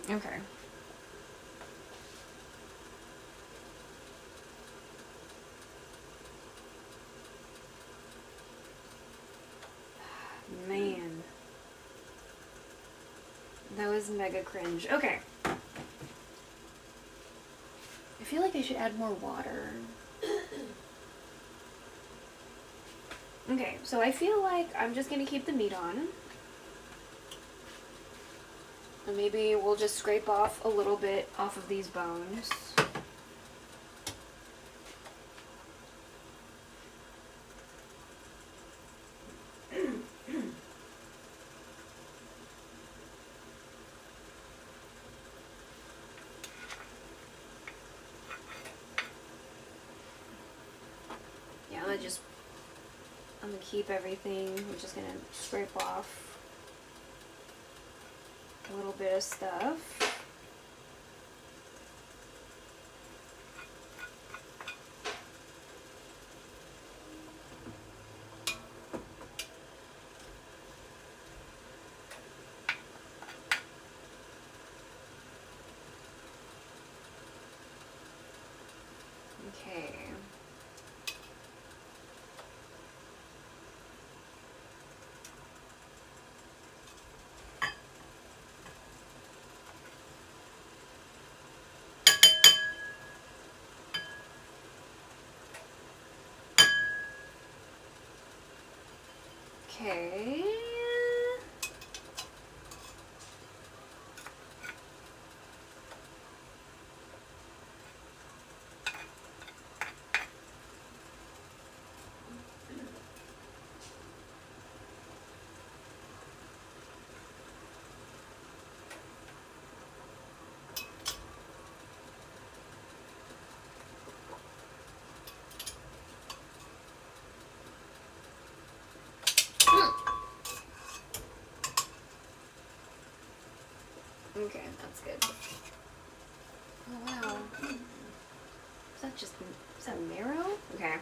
Okay. Man. That was mega cringe. Okay. I feel like I should add more water. Okay, so I feel like I'm just gonna keep the meat on. And maybe we'll just scrape off a little bit off of these bones. Yeah, I'm gonna keep everything. We're just gonna scrape off a little bit of stuff. Okay. Okay. Okay, that's good. Oh wow. Is that marrow? Okay.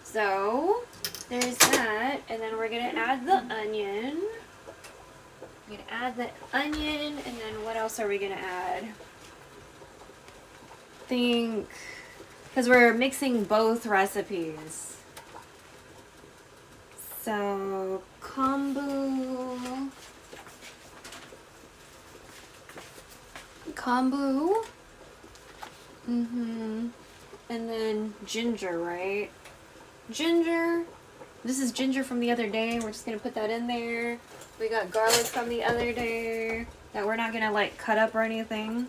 So, there's that, and then we're gonna add the onion. We're gonna add the onion, and then what else are we gonna add? Think, because we're mixing both recipes. So, kombu. And then ginger, right? Ginger. This is ginger from the other day. We're just gonna put that in there. We got garlic from the other day that we're not gonna like cut up or anything.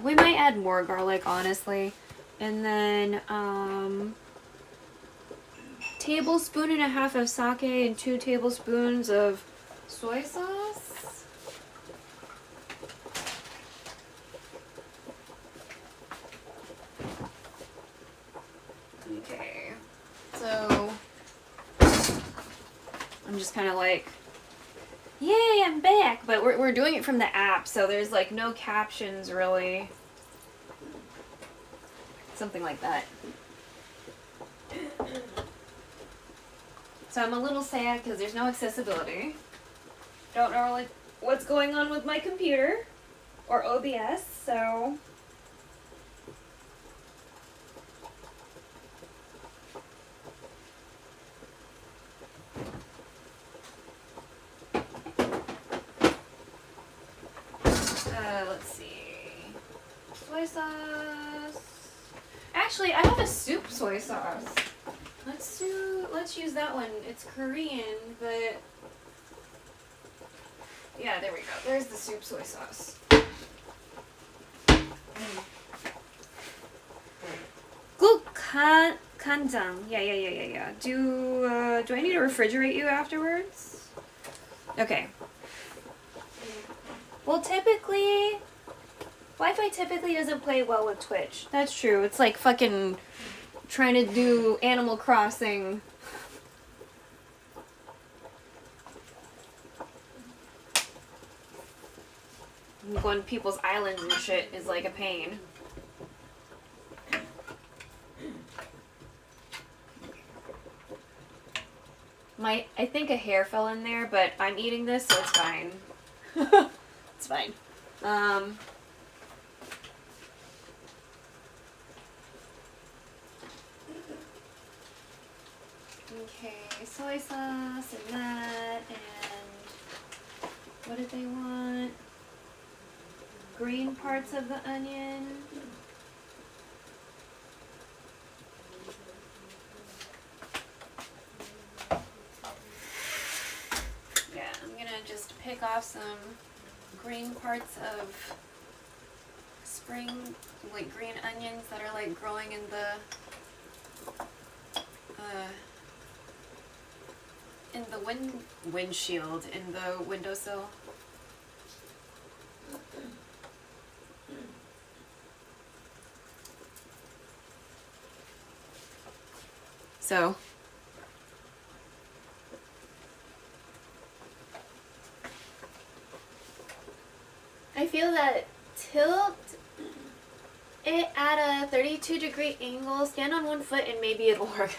We might add more garlic, honestly. And then, tablespoon and a half of sake and 2 tablespoons of soy sauce. Okay, so I'm just kind of like, yay, I'm back, but we're doing it from the app, so there's like no captions really. Something like that. So I'm a little sad because there's no accessibility. Don't know like what's going on with my computer or OBS, so let's see. Soy sauce. Actually, I have a soup soy sauce. Let's use that one. It's Korean, but yeah, there we go. There's the soup soy sauce. Kanjang. Yeah. Do I need to refrigerate you afterwards? Okay. Well, typically, Wi-Fi typically doesn't play well with Twitch. That's true. It's like fucking trying to do Animal Crossing. Going to people's islands and shit is like a pain. I think a hair fell in there, but I'm eating this, so it's fine. It's fine. Okay, soy sauce and that, and what did they want? Green parts of the onion. Yeah, I'm gonna just pick off some green parts of spring, like green onions that are like growing in the windshield, in the windowsill. So I feel that tilt it at a 32-degree angle, stand on one foot, and maybe it'll work.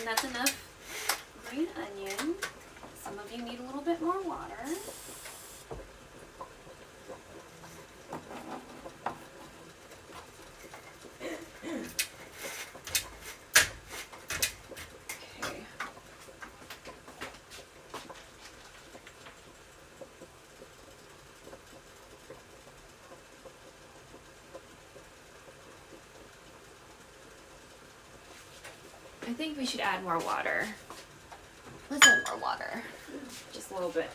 That's enough green onion. Some of you need a little bit more water. Okay. I think we should add more water. Let's add more water. Just a little bit.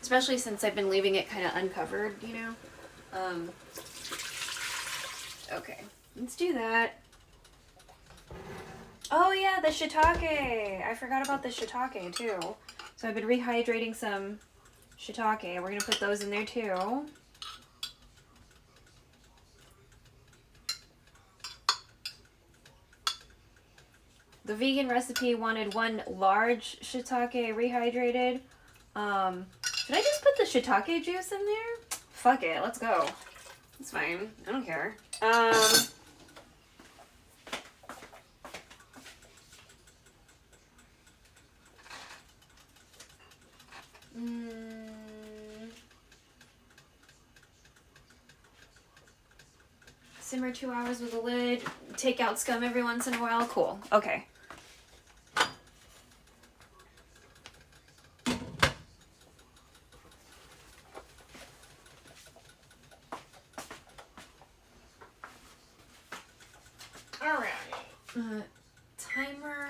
Especially since I've been leaving it kind of uncovered, you know? Okay, let's do that. Oh yeah, the shiitake! I forgot about the shiitake too. So I've been rehydrating some shiitake. We're gonna put those in there too. The vegan recipe wanted 1 large shiitake rehydrated. Should I just put the shiitake juice in there? Fuck it, let's go. It's fine, I don't care. Simmer 2 hours with a lid. Take out scum every once in a while. Cool. Okay. Alright. Timer.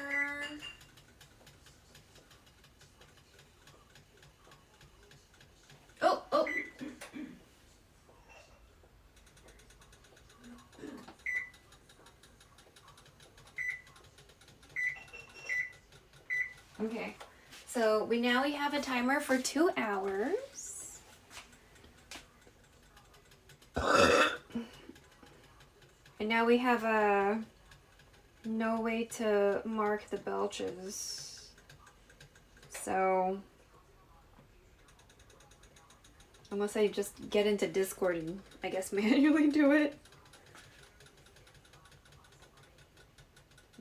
Oh, oh. Okay, so we have a timer for 2 hours. And now we have no way to mark the belches. So unless I just get into Discord and I guess manually do it.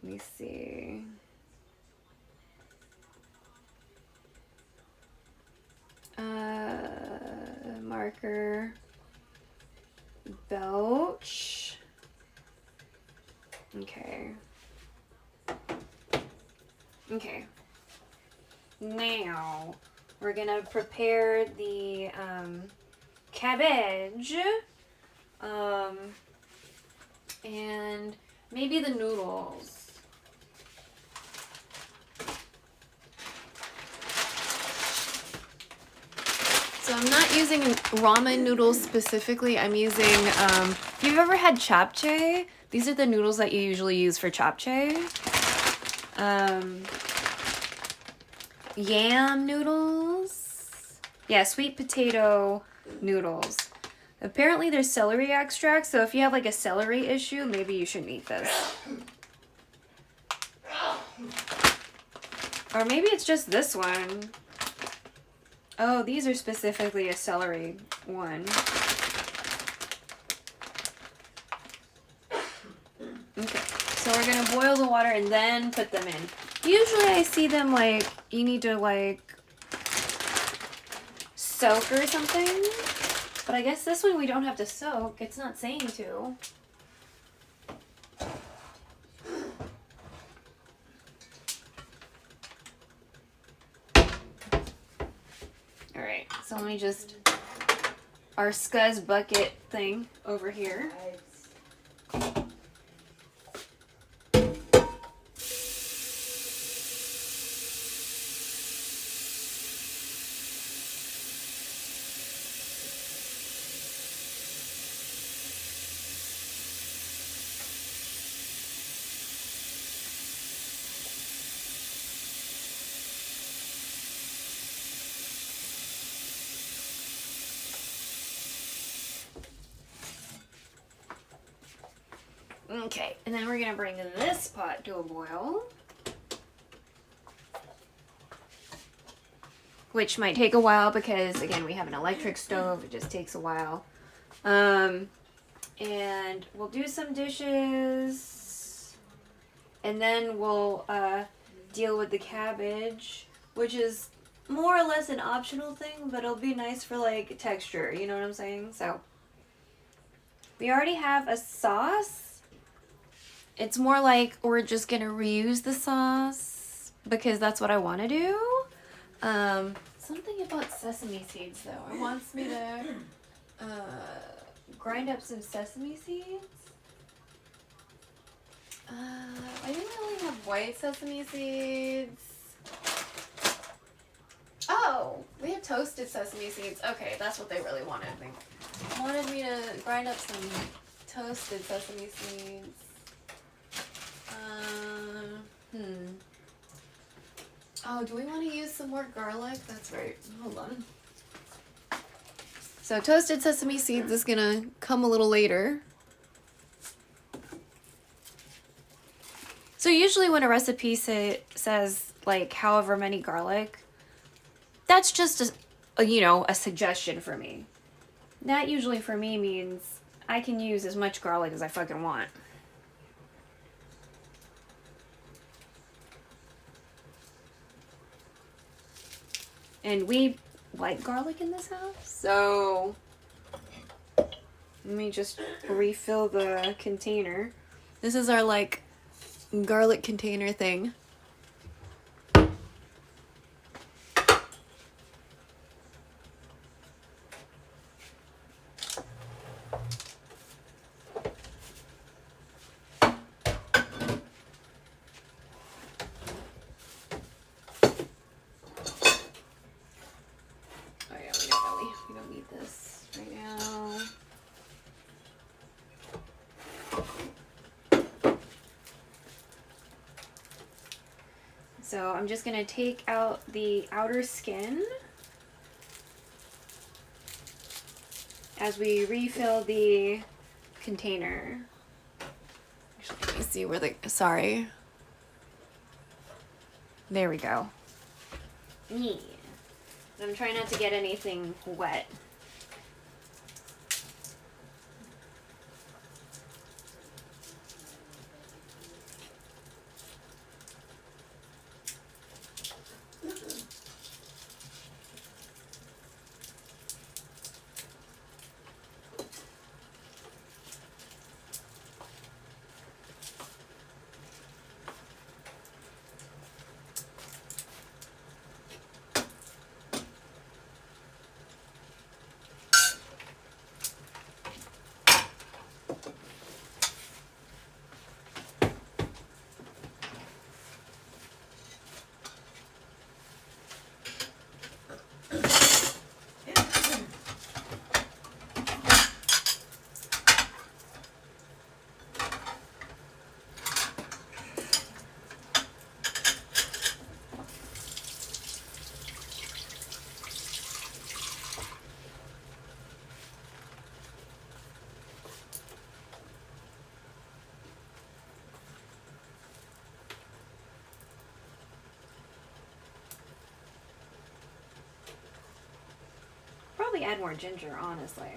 Let me see. Marker, belch. Okay. Okay. Now we're gonna prepare the cabbage, and maybe the noodles. So I'm not using ramen noodles specifically. I'm using, if you've ever had japchae, these are the noodles that you usually use for japchae. yam noodles. Yeah, sweet potato noodles. Apparently there's celery extract, so if you have like a celery issue, maybe you shouldn't eat this. Or maybe it's just this one. Oh, these are specifically a celery one. Okay, so we're gonna boil the water and then put them in. Usually I see them like, you need to like soak or something. But I guess this one we don't have to soak. It's not saying to. Alright, so let me just... Our scuzz bucket thing over here. Okay, and then we're gonna bring this pot to a boil. Which might take a while because, again, we have an electric stove. It just takes a while. And we'll do some dishes. And then we'll deal with the cabbage, which is more or less an optional thing, but it'll be nice for, like, texture. You know what I'm saying? So, we already have a sauce. It's more like we're just gonna reuse the sauce because that's what I want to do. Something about sesame seeds though. It wants me to grind up some sesame seeds. I didn't really have white sesame seeds. Oh, we have toasted sesame seeds. Okay, that's what they really wanted. They wanted me to grind up some toasted sesame seeds. Oh, do we want to use some more garlic? That's right. Hold on. So toasted sesame seeds is gonna come a little later. So usually when a recipe says like however many garlic, that's just a suggestion for me. That usually for me means I can use as much garlic as I fucking want. And we like garlic in this house, so let me just refill the container. This is our like garlic container thing. So I'm just going to take out the outer skin as we refill the container. Actually, let me see where sorry. There we go. Yeah. I'm trying not to get anything wet. probably add more ginger, honestly.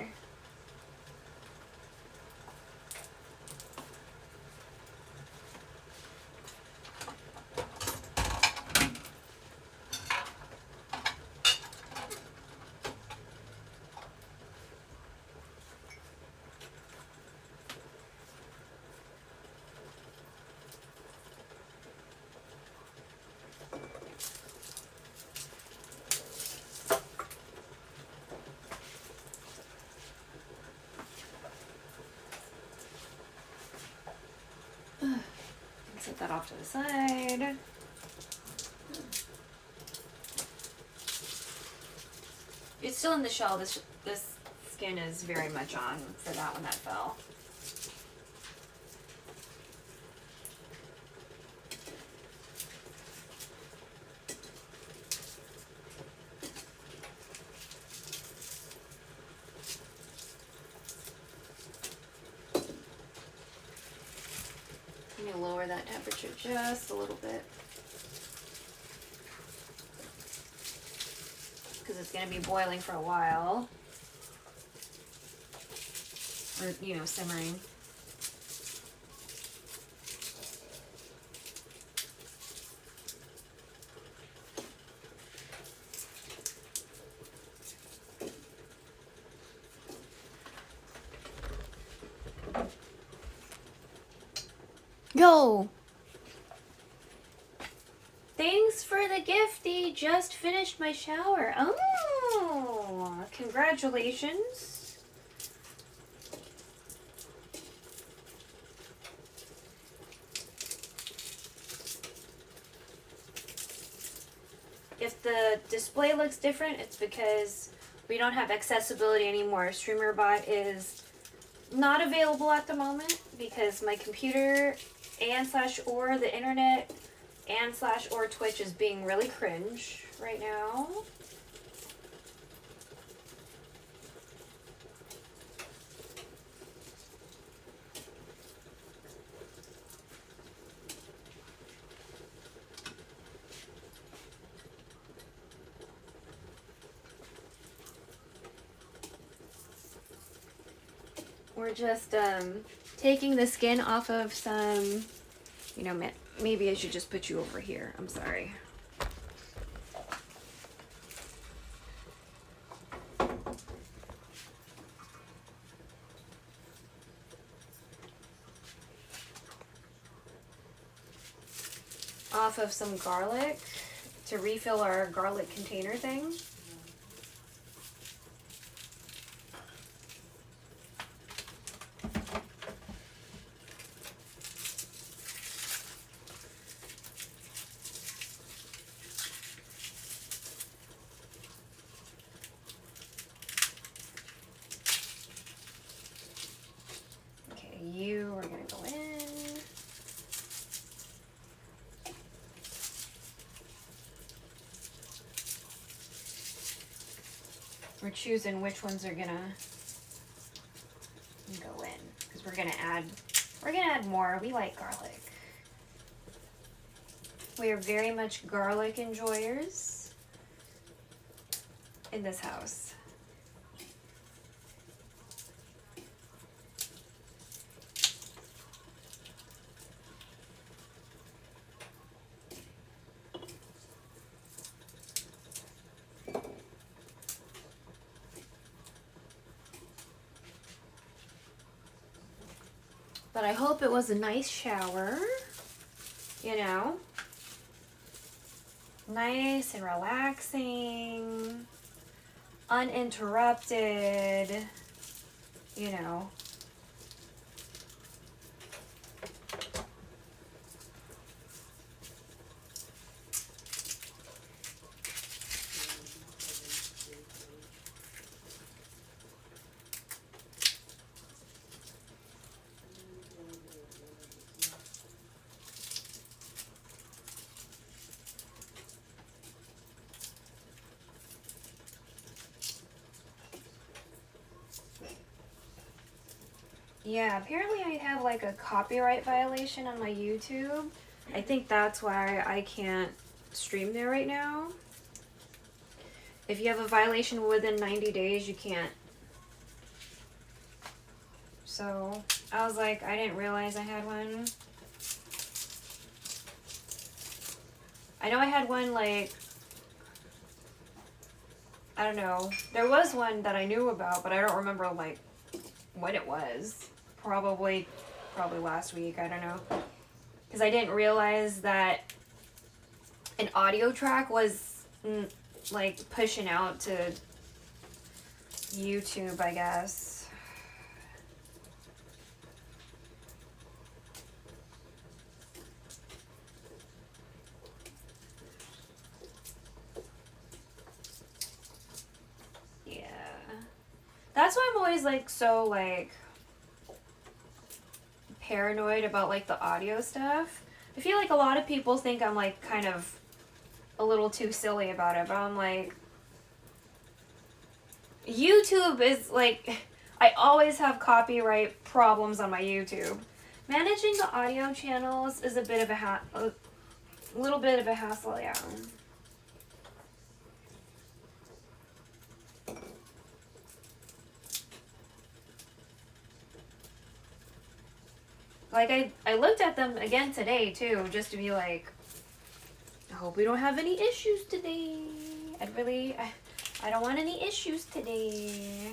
Set that off to the side. It's still in the shell. This skin is very much on for that one that fell. I'm gonna lower that temperature just a little bit, because it's going to be boiling for a while, or, you know, simmering. Yo! Thanks for the gifty. Just finished my shower. Oh, congratulations. If the display looks different, it's because we don't have accessibility anymore. StreamerBot is not available at the moment because my computer and/or the internet and/or Twitch is being really cringe right now. We're just taking the skin off of some, you know, maybe I should just put you over here. I'm sorry. Off of some garlic to refill our garlic container thing. You are going to go in. We're choosing which ones are going to go in because we're going to add more. We like garlic. We are very much garlic enjoyers in this house. But I hope it was a nice shower, you know, nice and relaxing, uninterrupted, you know. Yeah, apparently I have like a copyright violation on my YouTube. I think that's why I can't stream there right now. If you have a violation within 90 days, you can't. So I was like, I didn't realize I had one. I know I had one, like, I don't know. There was one that I knew about, but I don't remember, like, what it was. Probably last week. I don't know. Because I didn't realize that an audio track was, like, pushing out to YouTube, I guess. That's why I'm always, like, so, like, paranoid about, like, the audio stuff. I feel like a lot of people think I'm, like, kind of a little too silly about it, but I'm like, YouTube is, like, I always have copyright problems on my YouTube. Managing the audio channels is a bit of a little bit of a hassle, yeah. Like, I looked at them again today, too, just to be like, I hope we don't have any issues today. I don't want any issues today.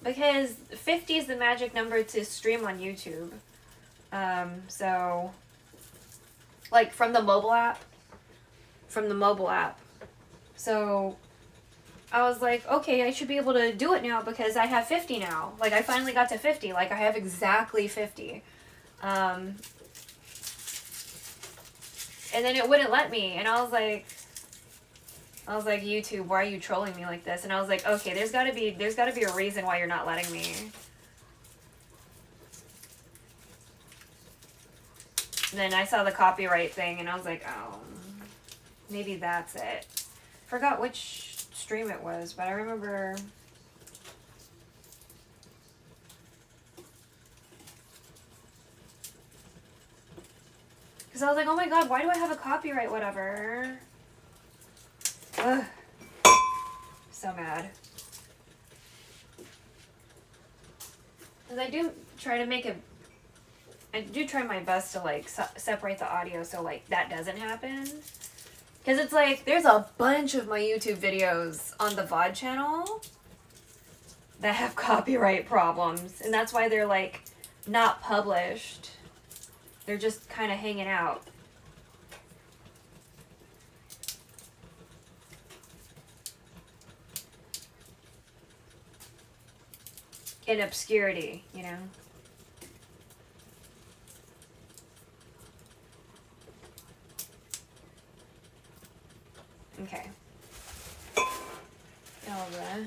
Because 50 is the magic number to stream on YouTube. So, like, from the mobile app. So I was like, okay, I should be able to do it now because I have 50 now. Like, I finally got to 50. Like, I have exactly 50. And then it wouldn't let me. And I was like, YouTube, why are you trolling me like this? And I was like, okay, there's gotta be a reason why you're not letting me. And then I saw the copyright thing and I was like, oh, maybe that's it. Forgot which stream it was, but I remember. Because I was like, oh my god, why do I have a copyright whatever? Ugh. So mad. Because I do try my best to, like, separate the audio so, like, that doesn't happen. Because it's like, there's a bunch of my YouTube videos on the VOD channel that have copyright problems. And that's why they're, like, not published. They're just kind of hanging out. In obscurity, you know? Okay. All the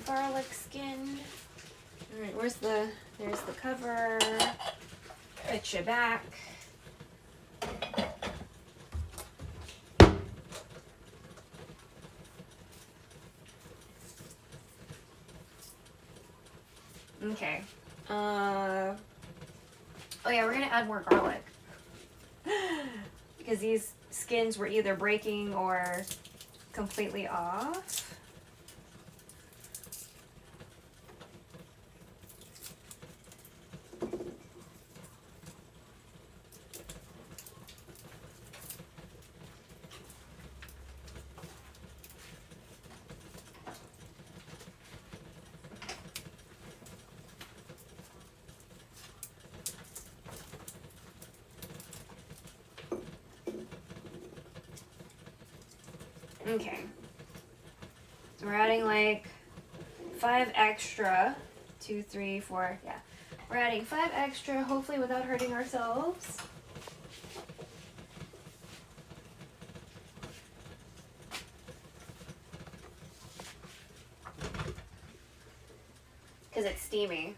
garlic skin. Alright, there's the cover. Put you back. Okay. Oh yeah, we're gonna add more garlic. Because these skins were either breaking or completely off. Okay. So we're adding like 5 extra. 2, 3, 4. Yeah. We're adding 5 extra, hopefully without hurting ourselves. Because it's steamy.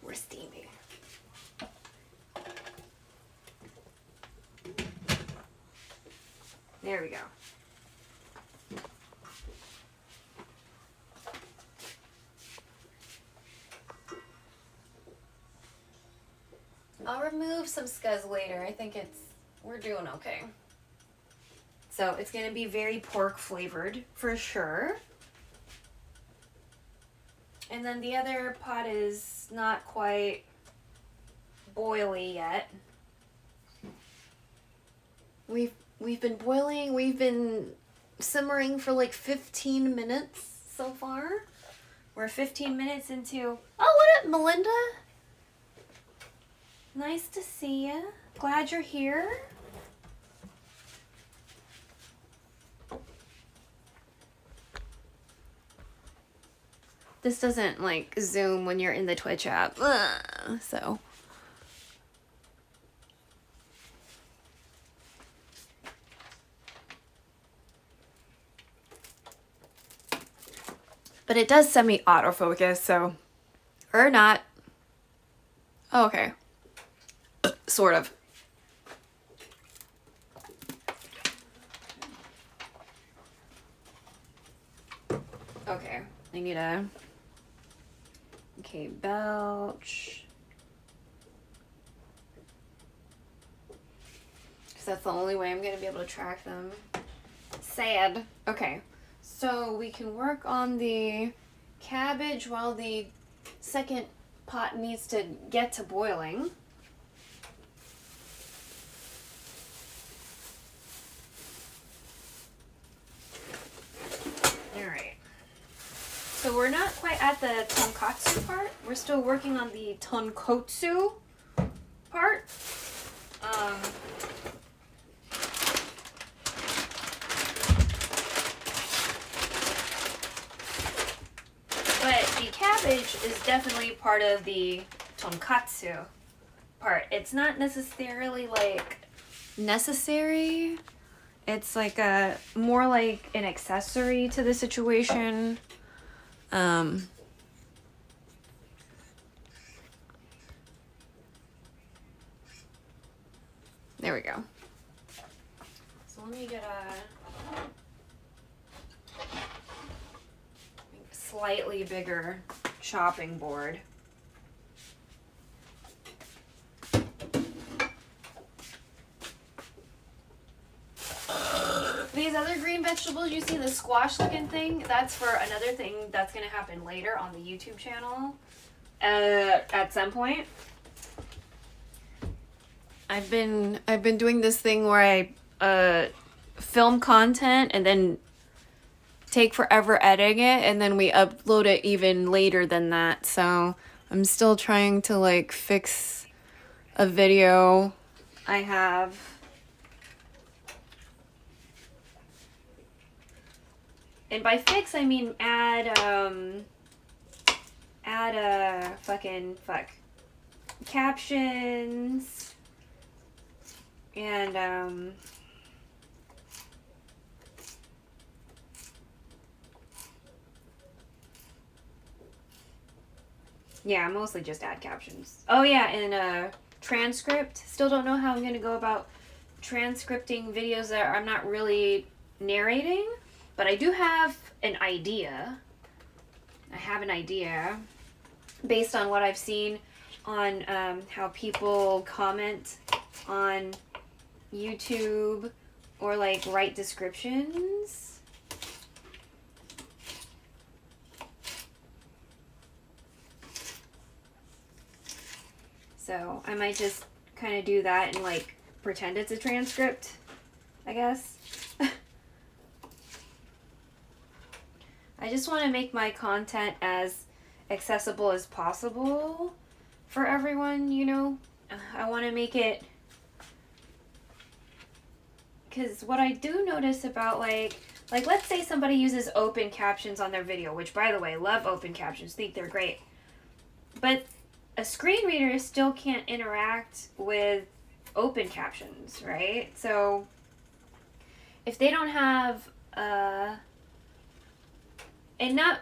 We're steamy. There we go. I'll remove some scuzz later. I think we're doing okay. So it's gonna be very pork flavored for sure. And then the other pot is not quite boily yet. We've been boiling, we've been simmering for like 15 minutes so far. We're 15 minutes into... Oh, what up, Melinda? Nice to see you. Glad you're here. This doesn't like zoom when you're in the Twitch app. So... But it does semi-autofocus, so... Or not. Oh, okay. Sort of. Okay. I need a... Okay, belch. Because that's the only way I'm going to be able to track them. Sad. Okay. So we can work on the cabbage while the second pot needs to get to boiling. Alright. So we're not quite at the tonkatsu part. We're still working on the tonkotsu part. But the cabbage is definitely part of the tonkatsu part. It's not necessarily like necessary. It's like a more like an accessory to the situation. There we go. So let me get a slightly bigger chopping board. These other green vegetables you see, the squash looking thing, that's for another thing that's going to happen later on the YouTube channel at some point. I've been doing this thing where I film content and then take forever editing it, and then we upload it even later than that. So I'm still trying to like fix a video I have. And by fix I mean add a captions and yeah, mostly just add captions. Oh yeah, and transcript. Still don't know how I'm gonna go about transcripting videos that I'm not really narrating, but I do have an idea. I have an idea based on what I've seen on how people comment on YouTube or like write descriptions. So I might just kind of do that and like pretend it's a transcript, I guess. I just want to make my content as accessible as possible for everyone, you know. I want to make it, because what I do notice about like let's say somebody uses open captions on their video, which by the way, love open captions, think they're great. But a screen reader still can't interact with open captions, right? So if they don't have and not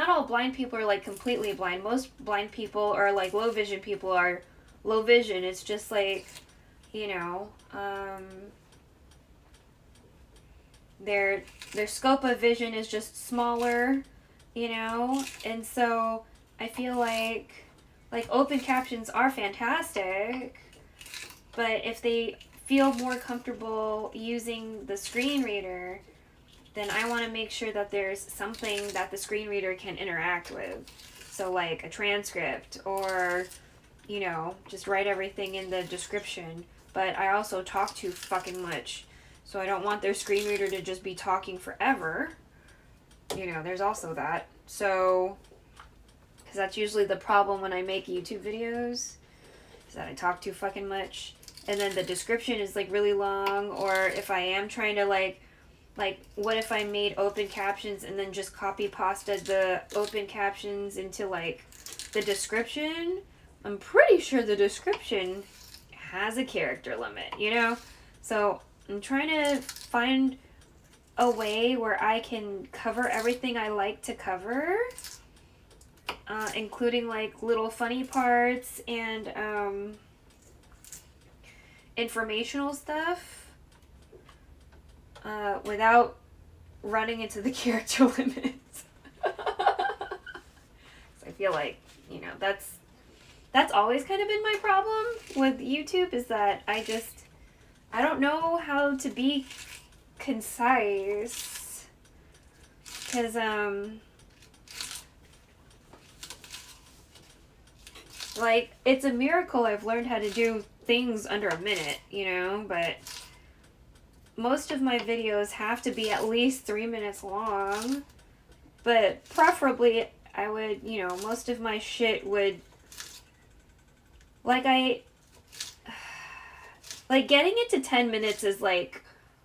all blind people are like completely blind. Most blind people or like low vision people are low vision. It's just like, you know, their scope of vision is just smaller, you know? And so I feel like Like, open captions are fantastic, but if they feel more comfortable using the screen reader, then I want to make sure that there's something that the screen reader can interact with. So, like, a transcript, or, you know, just write everything in the description. But I also talk too fucking much, so I don't want their screen reader to just be talking forever. You know, there's also that. So, because that's usually the problem when I make YouTube videos, is that I talk too fucking much. And then the description is, like, really long. Or if I am trying to, like, what if I made open captions and then just copy-pasted the open captions into, like, the description? I'm pretty sure the description has a character limit, you know? So, I'm trying to find a way where I can cover everything I like to cover, including, like, little funny parts and informational stuff, without running into the character limits. I feel like, you know, that's always kind of been my problem with YouTube, is that I don't know how to be concise, because like, it's a miracle I've learned how to do things under a minute, you know, but most of my videos have to be at least 3 minutes long, but preferably I would, you know, most of my shit would, like, getting it to 10 minutes is, like,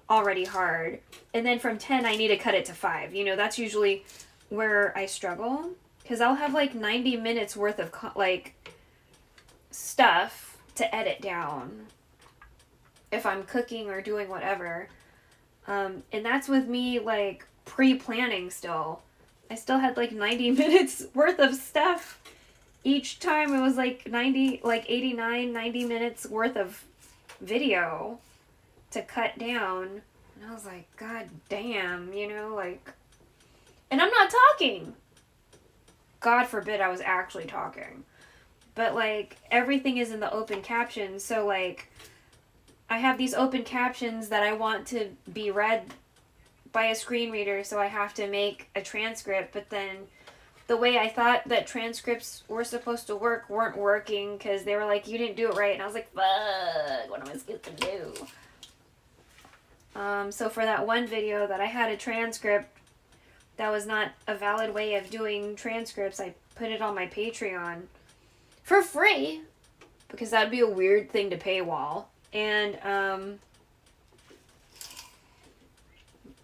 already hard, and then from 10 I need to cut it to 5, you know, that's usually where I struggle, because I'll have, like, 90 minutes worth of, like, stuff to edit down if I'm cooking or doing whatever, and that's with me, like, pre-planning still. I still had, like, 90 minutes worth of stuff each time. It was, like, 89, 90 minutes worth of video to cut down, and I was like, god damn, you know, like, and I'm not talking. God forbid I was actually talking. But, like, everything is in the open captions, so, like, I have these open captions that I want to be read by a screen reader, so I have to make a transcript, but then the way I thought that transcripts were supposed to work weren't working, because they were like, you didn't do it right, and I was like, fuck, what am I supposed to do? So for that one video that I had a transcript that was not a valid way of doing transcripts, I put it on my Patreon for free, because that'd be a weird thing to paywall. And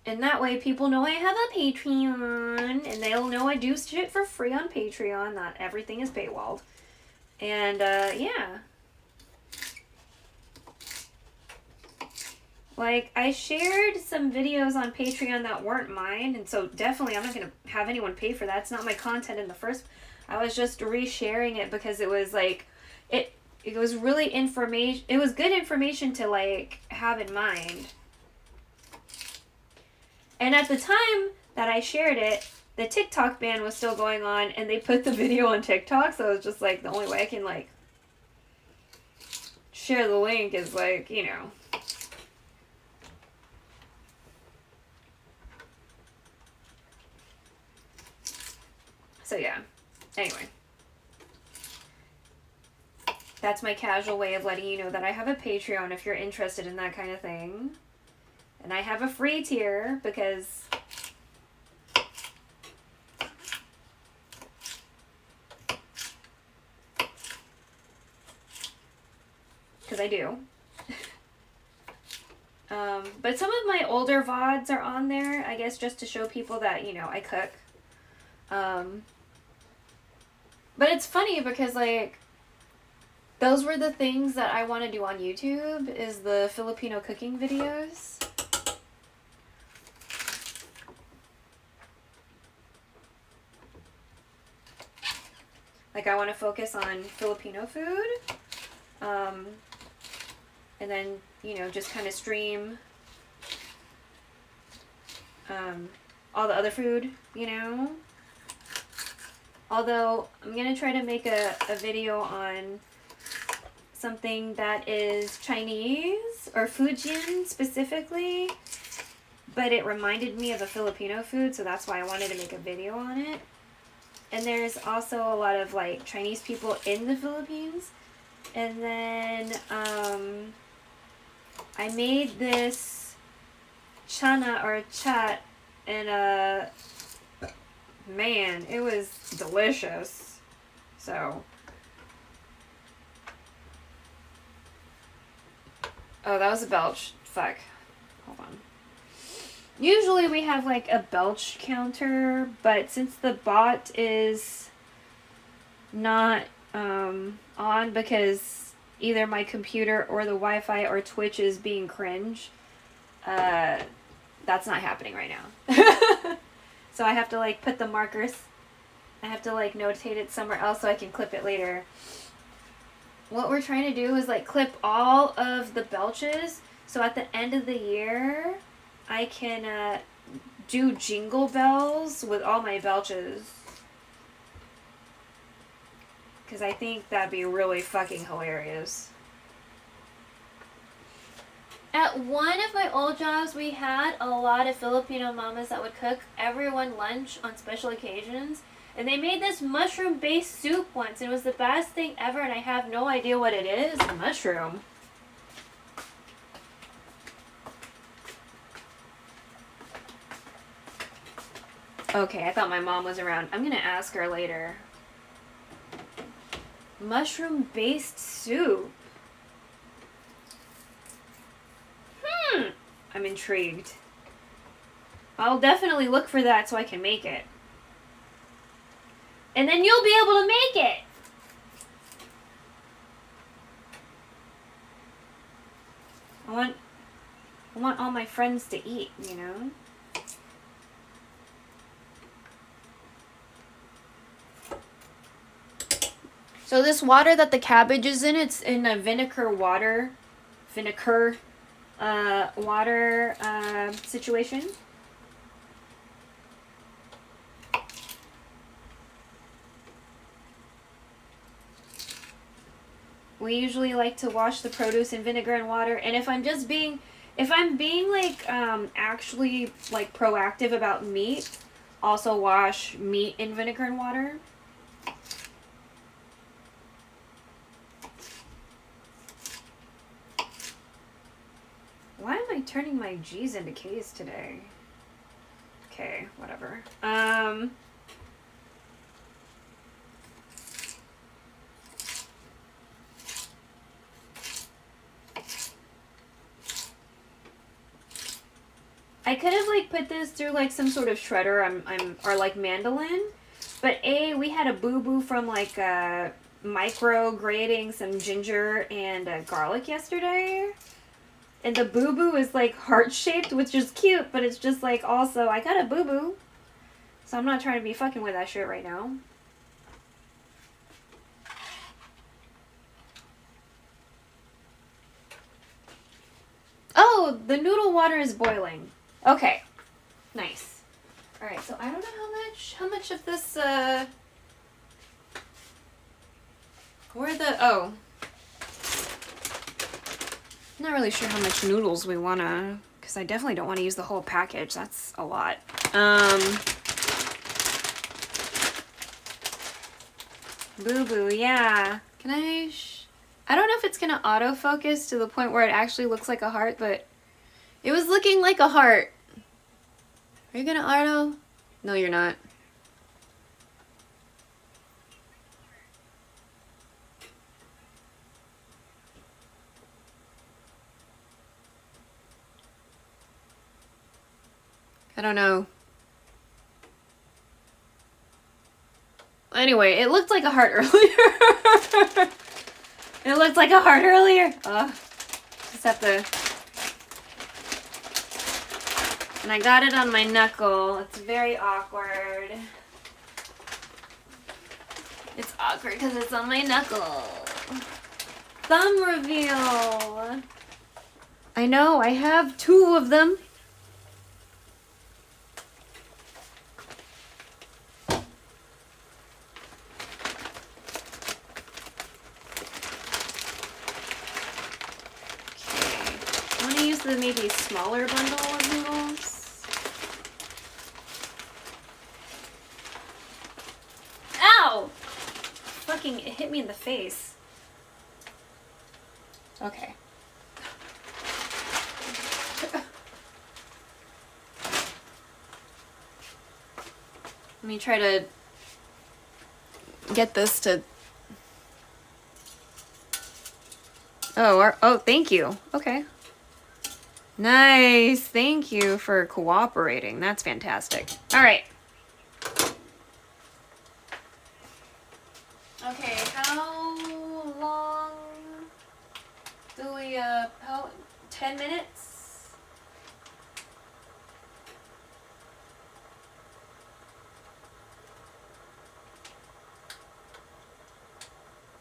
that way people know I have a Patreon, and they'll know I do shit for free on Patreon. Not everything is paywalled. And, yeah. Like, I shared some videos on Patreon that weren't mine, and so definitely I'm not going to have anyone pay for that. It's not my content in the first. I was just resharing it because it was, like, it was really information. It was good information to, like, have in mind. And at the time that I shared it, the TikTok ban was still going on, and they put the video on TikTok, so it was just, like, the only way I can, like, share the link is, like, you know. So, yeah. Anyway. That's my casual way of letting you know that I have a Patreon if you're interested in that kind of thing. And I have a free tier because I do. But some of my older VODs are on there, I guess, just to show people that, you know, I cook. But it's funny because, like, those were the things that I want to do on YouTube, is the Filipino cooking videos. Like, I want to focus on Filipino food. And then, you know, just kind of stream all the other food, you know. Although, I'm going to try to make a video on something that is Chinese or Fujian specifically. But it reminded me of a Filipino food, so that's why I wanted to make a video on it. And there's also a lot of like Chinese people in the Philippines. And then I made this chana or chat, and man, it was delicious. So, oh, that was a belch. Fuck. Hold on. Usually we have like a belch counter, but since the bot is not on because either my computer or the Wi-Fi or Twitch is being cringe, that's not happening right now. So I have to like put the markers, I have to like notate it somewhere else so I can clip it later. What we're trying to do is like clip all of the belches, so at the end of the year I can do jingle bells with all my belches. Because I think that'd be really fucking hilarious. At one of my old jobs, we had a lot of Filipino mamas that would cook everyone lunch on special occasions. And they made this mushroom-based soup once. And it was the best thing ever, and I have no idea what it is. Mushroom. Okay, I thought my mom was around. I'm gonna ask her later. Mushroom-based soup. I'm intrigued. I'll definitely look for that so I can make it. And then you'll be able to make it! I want all my friends to eat, you know? So this water that the cabbage is in, it's in a vinegar water situation. We usually like to wash the produce in vinegar and water, and if I'm being like actually like proactive about meat, also wash meat in vinegar and water. Why am I turning my G's into K's today? Okay, whatever. I could have like put this through like some sort of shredder or like mandolin, but we had a boo-boo from like micro grating some ginger and garlic yesterday. And the boo-boo is like heart-shaped, which is cute, but it's just like also, I got a boo-boo. So I'm not trying to be fucking with that shit right now. Oh, the noodle water is boiling. Okay. Nice. Alright, so I don't know how much of this, I'm not really sure how much noodles we wanna, because I definitely don't want to use the whole package. That's a lot. Boo-boo, yeah. Can I don't know if it's gonna autofocus to the point where it actually looks like a heart, but it was looking like a heart. Are you gonna auto? No, you're not. I don't know. Anyway, it looked like a heart earlier. It looked like a heart earlier. Just have to... And I got it on my knuckle. It's very awkward. It's awkward because it's on my knuckle. Thumb reveal. I know, I have 2 of them. a maybe smaller bundle of noodles. Ow! Fucking, it hit me in the face. Okay. Let me try to get this to... Oh, thank you. Okay. Nice. Thank you for cooperating. That's fantastic. All right. Okay, how long do we, 10 minutes?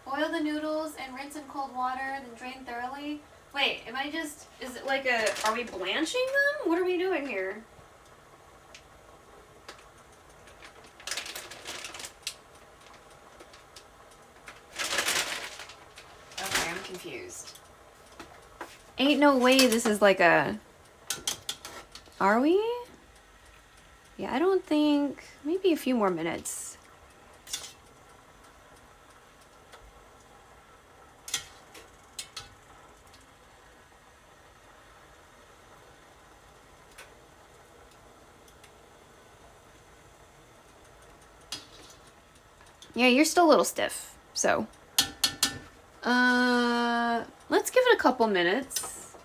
Boil the noodles and rinse in cold water, then drain thoroughly. Wait, is it like are we blanching them? What are we doing here? Okay, I'm confused. Ain't no way this is like a... Are we? Yeah, I don't think... Maybe a few more minutes. Yeah, you're still a little stiff, so. Let's give it a couple minutes.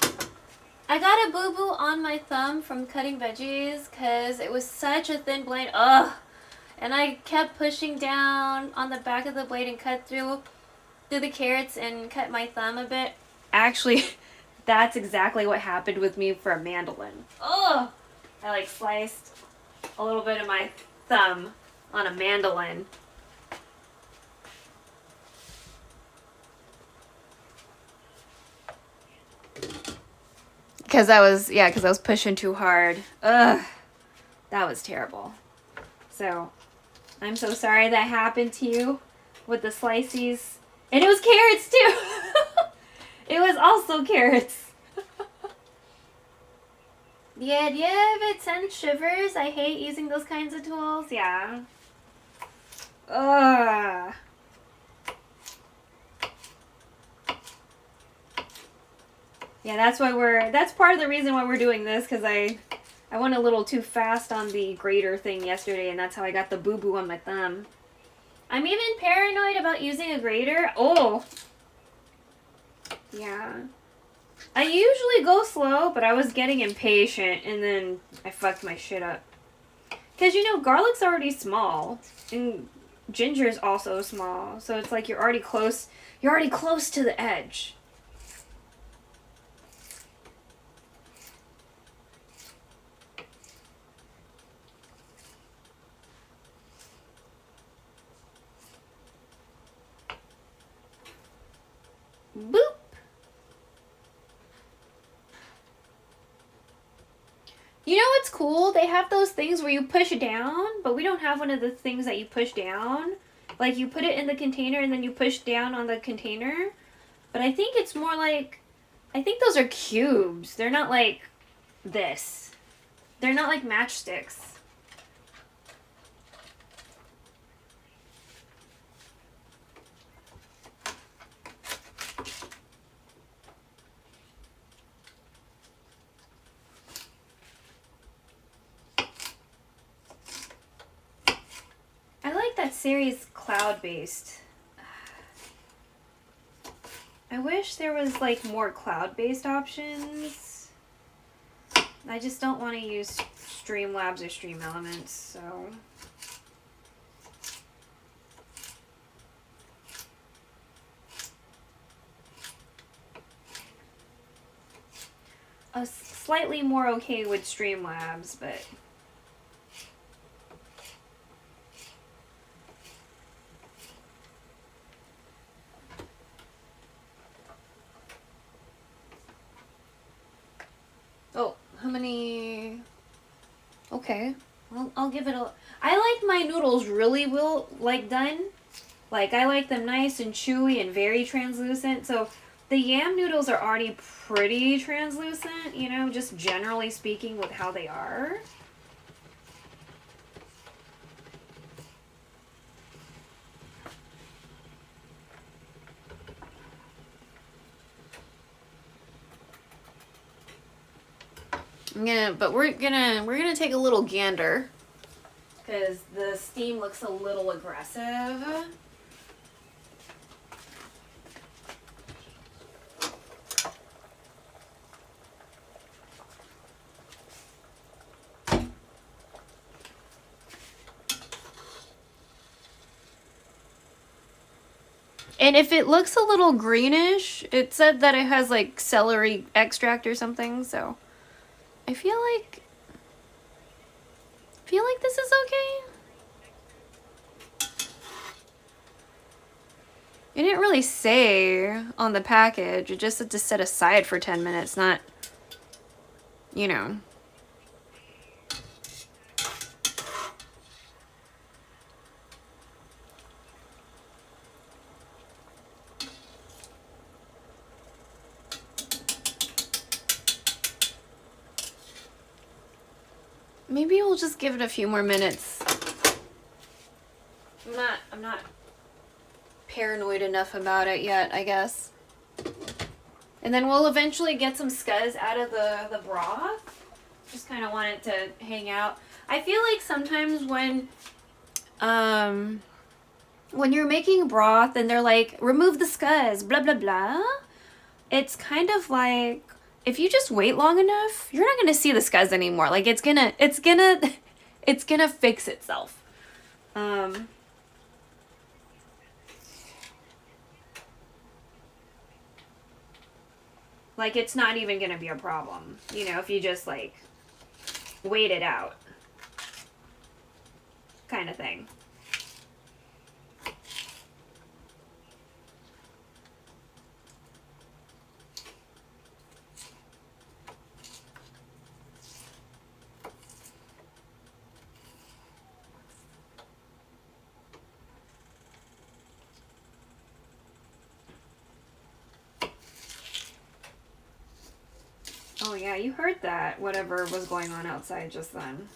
I got a boo-boo on my thumb from cutting veggies because it was such a thin blade. Ugh! And I kept pushing down on the back of the blade and cut through the carrots and cut my thumb a bit. Actually, that's exactly what happened with me for a mandolin. Ugh! I like sliced a little bit of my thumb on a mandolin. Because I was pushing too hard. Ugh. That was terrible. So, I'm so sorry that happened to you with the slices. And it was carrots too! It was also carrots. Yeah, if it sends shivers, I hate using those kinds of tools. Yeah. Ugh. Yeah, that's part of the reason why we're doing this, because I went a little too fast on the grater thing yesterday, and that's how I got the boo-boo on my thumb. I'm even paranoid about using a grater. Oh! Yeah. I usually go slow, but I was getting impatient, and then I fucked my shit up. Because, garlic's already small, and ginger's also small, so it's like you're already close to the edge. Boop! You know what's cool? They have those things where you push down, but we don't have one of the things that you push down. Like, you put it in the container and then you push down on the container. But I think it's more like... I think those are cubes. They're not like this. They're not like matchsticks. That series cloud-based. I wish there was like more cloud-based options. I just don't want to use Streamlabs or Stream Elements, so. I was slightly more okay with Streamlabs, but. Oh, how many? Okay, I'll give it a... I like my noodles really done. Like, I like them nice and chewy and very translucent. So The yam noodles are already pretty translucent, you know, just generally speaking with how they are. But we're gonna take a little gander because the steam looks a little aggressive. And if it looks a little greenish, it said that it has like celery extract or something, so I feel like this is okay. It didn't really say on the package. It just said to set aside for 10 minutes, not, you know. Maybe we'll just give it a few more minutes. I'm not paranoid enough about it yet, I guess. And then we'll eventually get some scuzz out of the broth. Just kind of want it to hang out. I feel like sometimes when you're making broth and they're like, remove the scuzz, blah, blah, blah. It's kind of like, if you just wait long enough, you're not going to see the scuzz anymore. Like it's gonna fix itself. Like it's not even going to be a problem, you know, if you just like wait it out kind of thing. Oh yeah, you heard that, whatever was going on outside just then.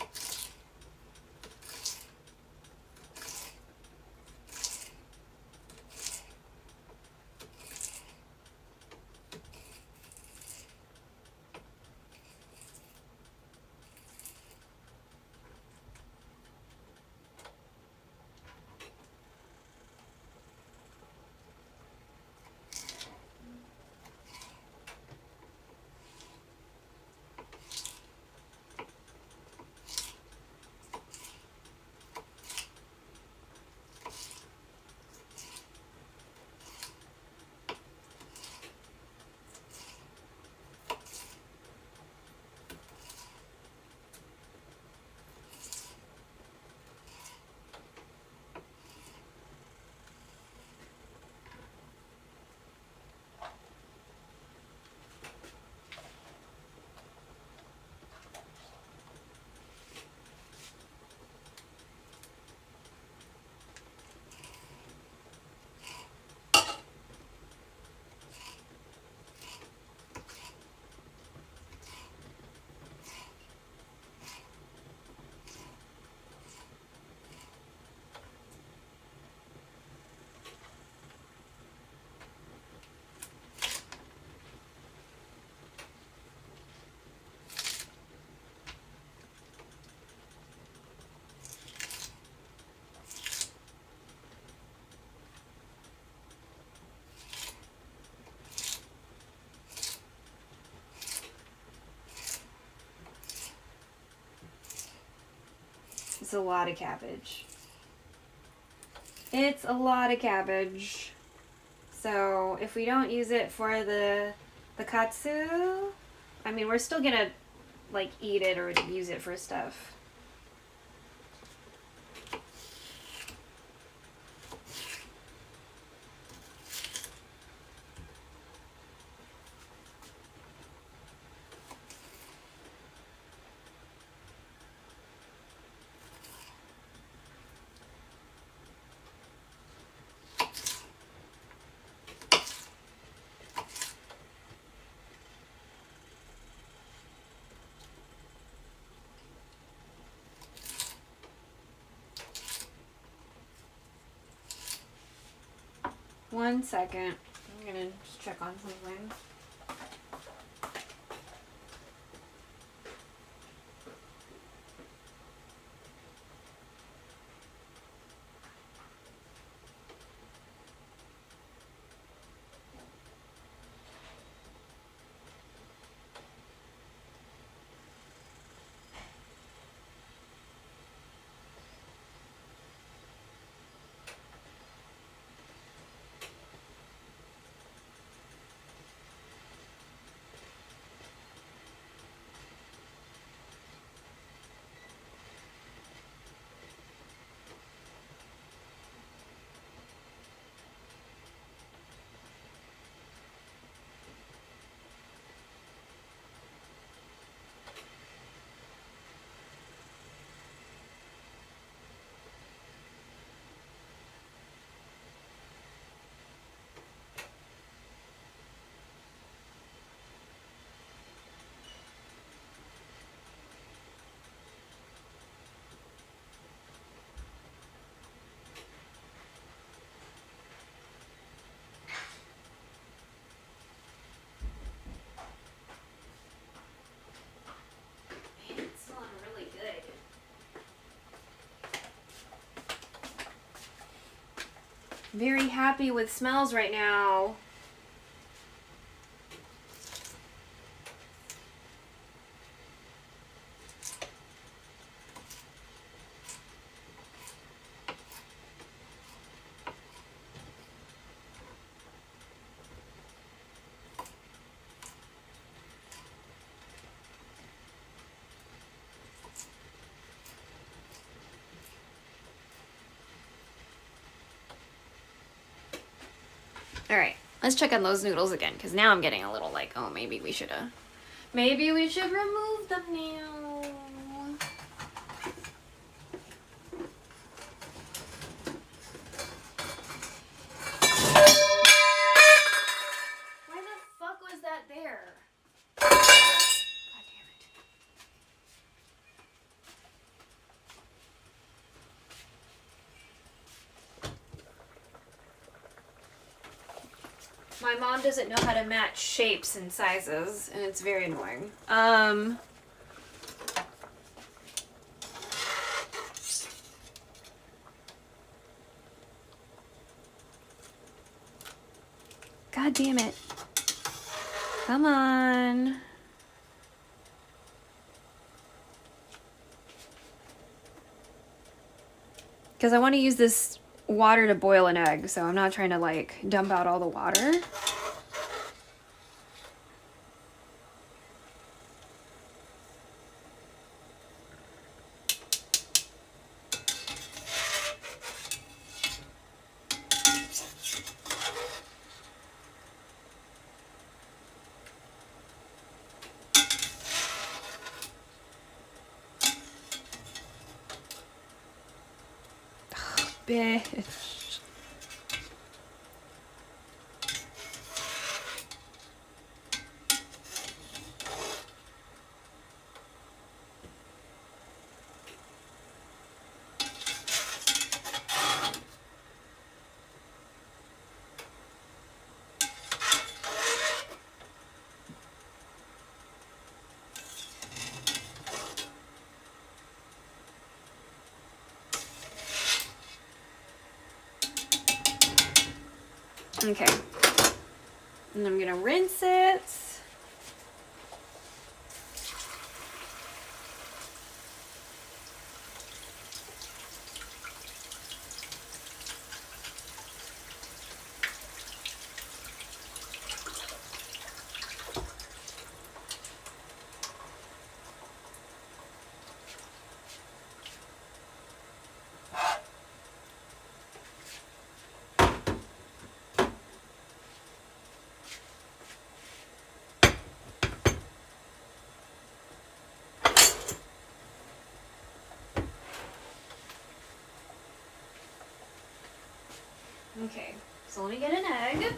It's a lot of cabbage. It's a lot of cabbage. So if we don't use it for the katsu, I mean, we're still gonna like eat it or use it for stuff. 1 second. I'm gonna just check on something. Very happy with smells right now. All right, let's check on those noodles again, because now I'm getting a little like, oh, maybe we should remove them now. Why the fuck was that there? God damn it. My mom doesn't know how to match shapes and sizes, and it's very annoying. God damn it. Come on. Because I want to use this water to boil an egg, so I'm not trying to like dump out all the water. Bitch. Okay, and I'm gonna rinse it. Okay, so let me get an egg.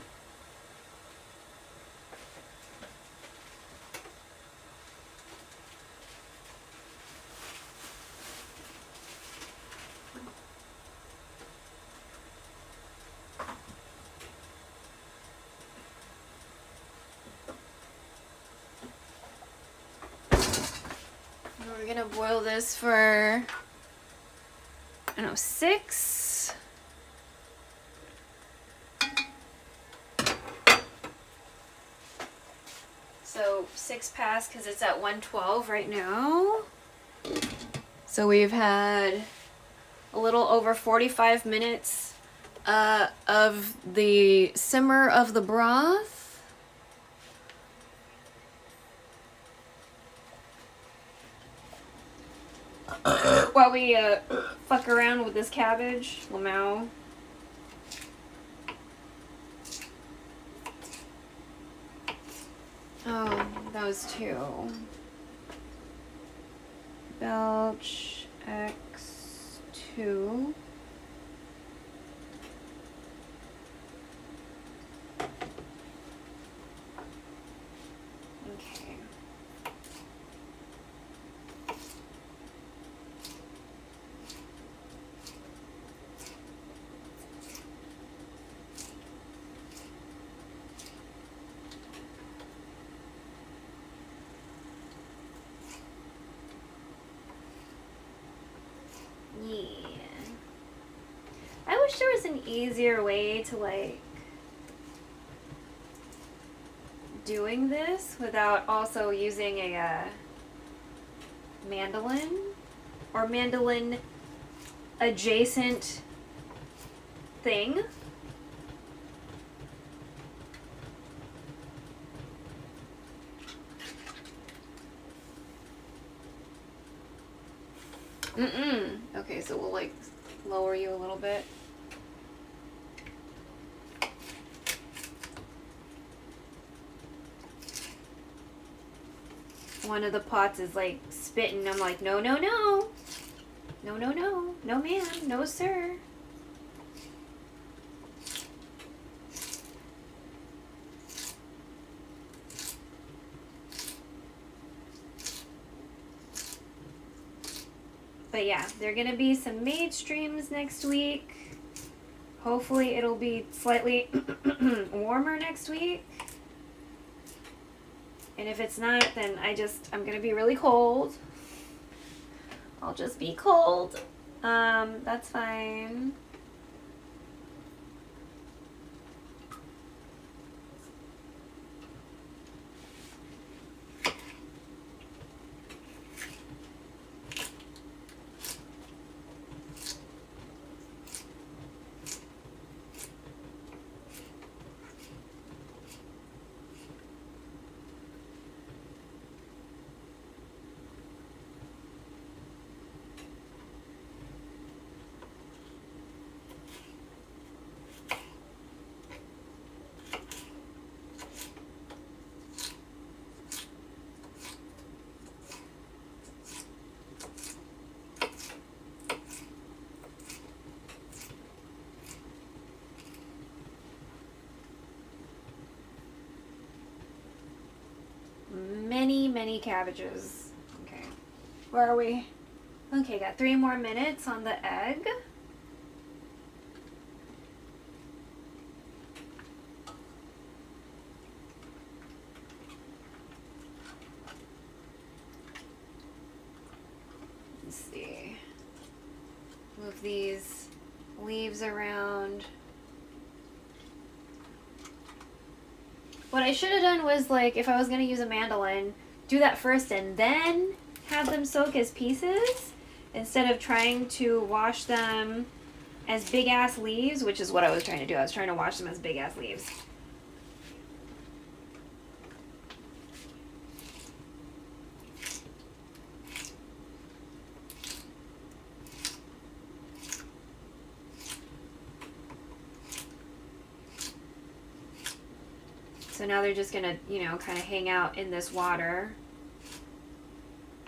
we're gonna boil this for, I don't know, 6. So 6 past because it's at 112 right now. So we've had a little over 45 minutes of the simmer of the broth. While we fuck around with this cabbage, lamau. Oh, that was 2. Belch X2. Okay. Yeah. I wish there was an easier way to like doing this without also using a mandolin or mandolin adjacent thing. Okay, so we'll like lower you a little bit. One of the pots is like spitting. I'm like, no, no, no. No, no, no. No, ma'am. No, sir. But yeah, there are going to be some maid streams next week. Hopefully it'll be slightly warmer next week. And if it's not, then I'm going to be really cold. I'll just be cold. That's fine. Many cabbages. Okay. Where are we? Okay, got 3 more minutes on the egg. Let's see. Move these leaves around. What I should have done was, like, if I was going to use a mandolin, do that first and then have them soak as pieces instead of trying to wash them as big-ass leaves, which is what I was trying to do. I was trying to wash them as big-ass leaves. So now they're just gonna, kind of hang out in this water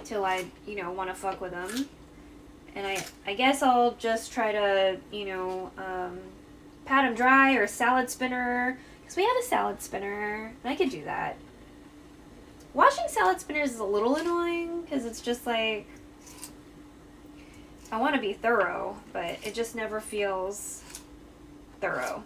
till I, want to fuck with them. And I guess I'll just try to, pat them dry or salad spinner. Because we have a salad spinner. And I could do that. Washing salad spinners is a little annoying. Because it's just like, I want to be thorough. But it just never feels thorough.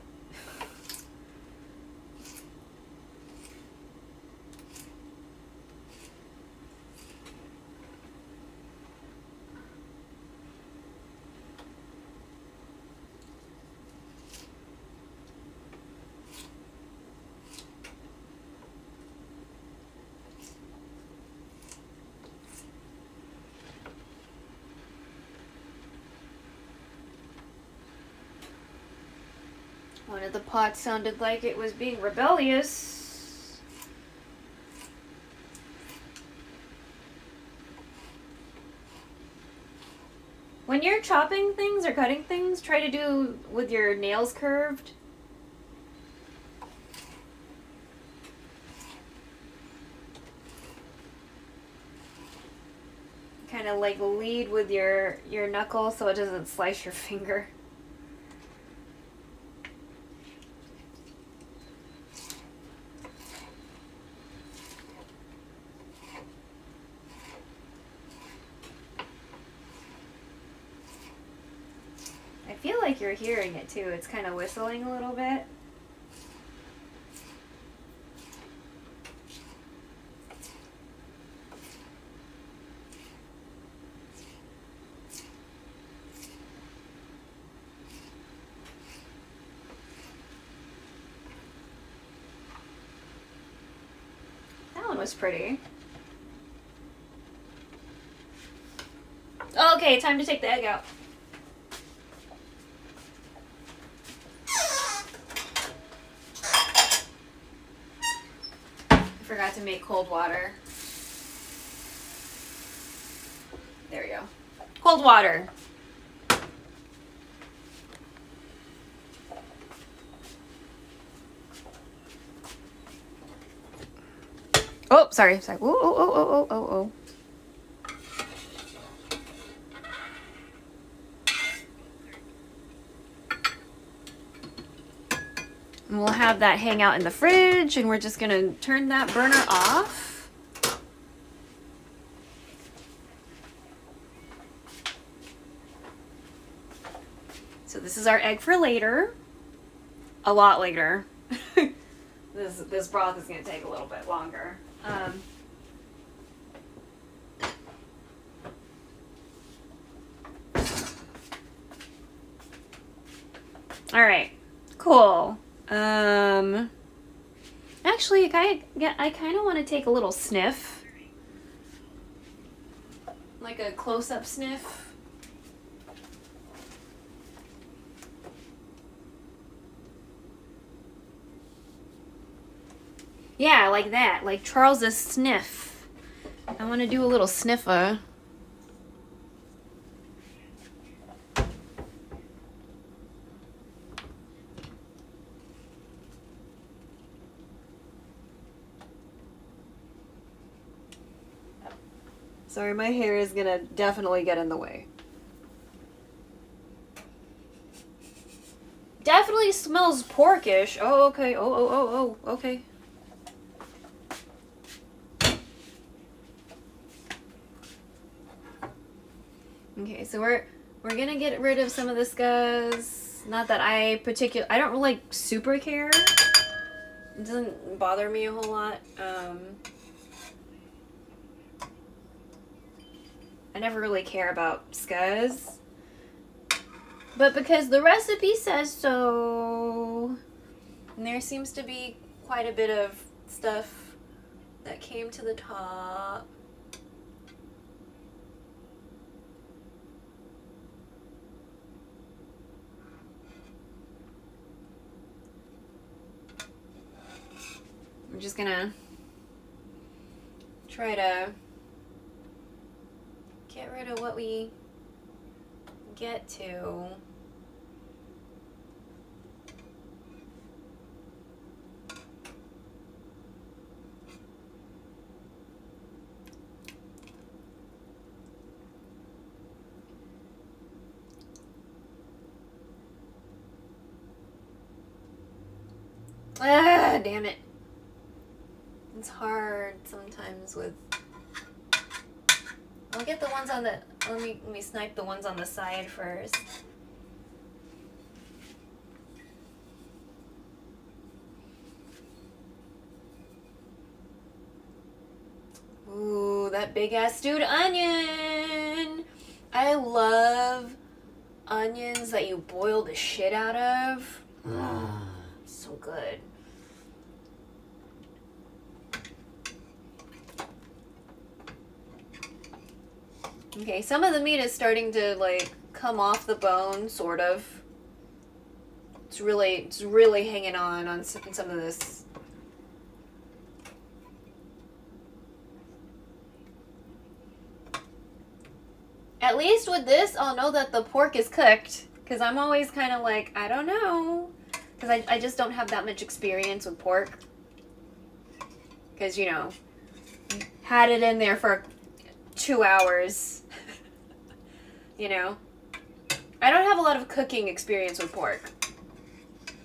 One of the pots sounded like it was being rebellious. When you're chopping things or cutting things, try to do with your nails curved. Kind of like lead with your knuckle so it doesn't slice your finger. I feel like you're hearing it too. It's kind of whistling a little bit. That one was pretty. Okay, time to take the egg out. Forgot to make cold water. There we go. Cold water. Oh, sorry. Sorry. Oh, oh, oh, oh, oh, oh. And we'll have that hang out in the fridge, and we're just gonna turn that burner off. So this is our egg for later. A lot later. This broth is gonna take a little bit longer. All right, cool. Actually, I kind of want to take a little sniff. Like a close-up sniff. Yeah, like that. Like Charles's sniff. I want to do a little sniffer. Sorry, my hair is gonna definitely get in the way. Definitely smells porkish. Oh, okay. Oh, okay. Okay, so we're gonna get rid of some of this guys. Not that I don't like super care. It doesn't bother me a whole lot. I never really care about scuzz. But because the recipe says so, and there seems to be quite a bit of stuff that came to the top. I'm just gonna try to get rid of what we get to. Ah, damn it. It's hard sometimes with... I'll get the ones on the... Let me snipe the ones on the side first. Ooh, that big ass stewed onion! I love onions that you boil the shit out of. So good. Okay, some of the meat is starting to like come off the bone, sort of. It's really hanging on some of this. At least with this, I'll know that the pork is cooked. Because I'm always kind of like, I don't know. Because I just don't have that much experience with pork. Because, you know, had it in there for 2 hours. You know? I don't have a lot of cooking experience with pork.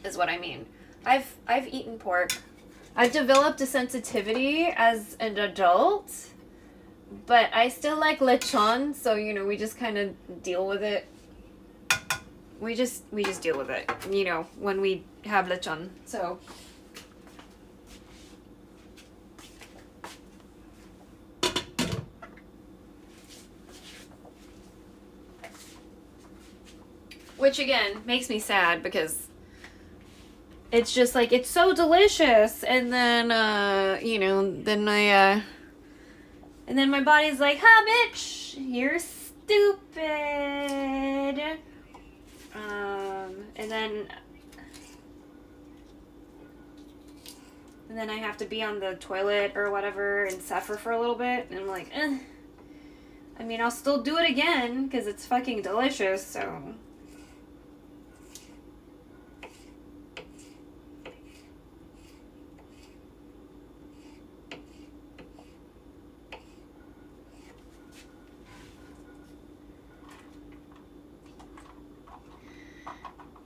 Is what I mean. I've eaten pork. I've developed a sensitivity as an adult. But I still like lechon, so, you know, we just kind of deal with it. We just deal with it, you know, when we have lechon, so. Which, again, makes me sad because it's just like, it's so delicious, and then, you know, then and then my body's like, ha, bitch, you're stupid. And then I have to be on the toilet or whatever and suffer for a little bit, and I'm like, eh. I mean, I'll still do it again, because it's fucking delicious, so.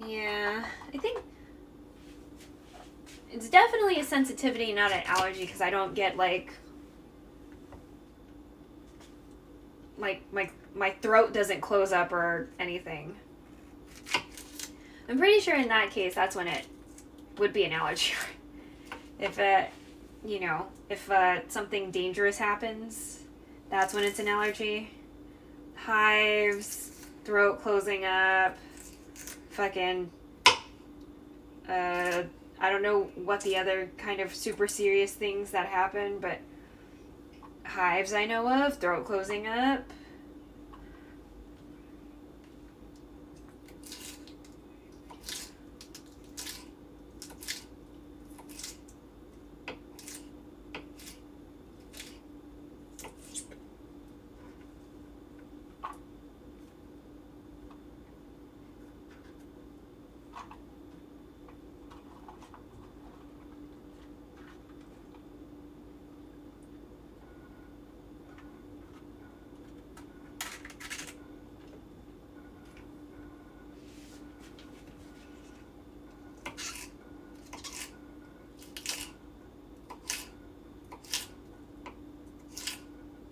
Yeah, I think it's definitely a sensitivity, not an allergy, because I don't get, like my throat doesn't close up or anything. I'm pretty sure in that case, that's when it would be an allergy. If you know, if something dangerous happens, that's when it's an allergy. Hives, throat closing up, fucking, I don't know what the other kind of super serious things that happen, but hives I know of, throat closing up.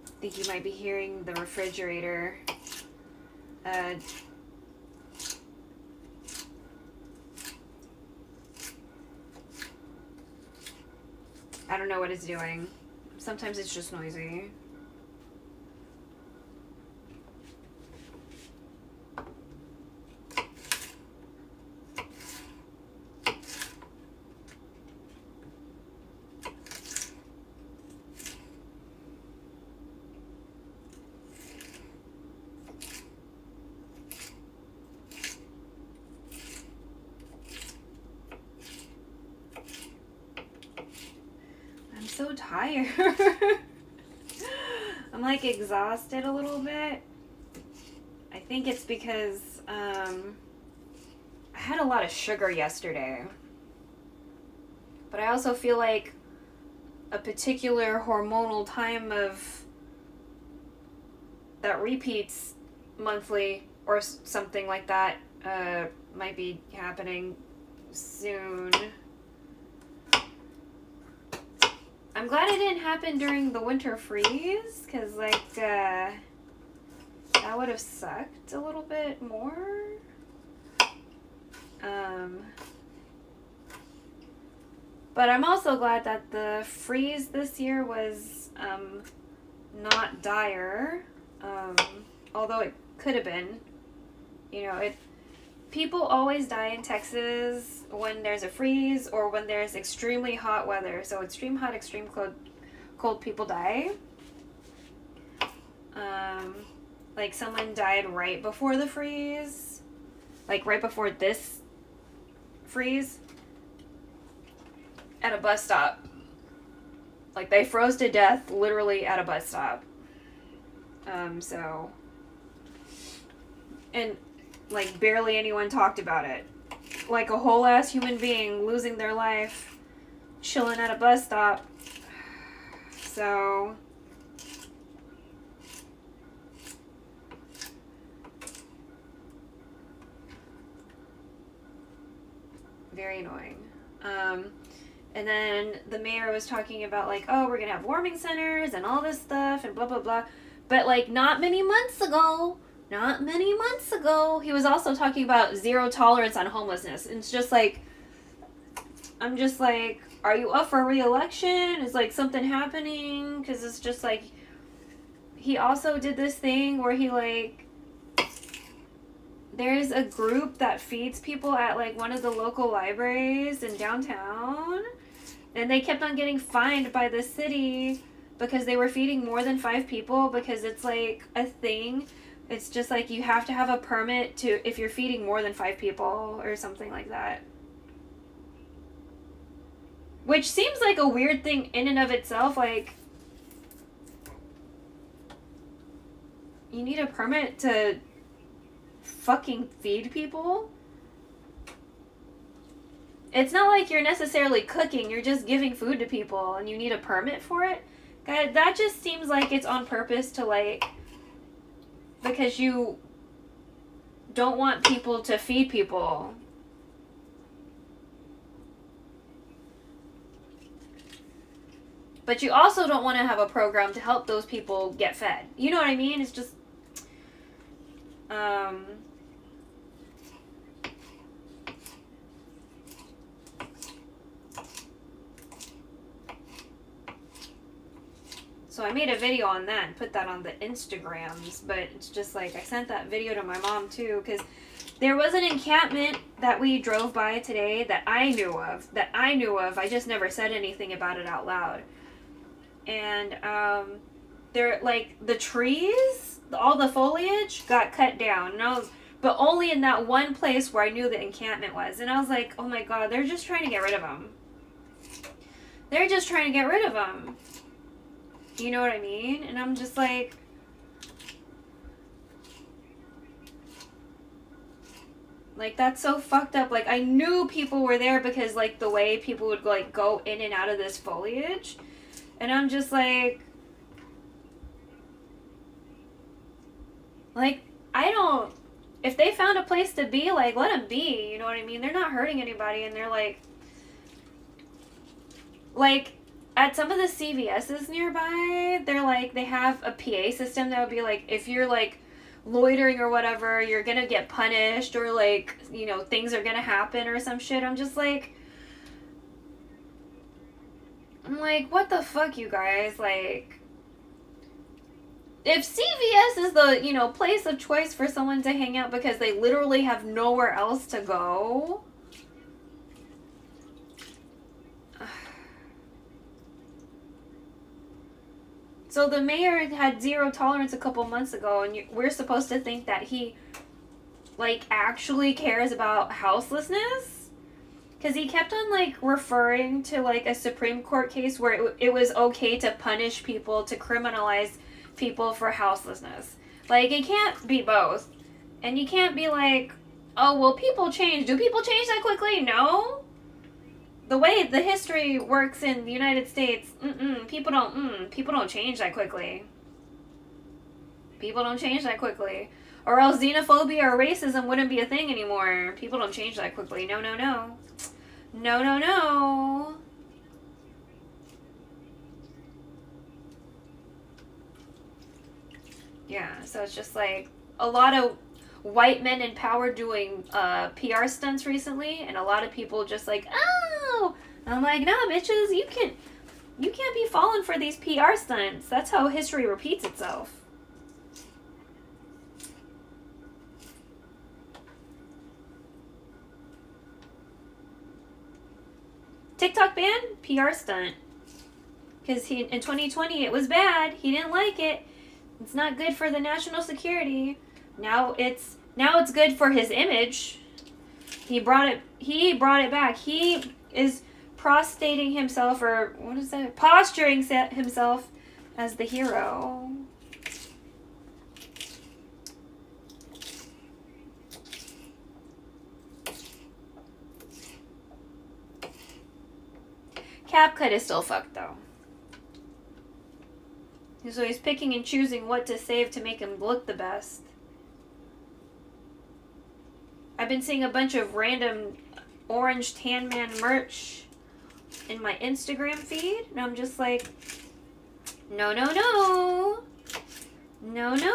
I think you might be hearing the refrigerator. I don't know what it's doing. Sometimes it's just noisy. So tired. I'm like exhausted a little bit. I think it's because I had a lot of sugar yesterday. But I also feel like a particular hormonal time of that repeats monthly or something like that might be happening soon. I'm glad it didn't happen during the winter freeze, because, like, that would have sucked a little bit more. But I'm also glad that the freeze this year was not dire, although it could have been. You know, people always die in Texas when there's a freeze or when there's extremely hot weather. So extreme hot, extreme cold people die. Like someone died right before the freeze. Like right before this freeze at a bus stop. Like, they froze to death literally at a bus stop. So... And, like, barely anyone talked about it. Like, a whole-ass human being losing their life chilling at a bus stop. So... Very annoying. And then the mayor was talking about, like, oh, we're gonna have warming centers and all this stuff and blah, blah, blah. But, like, not many months ago, he was also talking about zero tolerance on homelessness. And it's just like, I'm just like, are you up for re-election? Is, like, something happening? Because it's just like, he also did this thing where he, like, there's a group that feeds people at, like, one of the local libraries in downtown. And they kept on getting fined by the city because they were feeding more than 5 people, because it's, like, a thing. It's just, like, you have to have a permit to, if you're feeding more than 5 people or something like that. Which seems like a weird thing in and of itself. Like, you need a permit to fucking feed people? It's not like you're necessarily cooking, you're just giving food to people and you need a permit for it. God, that just seems like it's on purpose to, like, because you don't want people to feed people. But you also don't want to have a program to help those people get fed. You know what I mean? It's just... So I made a video on that and put that on the Instagrams, but it's just like, I sent that video to my mom too, because there was an encampment that we drove by today that I knew of. I just never said anything about it out loud. And, they're, like, the trees, all the foliage got cut down. And but only in that one place where I knew the encampment was. And I was like, oh my god, they're just trying to get rid of them. They're just trying to get rid of them. You know what I mean? And I'm just like... Like, that's so fucked up. Like, I knew people were there because, like, the way people would, like, go in and out of this foliage. And I'm just like... Like, I don't... If they found a place to be, like, let them be. You know what I mean? They're not hurting anybody. And they're like... Like... At some of the CVS's nearby, they're like, they have a PA system that would be like, if you're like loitering or whatever, you're gonna get punished, or like, you know, things are gonna happen or some shit. I'm like, what the fuck, you guys? Like, if CVS is the, you know, place of choice for someone to hang out because they literally have nowhere else to go... So the mayor had zero tolerance a couple months ago, and we're supposed to think that he, like, actually cares about houselessness? Because he kept on, like, referring to, like, a Supreme Court case where it was okay to punish people, to criminalize people for houselessness. Like, it can't be both. And you can't be like, oh, well, people change. Do people change that quickly? No. The way the history works in the United States, people don't change that quickly. People don't change that quickly. Or else xenophobia or racism wouldn't be a thing anymore. People don't change that quickly. No, no, no. No, no, no. Yeah, so it's just like a lot of white men in power doing PR stunts recently, and a lot of people just like, oh, I'm like, nah, bitches, you can't be falling for these PR stunts. That's how history repeats itself. TikTok ban? PR stunt. Because in 2020 it was bad. He didn't like it. It's not good for the national security. Now it's good for his image. He brought it back. He is prostrating himself, or what is that? Posturing himself as the hero. CapCut is still fucked though. So he's picking and choosing what to save to make him look the best. I've been seeing a bunch of random orange Tan Man merch in my Instagram feed, and I'm just like, no, no, no. No, no, no.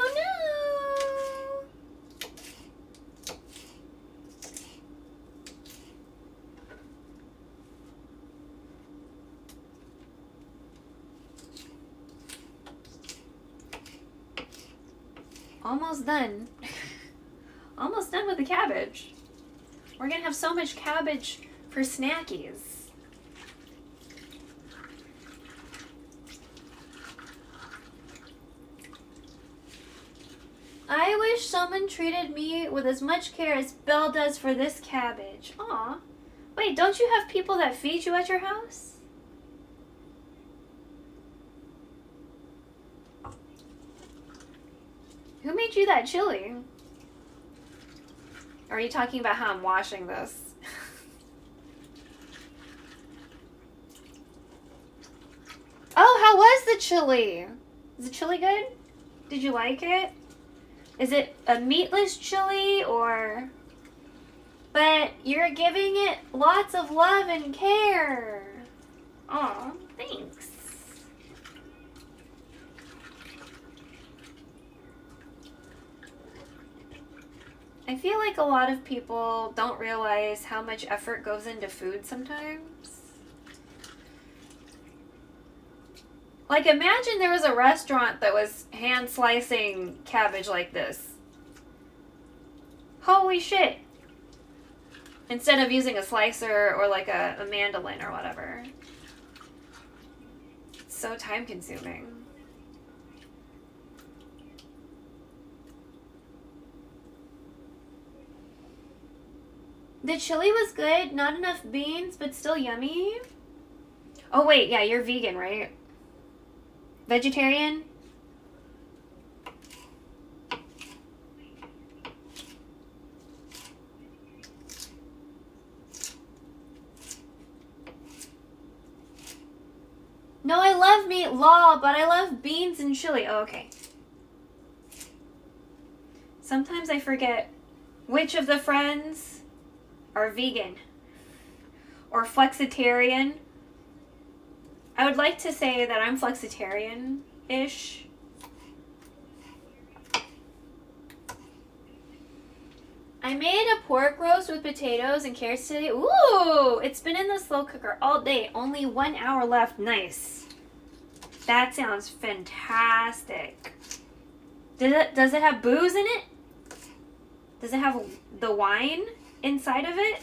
Almost done. Almost done with the cabbage. We're gonna have so much cabbage for snackies. I wish someone treated me with as much care as Belle does for this cabbage. Aw. Wait, don't you have people that feed you at your house? Who made you that chili? Or are you talking about how I'm washing this? Oh, how was the chili? Is the chili good? Did you like it? Is it a meatless chili or... But you're giving it lots of love and care. Aw, thanks. I feel like a lot of people don't realize how much effort goes into food sometimes. Like, imagine there was a restaurant that was hand slicing cabbage like this. Holy shit. Instead of using a slicer or like a mandolin or whatever. It's so time consuming. The chili was good, not enough beans, but still yummy. Oh wait, yeah, you're vegan, right? Vegetarian? No, I love meat, lol, but I love beans and chili. Oh, okay. Sometimes I forget which of the friends are vegan or flexitarian. I would like to say that I'm flexitarian-ish. I made a pork roast with potatoes and carrots today. Ooh! It's been in the slow cooker all day. Only 1 hour left. Nice. That sounds fantastic. Does it have booze in it? Does it have the wine inside of it?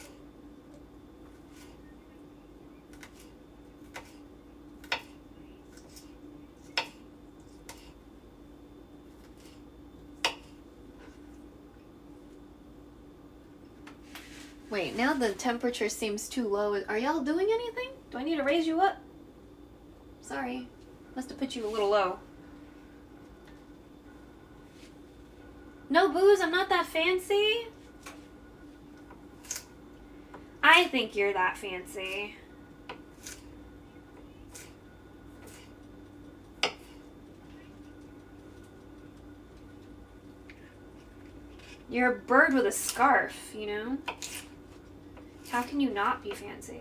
Wait, now the temperature seems too low. Are y'all doing anything? Do I need to raise you up? Sorry. Must have put you a little low. No booze? I'm not that fancy? I think you're that fancy. You're a bird with a scarf, you know? How can you not be fancy?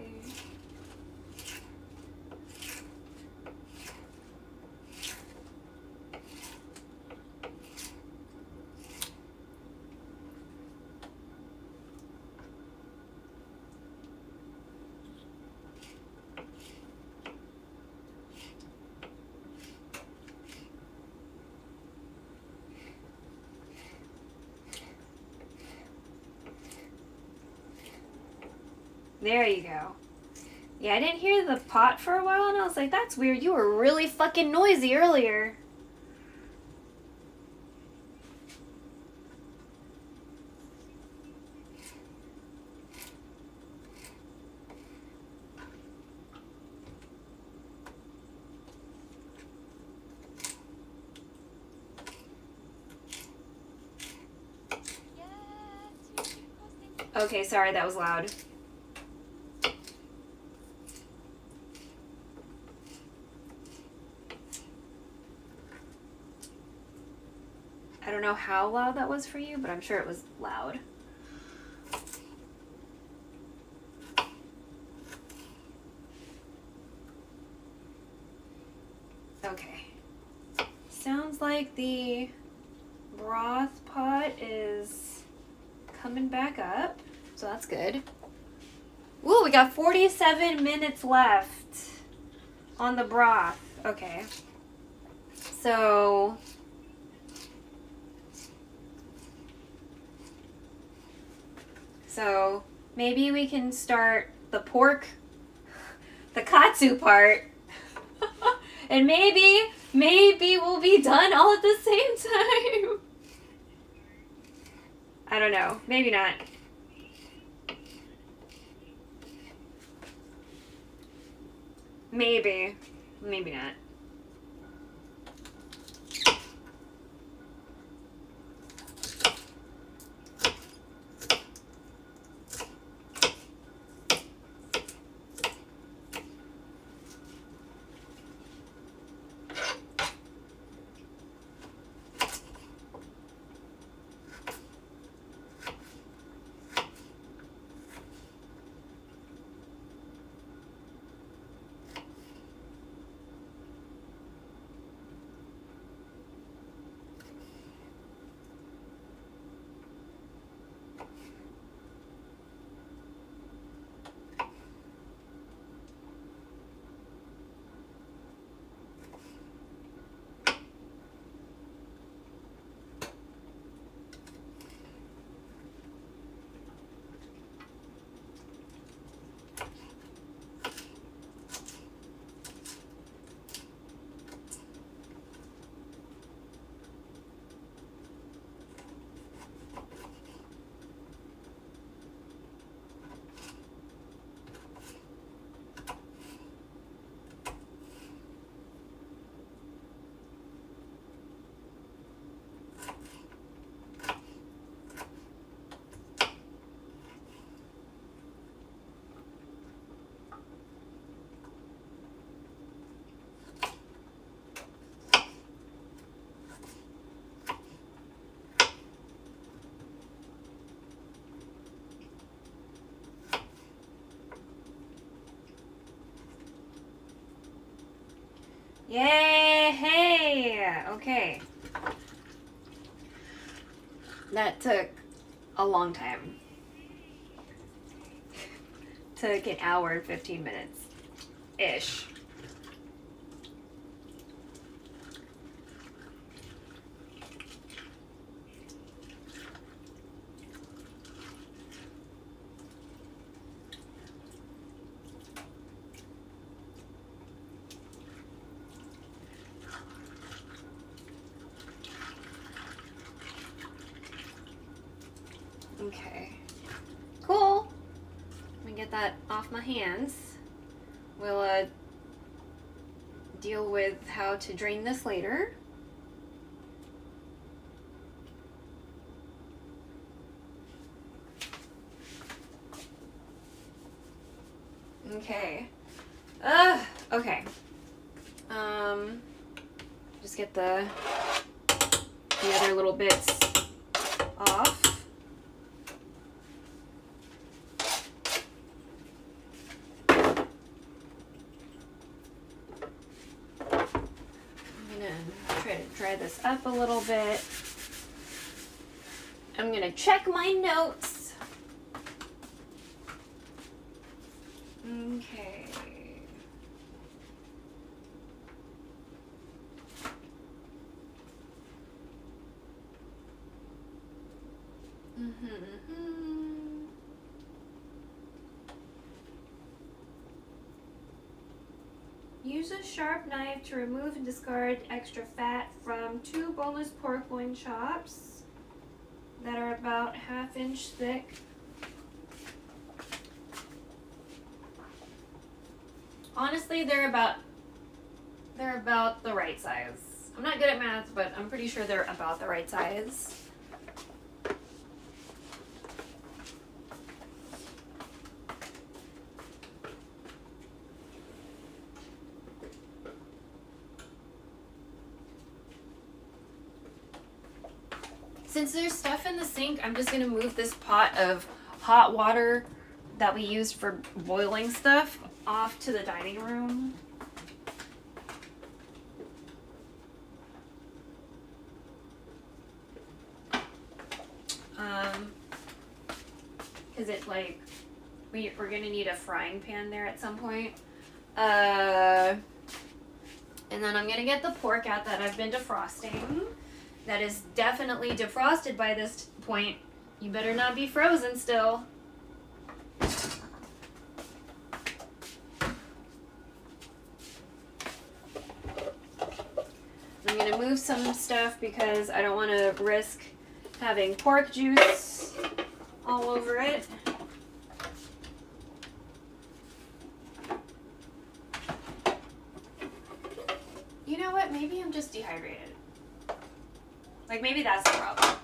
There you go. Yeah, I didn't hear the pot for a while, and I was like, that's weird. You were really fucking noisy earlier. Okay, sorry, that was loud. I don't know how loud that was for you, but I'm sure it was loud. Okay. Sounds like the broth pot is coming back up, so that's good. Ooh, we got 47 minutes left on the broth. Okay. So maybe we can start the pork, the katsu part, and maybe we'll be done all at the same time. I don't know. Maybe not. Maybe. Maybe not. Yay! Hey! Okay. That took a long time. Took an hour and 15 minutes. Ish. Okay. Cool. Let me get that off my hands. We'll deal with how to drain this later. Okay. Okay. Just get the other little bits off. Dry this up a little bit. I'm gonna check my notes. Okay. Use a sharp knife to remove and discard extra fat from 2 boneless pork loin chops that are about 1/2 inch thick. Honestly, they're about the right size. I'm not good at math, but I'm pretty sure they're about the right size. Since there's stuff in the sink, I'm just gonna move this pot of hot water that we used for boiling stuff off to the dining room. Is it like we're gonna need a frying pan there at some point? And then I'm gonna get the pork out that I've been defrosting. That is definitely defrosted by this point. You better not be frozen still. I'm gonna move some stuff because I don't want to risk having pork juice all over it. You know what? Maybe I'm just dehydrated. Like, maybe that's the problem.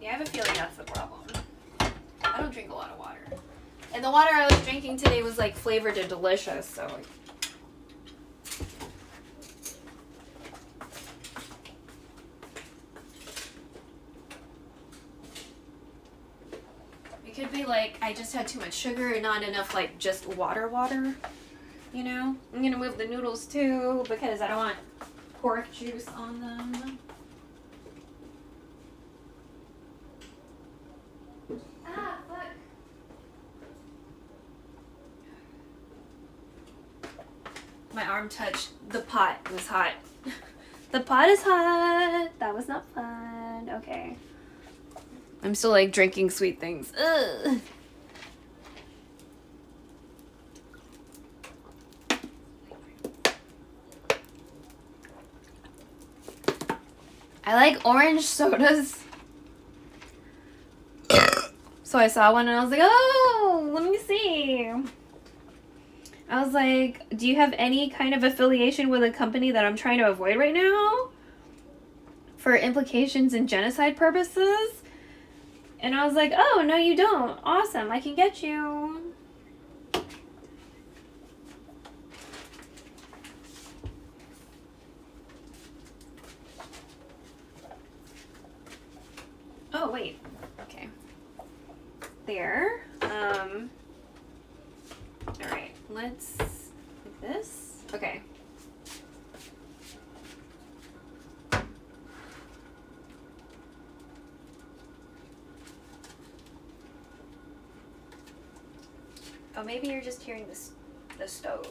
Yeah, I have a feeling that's the problem. I don't drink a lot of water. And the water I was drinking today was, like, flavored and delicious, so... It could be, like, I just had too much sugar and not enough, like, just water, you know? I'm gonna move the noodles, too, because I don't want pork juice on them. Ah, fuck. My arm touched the pot. It was hot. The pot is hot. That was not fun. Okay. I'm still like drinking sweet things. Ugh. I like orange sodas. So I saw one and I was like, oh, let me see. I was like, do you have any kind of affiliation with a company that I'm trying to avoid right now? For implications and genocide purposes? And I was like, oh, no, you don't. Awesome, I can get you. Oh, wait. Okay. There. Alright, let's like this. Okay. Oh, maybe you're just hearing the stove.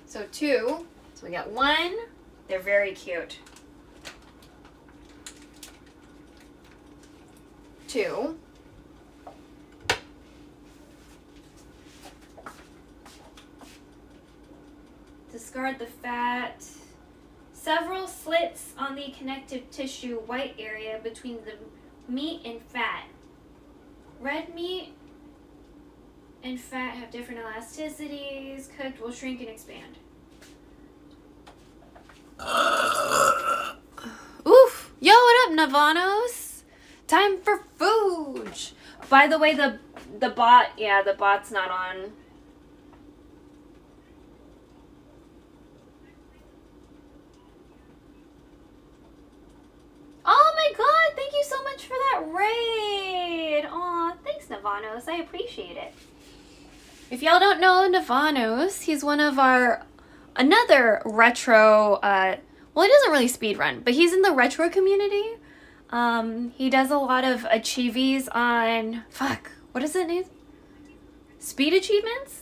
So two. So we got one. They're very cute. Two. Discard the fat. Several slits on the connective tissue white area between the meat and fat. Red meat and fat have different elasticities. Cooked will shrink and expand. Oof! Yo, what up, Navanos? Time for food! By the way, the bot, yeah, the bot's not on. Oh my god, thank you so much for that raid! Aw, thanks, Navanos. I appreciate it. If y'all don't know Navanos, he's one of another retro, well, he doesn't really speedrun, but he's in the retro community. He does a lot of achievies on, fuck, what is it name? Speed achievements?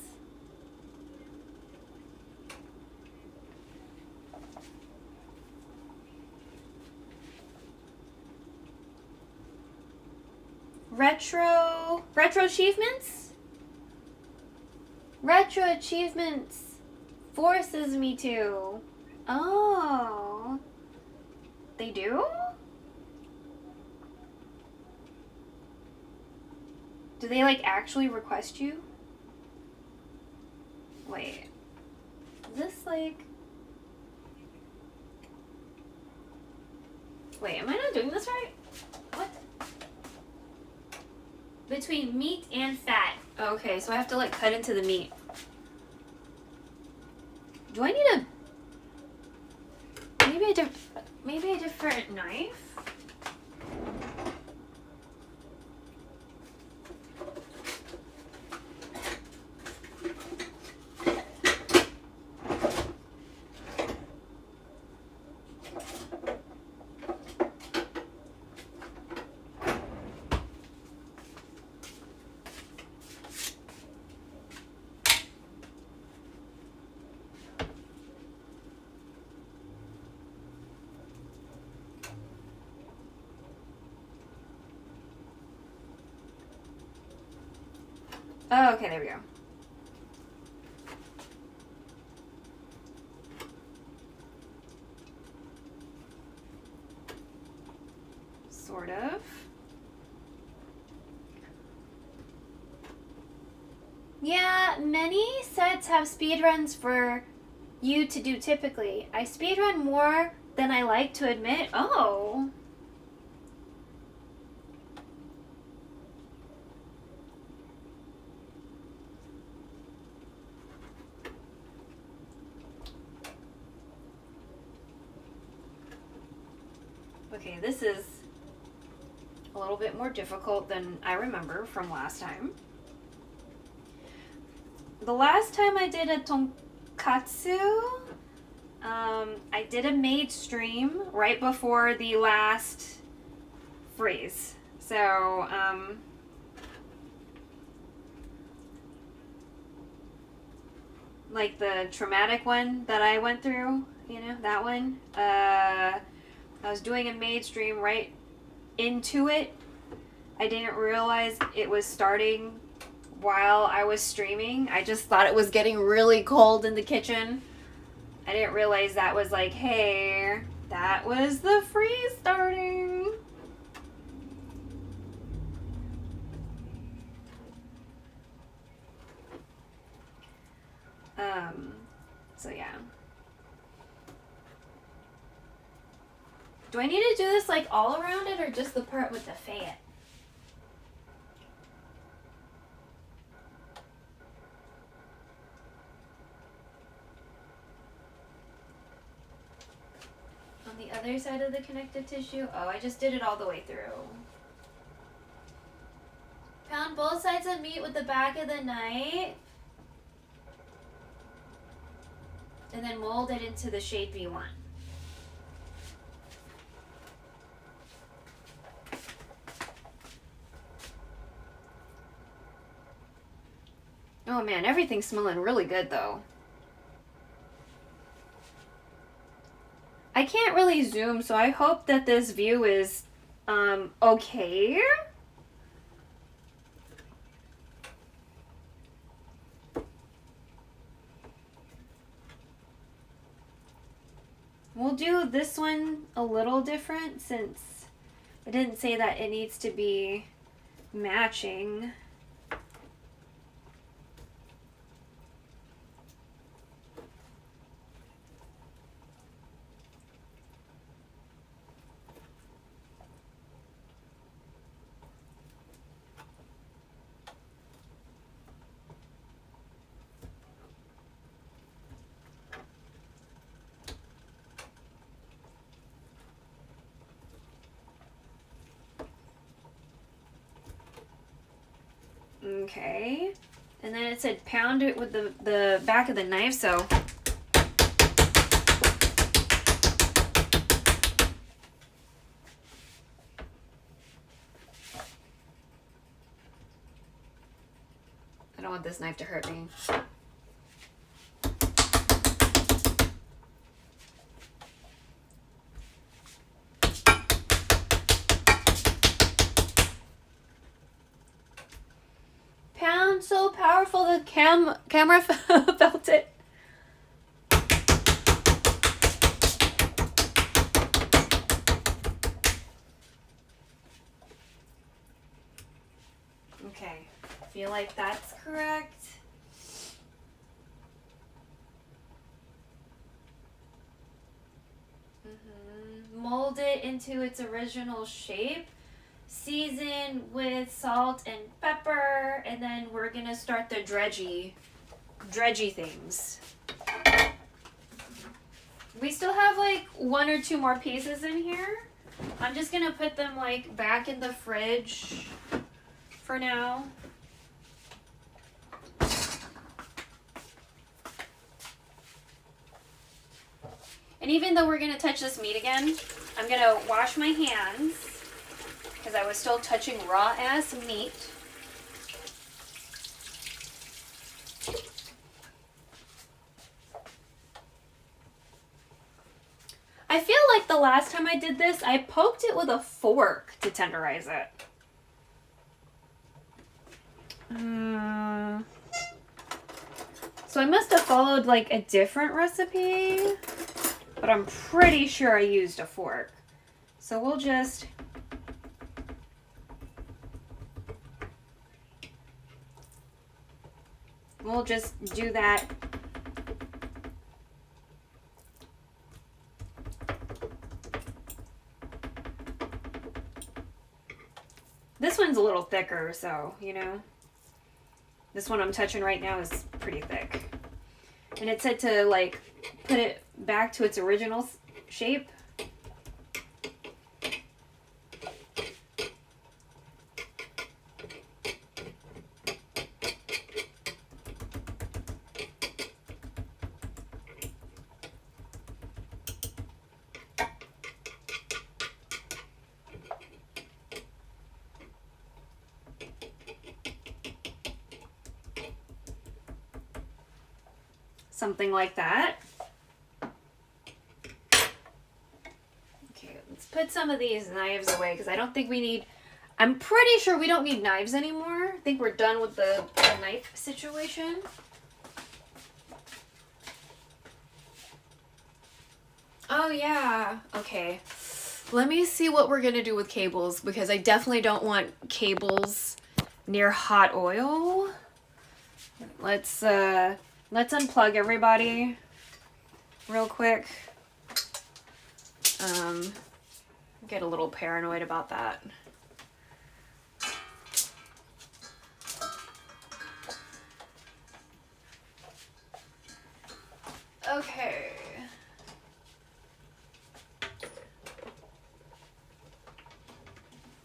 Retro achievements? Retro achievements forces me to. Oh. They do? Do they like actually request you? Wait. this like... Wait, am I not doing this right? What? Between meat and fat. Okay, so I have to like cut into the meat. Do I need a... Maybe a different knife? Oh, okay, there we go. Sort of. Yeah, many sets have speedruns for you to do typically. I speedrun more than I like to admit. Oh. Okay, this is a little bit more difficult than I remember from last time. The last time I did a Tonkatsu, I did a maid stream right before the last freeze. So, like the traumatic one that I went through, you know, that one. I was doing a maid stream right into it. I didn't realize it was starting while I was streaming. I just thought it was getting really cold in the kitchen. I didn't realize that was like, hey, that was the freeze starting. So yeah. Do I need to do this like all around it or just the part with the fat? On the other side of the connective tissue? Oh, I just did it all the way through. Pound both sides of meat with the back of the knife. And then mold it into the shape you want. Oh man, everything's smelling really good though. I can't really zoom, so I hope that this view is okay. We'll do this one a little different since I didn't say that it needs to be matching. Okay, and then it said pound it with the back of the knife, so I don't want this knife to hurt me. So powerful the camera felt it. Okay, I feel like that's correct. mold it into its original shape. Season with salt and pepper, and then we're gonna start the dredgy things. We still have like 1 or 2 more pieces in here. I'm just gonna put them like back in the fridge for now. And even though we're gonna touch this meat again, I'm gonna wash my hands because I was still touching raw ass meat. I feel like the last time I did this, I poked it with a fork to tenderize it. So I must have followed like a different recipe, but I'm pretty sure I used a fork. So we'll just do that. This one's a little thicker, so, you know. This one I'm touching right now is pretty thick. And it said to, like, put it back to its original shape. Something like that. Okay, let's put some of these knives away because I don't think we need, I'm pretty sure we don't need knives anymore. I think we're done with the knife situation. Oh yeah, okay. Let me see what we're gonna do with cables because I definitely don't want cables near hot oil. Let's unplug everybody real quick. Get a little paranoid about that. Okay.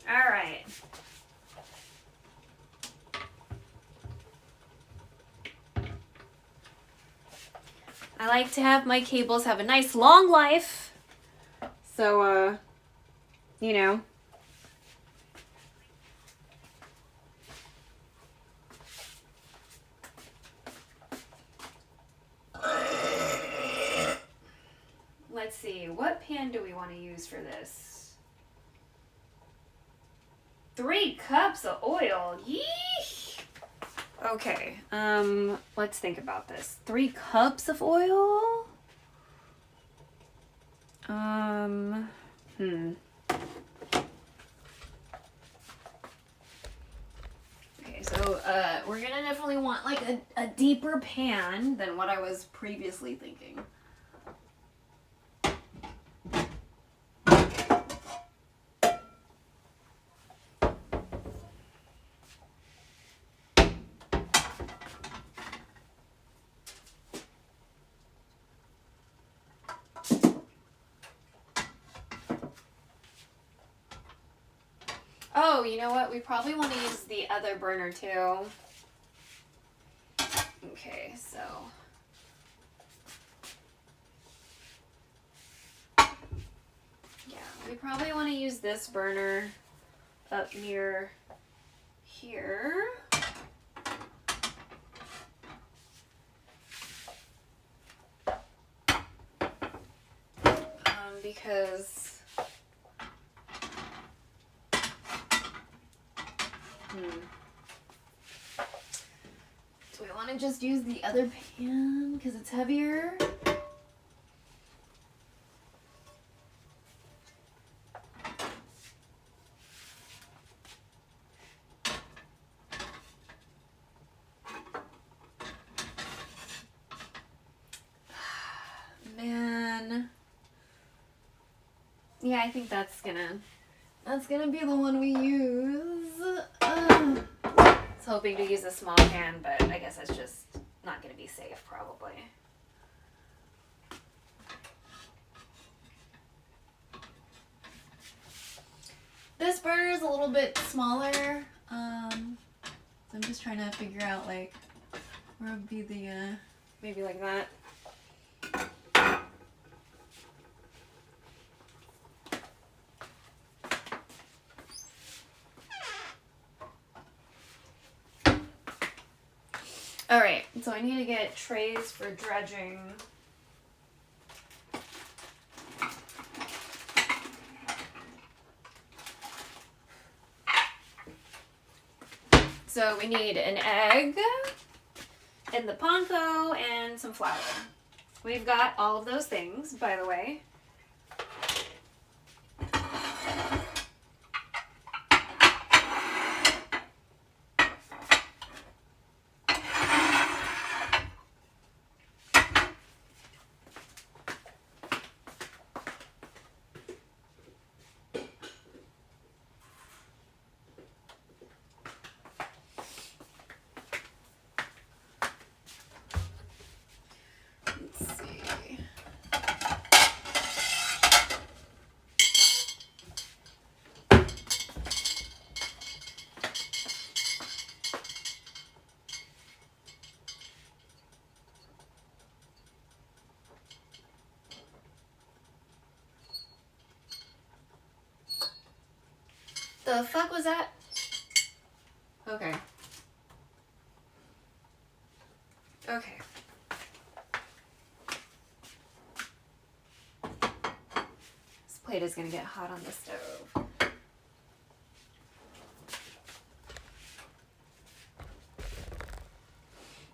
All right. I like to have my cables have a nice long life. So, you know. Let's see, what pan do we want to use for this? 3 cups of oil. Yeesh. Okay, let's think about this. 3 cups of oil? Okay, so, we're gonna definitely want, like, a deeper pan than what I was previously thinking. Oh, you know what? We probably want to use the other burner too. Okay, so. Yeah, we probably want to use this burner up near here. Because do we want to just use the other pan because it's heavier? Man. Yeah, I think that's gonna be the one we use. I was hoping to use a small pan, but I guess that's just not gonna be safe, probably. This burner is a little bit smaller, so I'm just trying to figure out like where would be the maybe like that. All right, so I need to get trays for dredging. So we need an egg and the panko and some flour. We've got all of those things, by the way. The fuck was that? Okay. Okay. This plate is gonna get hot on the stove.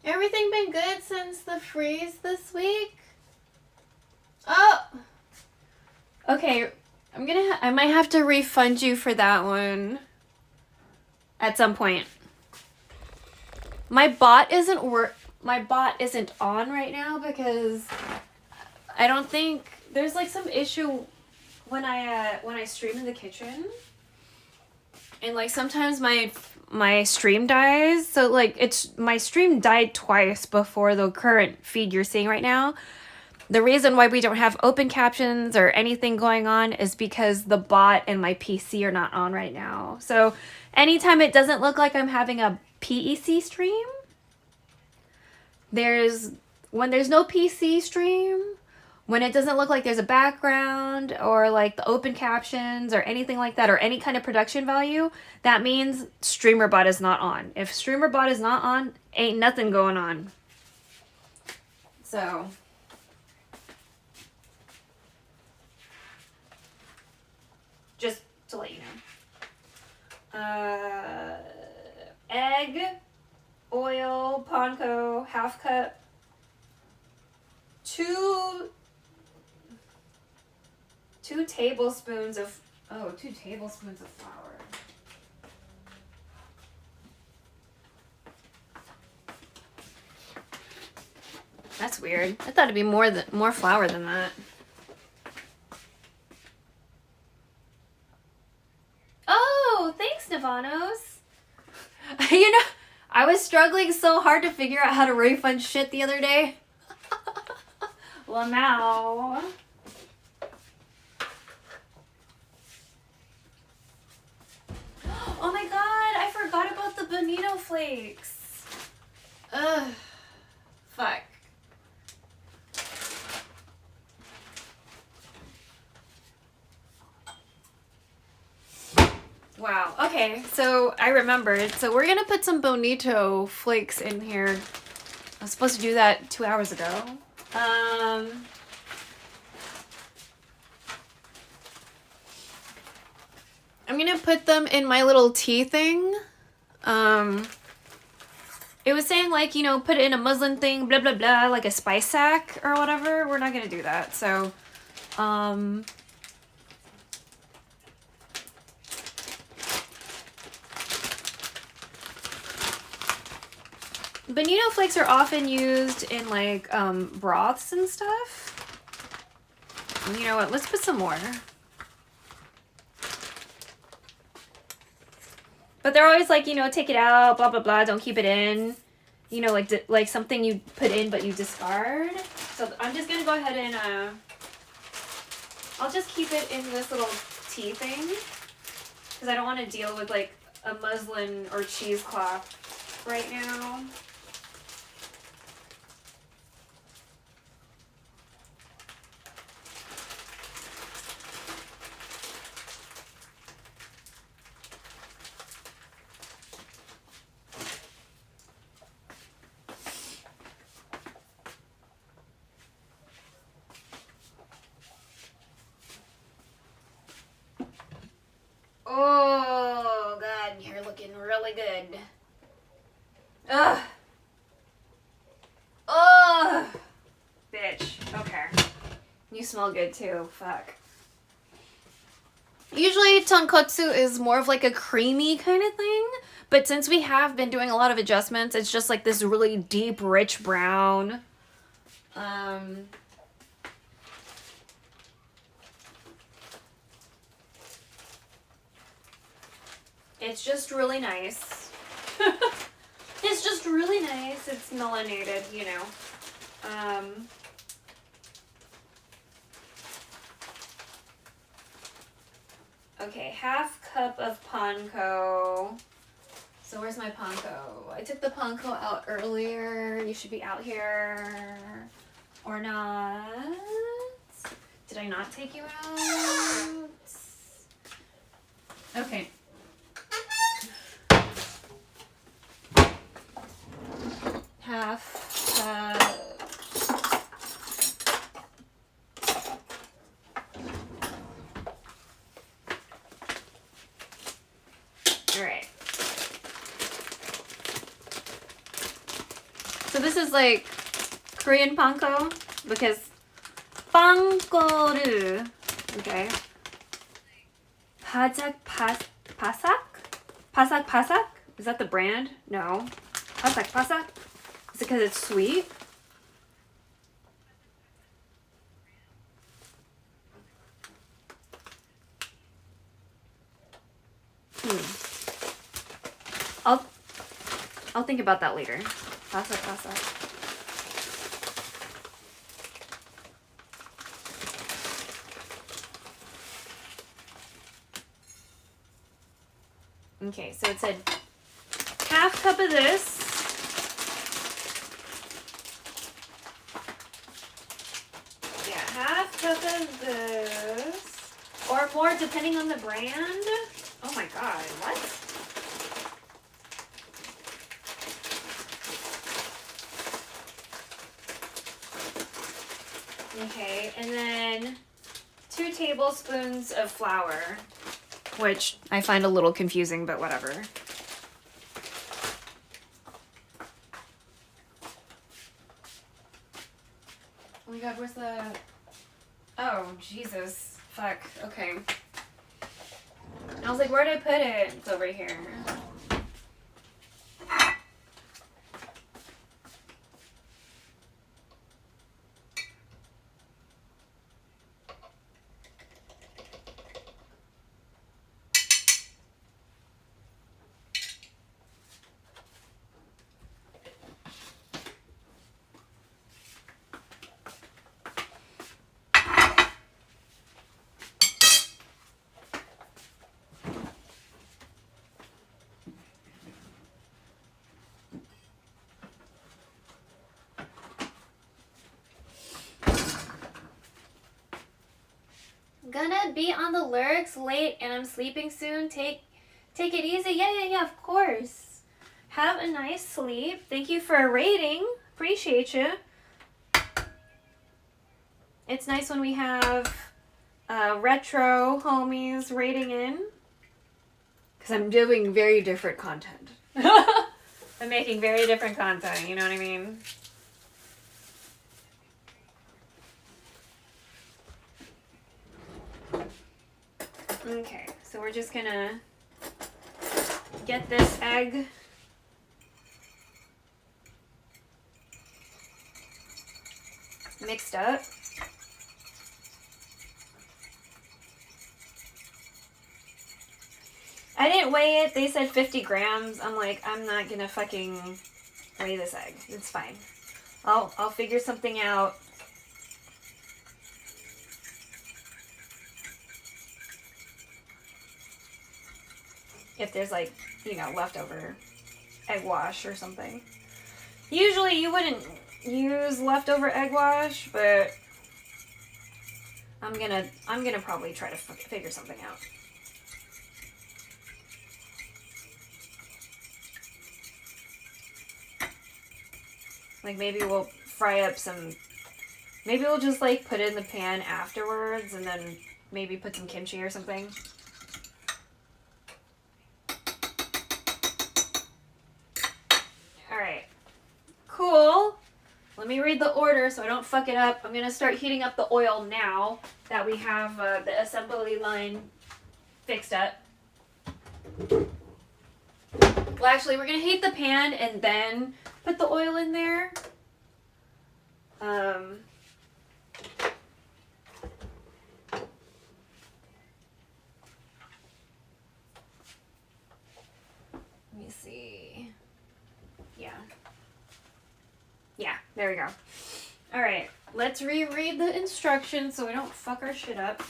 Everything been good since the freeze this week? Oh! Okay. I might have to refund you for that one at some point. My bot isn't on right now because I don't think there's like some issue when I stream in the kitchen. And like sometimes my stream dies. So like my stream died twice before the current feed you're seeing right now. The reason why we don't have open captions or anything going on is because the bot and my PC are not on right now. So anytime it doesn't look like I'm having a PEC stream, when there's no PC stream, when it doesn't look like there's a background or like the open captions or anything like that or any kind of production value, that means StreamerBot is not on. If StreamerBot is not on, ain't nothing going on. So just to let you know. Egg, oil, panko, half cup, 2 tablespoons of, 2 tablespoons of flour. That's weird. I thought it'd be more flour than that. Oh, thanks, Navanos. You know, I was struggling so hard to figure out how to refund shit the other day. Well, now. Oh my god, I forgot about the bonito flakes. Ugh. Fuck. Wow. Okay, so I remembered. So we're gonna put some bonito flakes in here. I was supposed to do that 2 hours ago. I'm gonna put them in my little tea thing. It was saying like, you know, put it in a muslin thing, blah, blah, blah, like a spice sack or whatever. We're not gonna do that. So, bonito flakes are often used in like broths and stuff. You know what? Let's put some more. But they're always like, you know, take it out, blah, blah, blah, don't keep it in. You know, like something you put in but you discard. So I'm just going to go ahead and, I'll just keep it in this little tea thing. Because I don't want to deal with like a muslin or cheesecloth right now. Oh, God, you're looking really good. Ugh. Ugh. Bitch. Okay. You smell good, too. Fuck. Usually, tonkotsu is more of like a creamy kind of thing. But since we have been doing a lot of adjustments, it's just like this really deep, rich brown. It's just really nice. It's just really nice. It's melanated, you know. Okay, half cup of panko. So where's my panko? I took the panko out earlier. You should be out here. Or not. Did I not take you out? Okay. Half Alright. So this is like Korean panko because pankoru, okay. Pasak pasak? Is that the brand? No. Pasak? Is it because it's sweet? I'll think about that later. Pasak. Okay, so it said half cup of this. Half cup of this, or more depending on the brand. Oh my god, what? Okay, and then 2 tablespoons of flour, which I find a little confusing, but whatever. Oh my god, where's the... Oh, Jesus. Fuck. Okay. I was like, where did I put it? It's over here. Gonna be on the lyrics late and I'm sleeping soon. Take it easy. Yeah, of course. Have a nice sleep. Thank you for a rating. Appreciate you. It's nice when we have retro homies rating in. Because I'm doing very different content. I'm making very different content, you know what I mean? Okay, so we're just gonna get this egg mixed up. I didn't weigh it. They said 50 grams. I'm like, I'm not gonna fucking weigh this egg. It's fine. I'll figure something out. If there's like, you know, leftover egg wash or something. Usually you wouldn't use leftover egg wash, but I'm gonna probably try to figure something out. Like maybe we'll fry up some, maybe we'll just like put it in the pan afterwards and then maybe put some kimchi or something. Alright. Cool. Let me read the order so I don't fuck it up. I'm going to start heating up the oil now that we have the assembly line fixed up. Well, actually, we're going to heat the pan and then put the oil in there. Let me see. Yeah, there we go. Alright, let's reread the instructions so we don't fuck our shit up.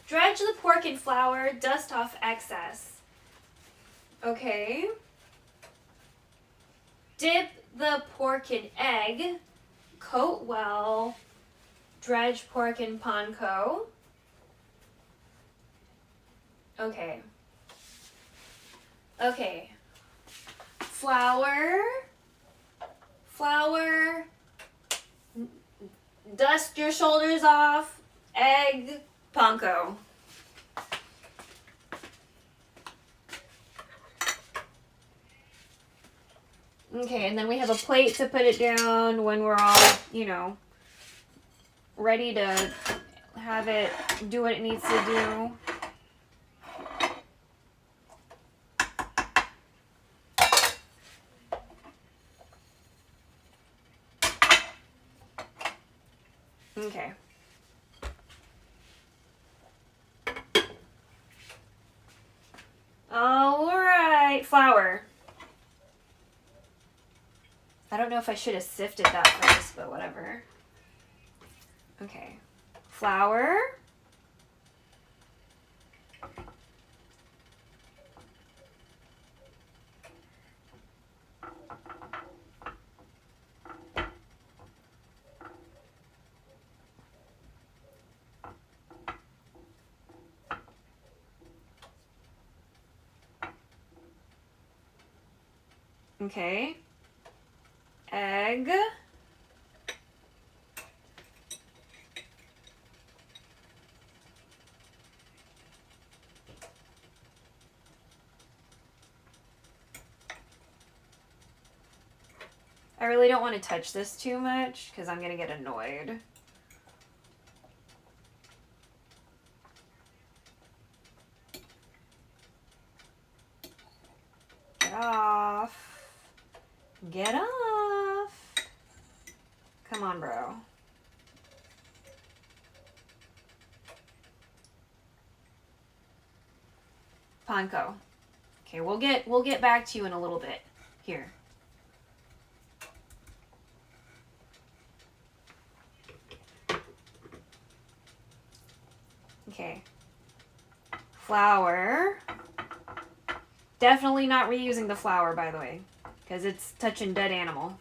Dredge the pork in flour, dust off excess. Okay. Dip the pork in egg, coat well, dredge pork in panko. Okay. Okay. Flour, dust your shoulders off, egg, panko. Okay, and then we have a plate to put it down when we're all, you know, ready to have it do what it needs to do. Okay. Alright, flour. I don't know if I should have sifted that first, but whatever. Okay. Flour. Okay. Egg. I really don't want to touch this too much because I'm going to get annoyed. Get off. Get off. Come on, bro. Panko. Okay, we'll get back to you in a little bit. Here. Okay. Flour. Definitely not reusing the flour, by the way, because it's touching dead animal.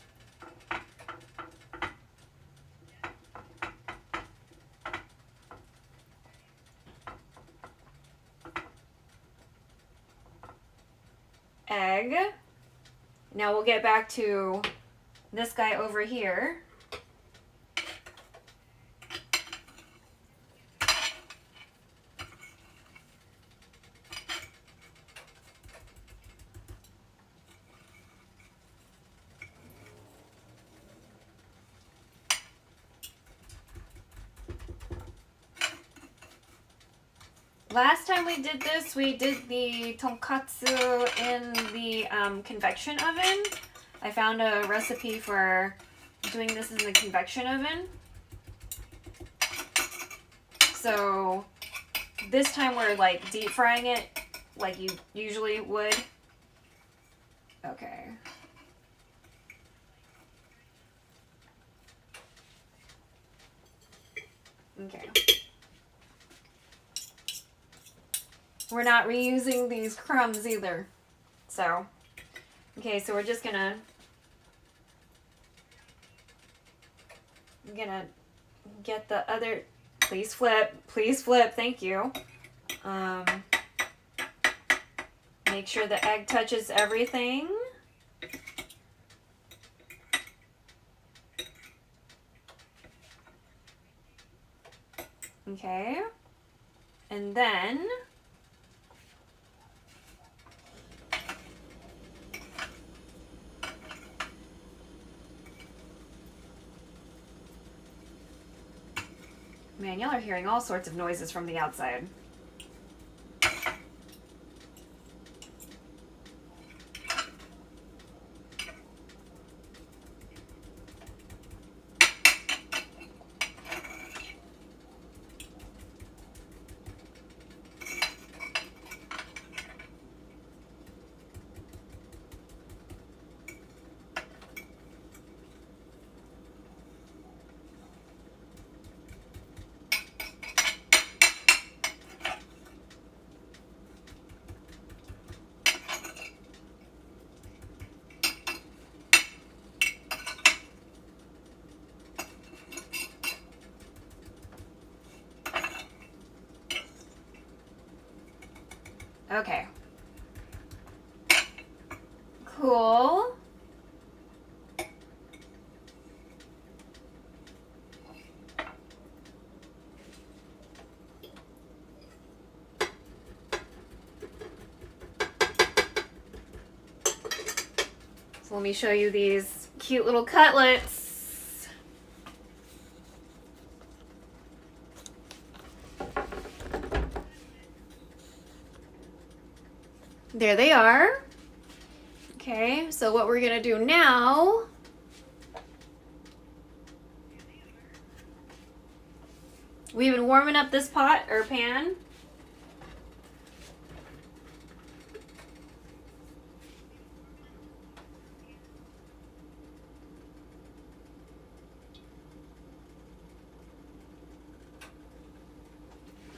Egg. Now we'll get back to this guy over here. Last time we did this, we did the tonkatsu in the convection oven. I found a recipe for doing this in the convection oven. So this time we're like deep frying it like you usually would. Okay. Okay. We're not reusing these crumbs either. So, okay, so we're just gonna get the other, please flip, thank you. Make sure the egg touches everything. Okay, and then man, y'all are hearing all sorts of noises from the outside. Okay. Cool. So let me show you these cute little cutlets. There they are. Okay, so what we're gonna do now we've been warming up this pot or pan.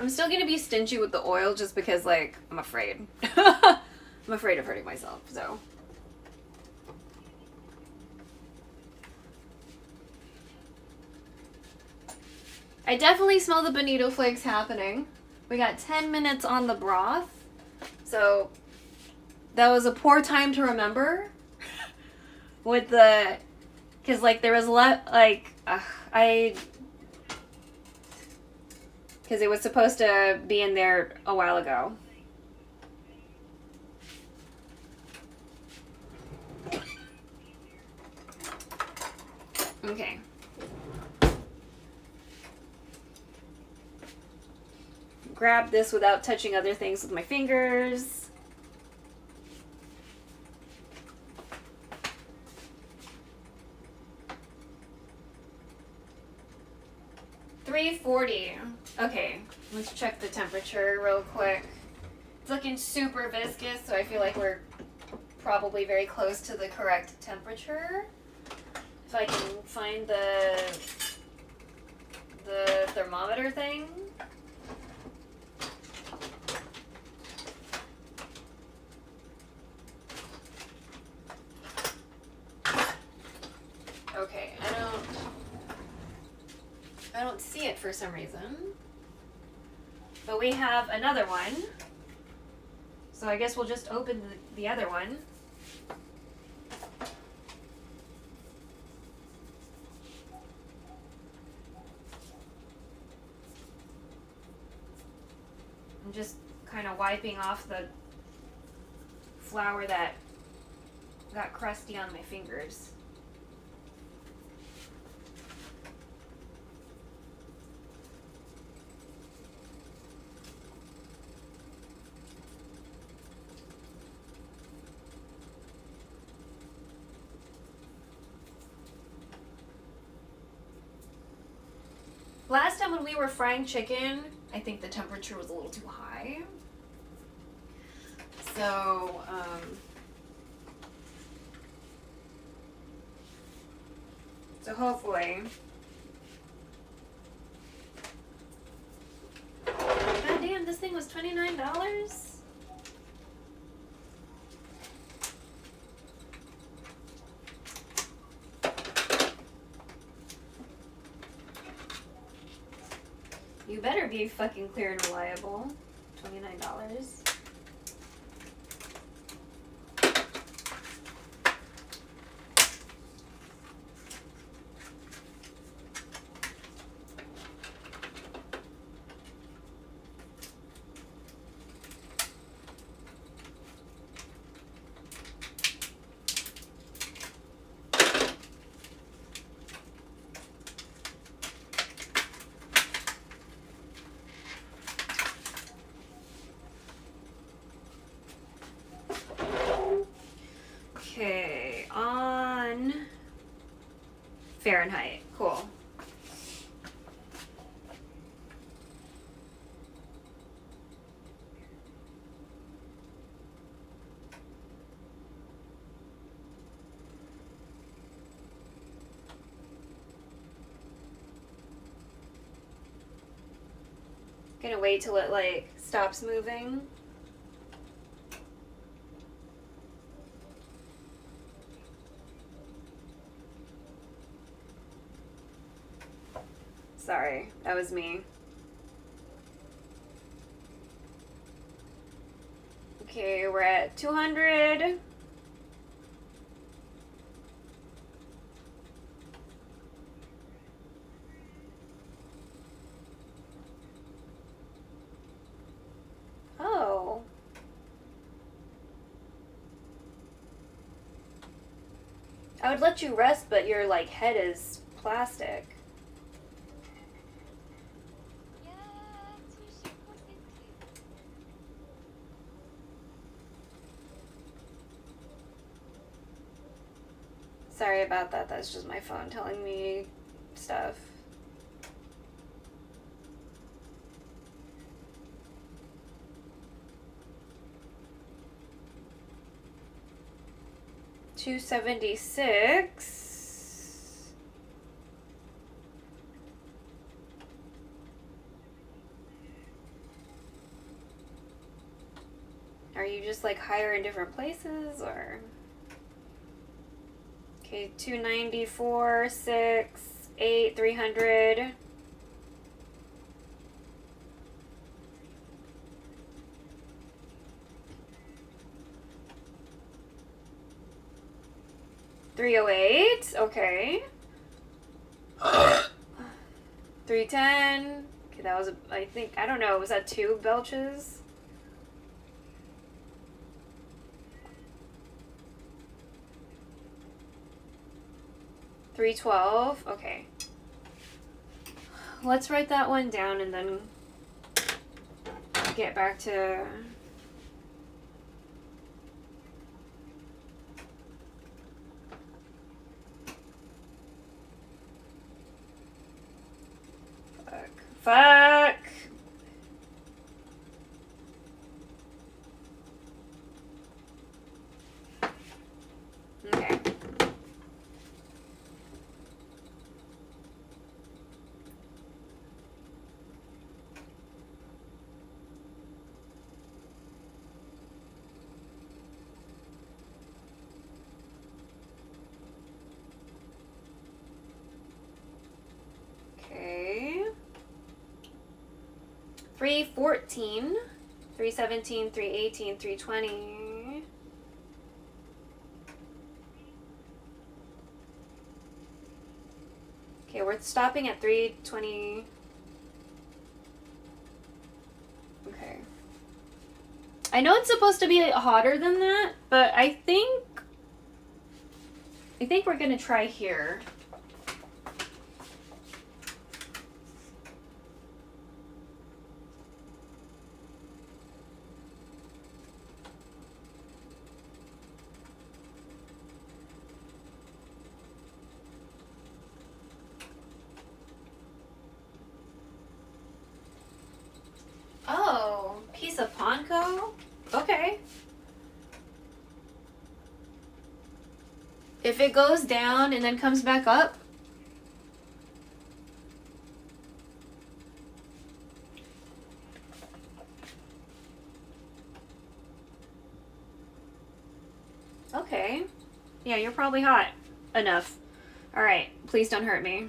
I'm still gonna be stingy with the oil just because, like, I'm afraid. I'm afraid of hurting myself, so. I definitely smell the bonito flakes happening. We got 10 minutes on the broth, so that was a poor time to remember with the, because, like, there was a lot, like, because it was supposed to be in there a while ago. Okay. Grab this without touching other things with my fingers. $340. Okay, let's check the temperature real quick. It's looking super viscous, so I feel like we're probably very close to the correct temperature. If I can find the thermometer thing. Okay, I don't see it for some reason. But we have another one. So I guess we'll just open the other one. I'm just kind of wiping off the flour that got crusty on my fingers. Last time when we were frying chicken, I think the temperature was a little too high. So hopefully. God damn, this thing was $29? You better be fucking clear and reliable. $29. Okay, on Fahrenheit. Cool. Gonna wait till it like stops moving. Sorry, that was me. Okay, we're at 200. Oh. I would let you rest, but your like head is plastic. Sorry about that. That's just my phone telling me stuff. $276. Are you just like higher in different places or? Okay, 294, 6, 8, 300. $308, okay. 310. Okay, that was, I think, I don't know, was that 2 belches? $312, okay. Let's write that one down and then get back to... Fuck. Okay. Okay. 314, 317, 318, 320. Okay, we're stopping at 320. Okay. I know it's supposed to be hotter than that, but I think we're gonna try here. a panko? Okay. If it goes down and then comes back up. Okay. Yeah, you're probably hot enough. Alright, please don't hurt me.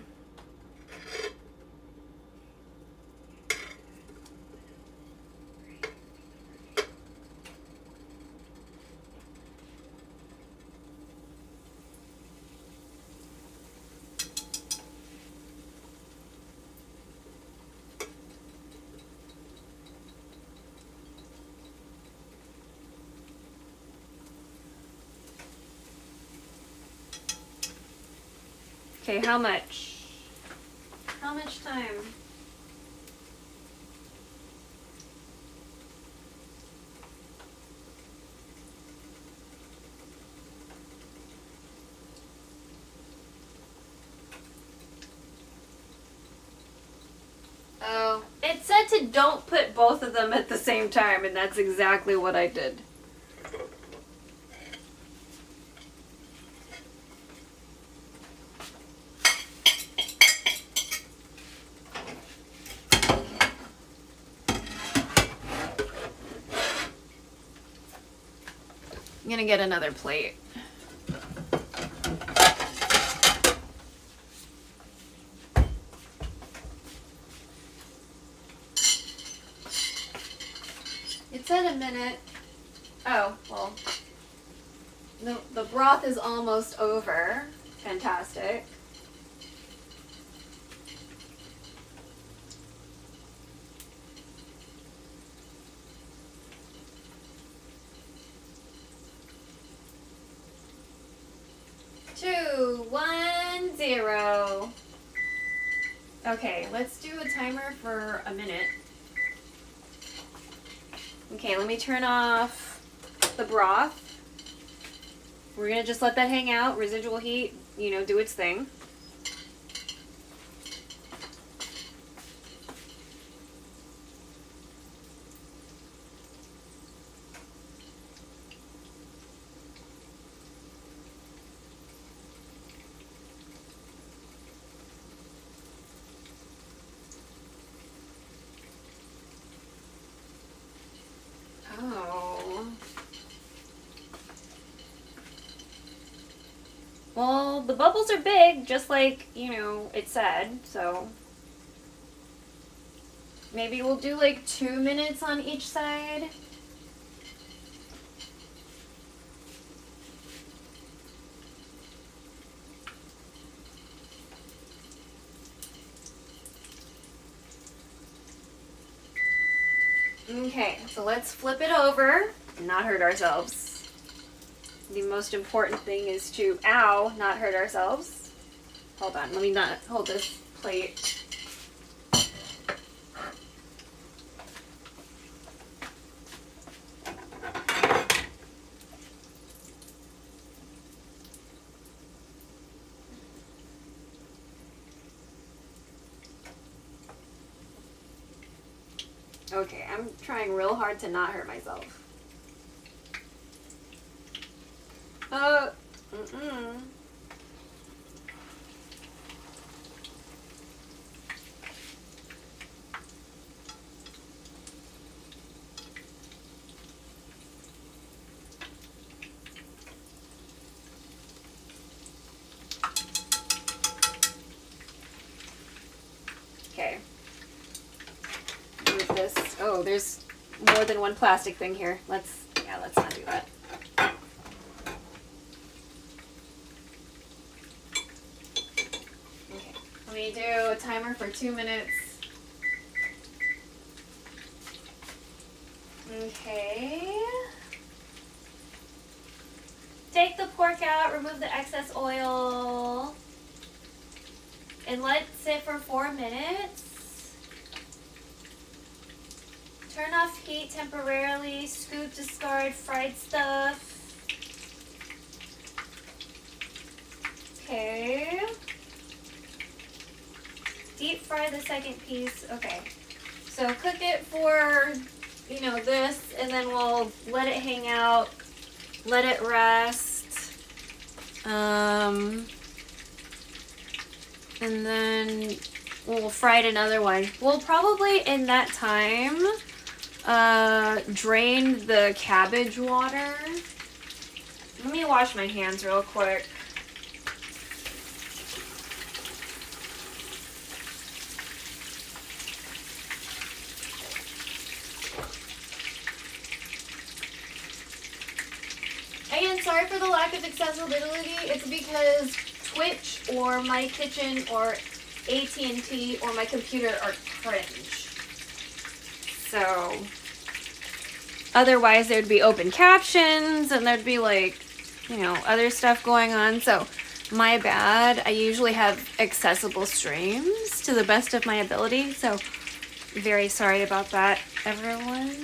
Okay, how much? How much time? Oh, it said to don't put both of them at the same time, and that's exactly what I did. I'm gonna get another plate. It said a minute. Oh, well. The broth is almost over. Fantastic. Two, 1, 0. Okay, let's do a timer for a minute. Okay, let me turn off the broth. We're gonna just let that hang out, residual heat, you know, do its thing. Oh. Well, the bubbles are big, just like, you know, it said, so maybe we'll do like 2 minutes on each side. Okay, so let's flip it over and not hurt ourselves. The most important thing is to, ow, not hurt ourselves. Hold on, let me not hold this plate. Okay, I'm trying real hard to not hurt myself. Mm-mm. Okay. Move this. Oh, there's more than one plastic thing here. Let's not do that. Okay. Let me do a timer for 2 minutes. Okay. Take the pork out, remove the excess oil, and let it sit for 4 minutes. Turn off heat temporarily, scoop, discard fried stuff. Okay. Deep fry the second piece. Okay. So cook it for, you know, this, and then we'll let it hang out, let it rest, and then we'll fry another one. We'll probably, in that time, drain the cabbage water. Let me wash my hands real quick. Again, sorry for the lack of accessibility. It's because Twitch or my kitchen or AT&T or my computer are cringe. So, otherwise there'd be open captions and there'd be like, you know, other stuff going on. So, my bad. I usually have accessible streams to the best of my ability. So, very sorry about that, everyone.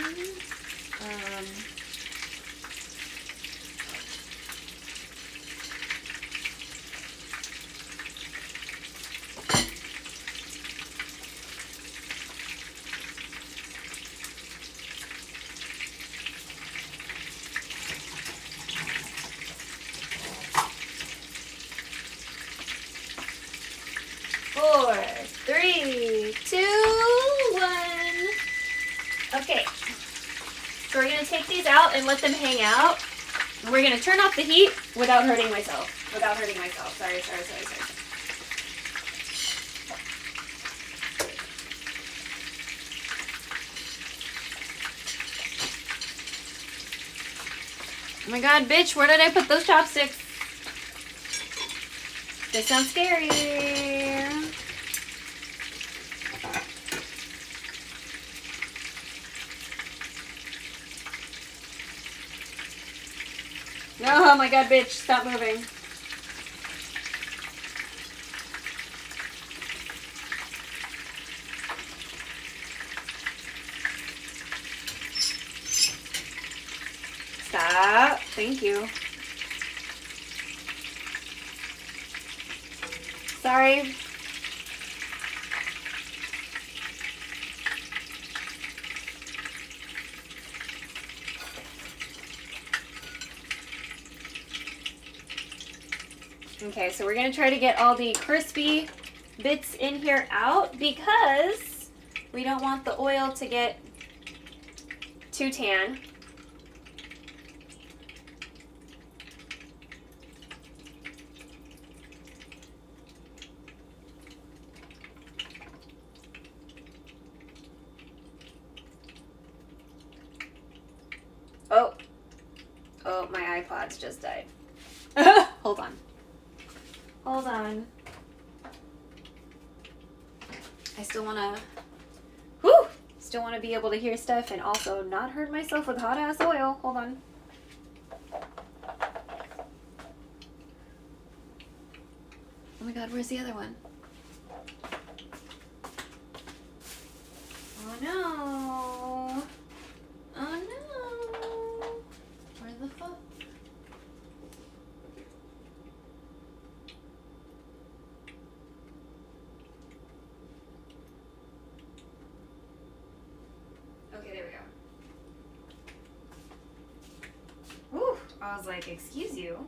Four, three, two, one. Okay. So we're going to take these out and let them hang out. And we're going to turn off the heat without hurting myself. Sorry. Oh my god, bitch, where did I put those chopsticks? This sounds scary. Oh my god, bitch, stop moving. Stop. Thank you. Sorry. Okay, so we're going to try to get all the crispy bits in here out because we don't want the oil to get too tan. Oh, my iPod's just died. Hold on. I still want to be able to hear stuff and also not hurt myself with hot ass oil. Hold on. Oh my god, where's the other one? Oh no. Oh no. Where the fuck? Okay, there we go. Whew, I was like, excuse you.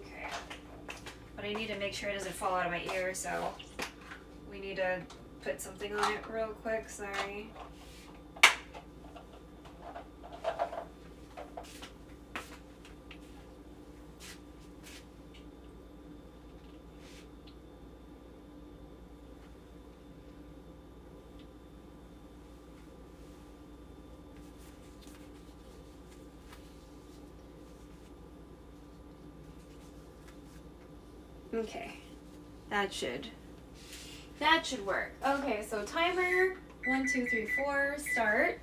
Okay. But I need to make sure it doesn't fall out of my ear, so we need to put something on it real quick, sorry. Okay, that should work. Okay, so timer 1, 2, 3, 4, start.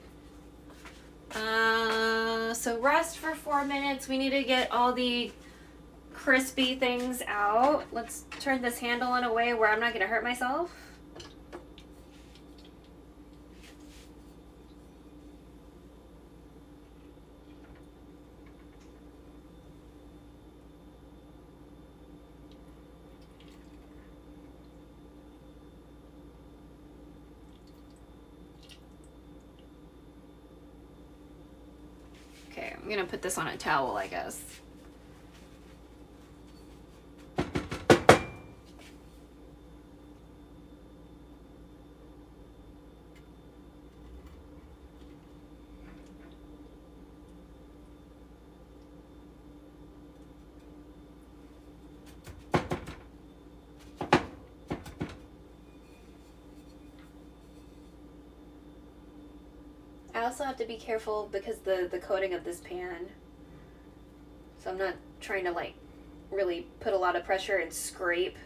So rest for 4 minutes. We need to get all the crispy things out. Let's turn this handle in a way where I'm not gonna hurt myself. I'm gonna put this on a towel, I guess. I also have to be careful because the coating of this pan. So I'm not trying to like really put a lot of pressure and scrape.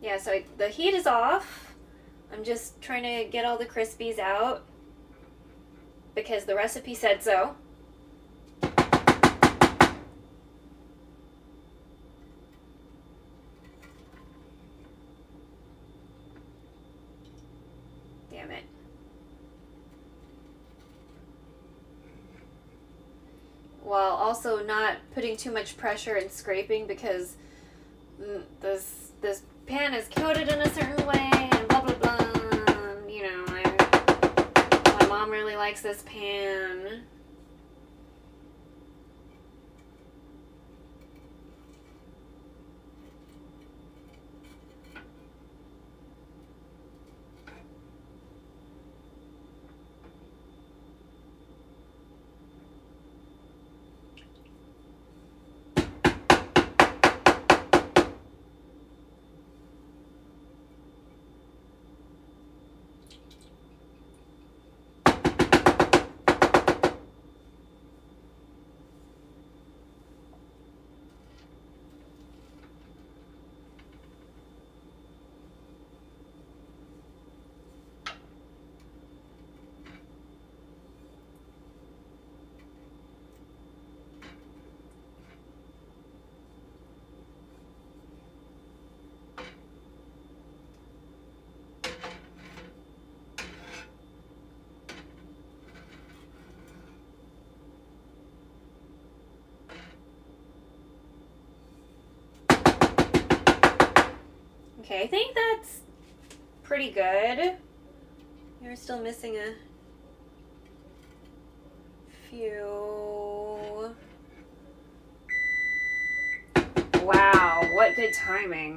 Yeah, so the heat is off. I'm just trying to get all the crispies out because the recipe said so. Damn it. While also not putting too much pressure and scraping because this pan is coated in a certain way and blah blah blah. You know, my mom really likes this pan. Okay, I think that's pretty good. You're still missing a few. Wow, what good timing.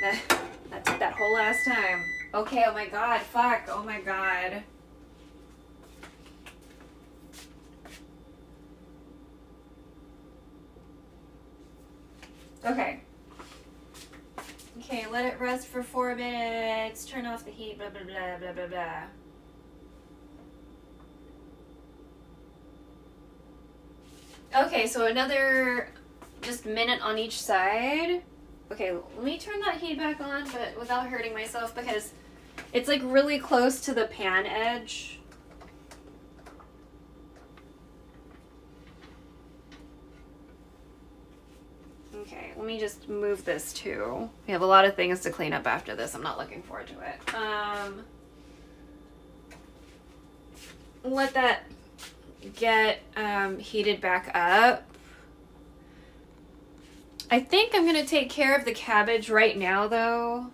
That took that whole last time. Okay, oh my god, fuck, oh my god. Okay. Okay, let it rest for 4 minutes. Turn off the heat, blah, blah, blah, blah, blah, blah. Okay, so another just minute on each side. Okay, let me turn that heat back on, but without hurting myself because it's like really close to the pan edge. Okay, let me just move this too. We have a lot of things to clean up after this. I'm not looking forward to it. Let that get heated back up. I think I'm gonna take care of the cabbage right now though.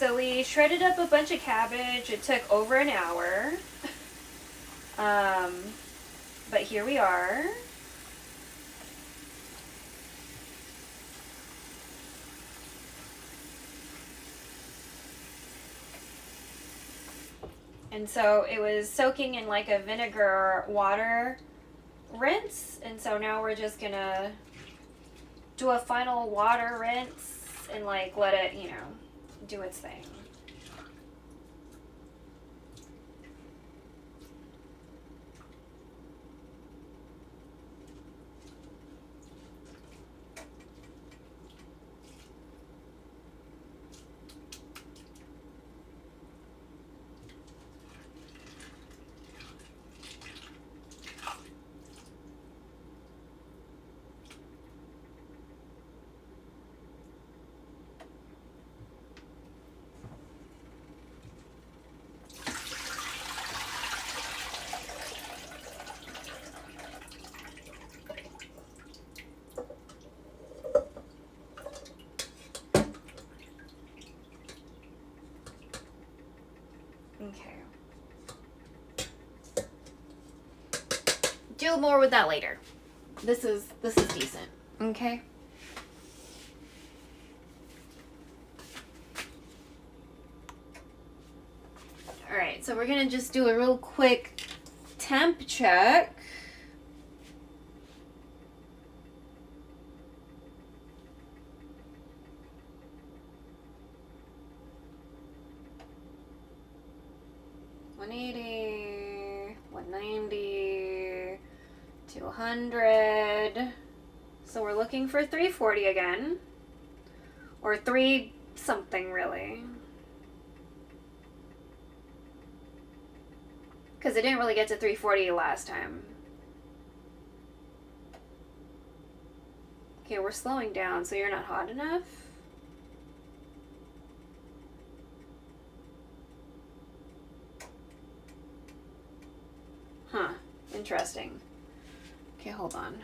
So we shredded up a bunch of cabbage. It took over an hour. But here we are. And so it was soaking in like a vinegar water rinse. And so now we're just gonna do a final water rinse and like let it, you know, do its thing. Okay. Do more with that later. This is decent. Okay. All right, so we're gonna just do a real quick temp check. $180, $190, $200. So we're looking for $340 again. Or 3 something really. Because it didn't really get to $340 last time. Okay, we're slowing down, so you're not hot enough. Huh, interesting. Okay, hold on.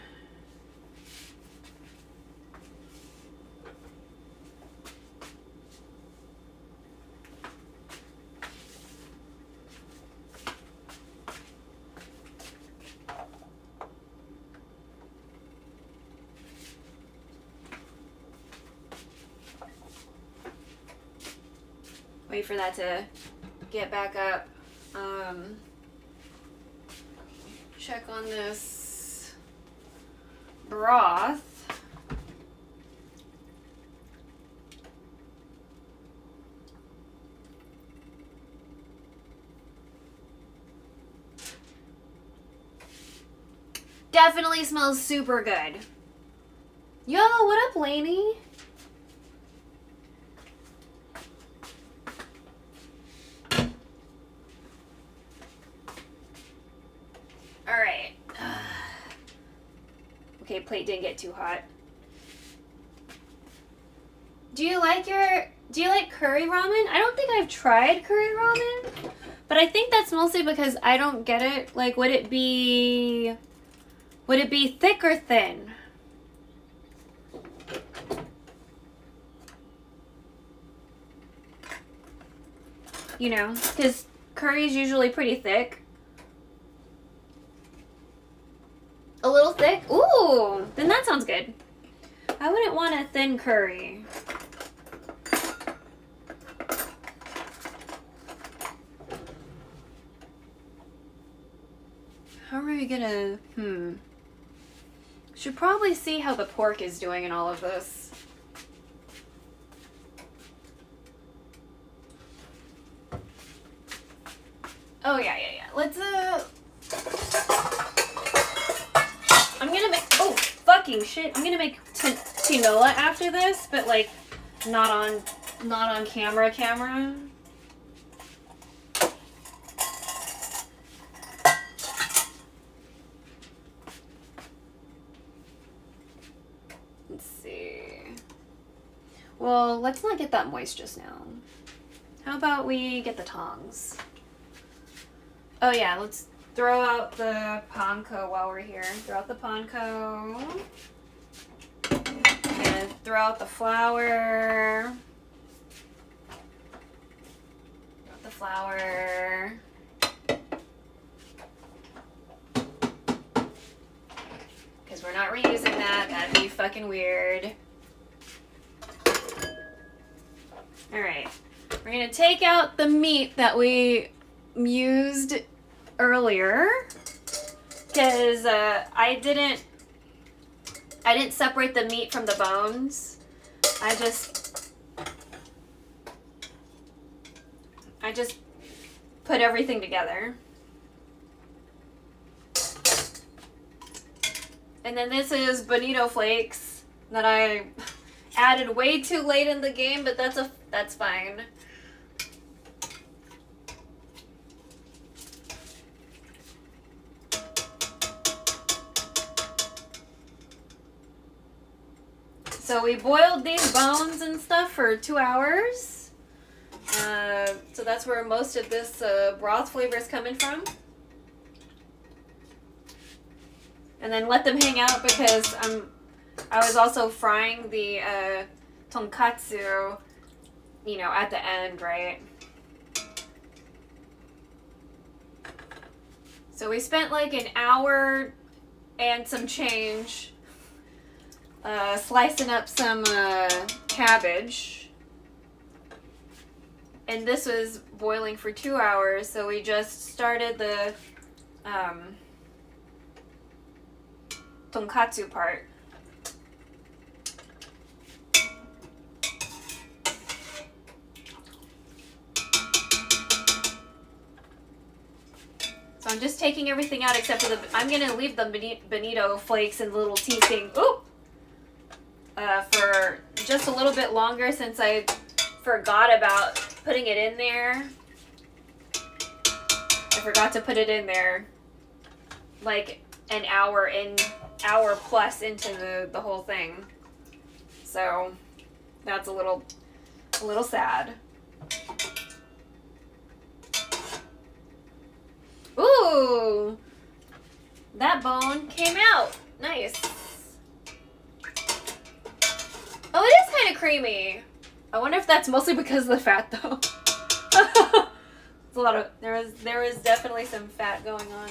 Wait for that to get back up. Check on this broth. Definitely smells super good. Yo, what up, Lainey? Alright. Okay, plate didn't get too hot. Do you like curry ramen? I don't think I've tried curry ramen, but I think that's mostly because I don't get it. Like, would it be thick or thin? You know, because curry is usually pretty thick. A little thick? Ooh, then that sounds good. I wouldn't want a thin curry. How are we gonna, Should probably see how the pork is doing in all of this. Oh, yeah. Let's, I'm gonna make, oh, fucking shit. I'm gonna make tinola after this, but, like, not on camera. Let's see. Well, let's not get that moist just now. How about we get the tongs? Oh yeah, let's throw out the panko while we're here. Throw out the panko. And throw out the flour. flour. Because we're not reusing that. That'd be fucking weird. Alright. We're going to take out the meat that we used earlier. Because I didn't separate the meat from the bones. I just put everything together. And then this is bonito flakes that I added way too late in the game, but that's fine. So we boiled these bones and stuff for 2 hours. So that's where most of this broth flavor is coming from. And then let them hang out because I was also frying the tonkatsu, you know, at the end, right? So we spent like an hour and some change slicing up some cabbage. And this was boiling for 2 hours, so we just started the tonkatsu part. So I'm just taking everything out except for I'm going to leave the bonito flakes and the little teasing for just a little bit longer since I forgot about putting it in there. I forgot to put it in there like an hour plus into the whole thing. So that's a little sad. Ooh! That bone came out. Nice. Oh, it is kind of creamy. I wonder if that's mostly because of the fat, though. It's a lot of there was definitely some fat going on.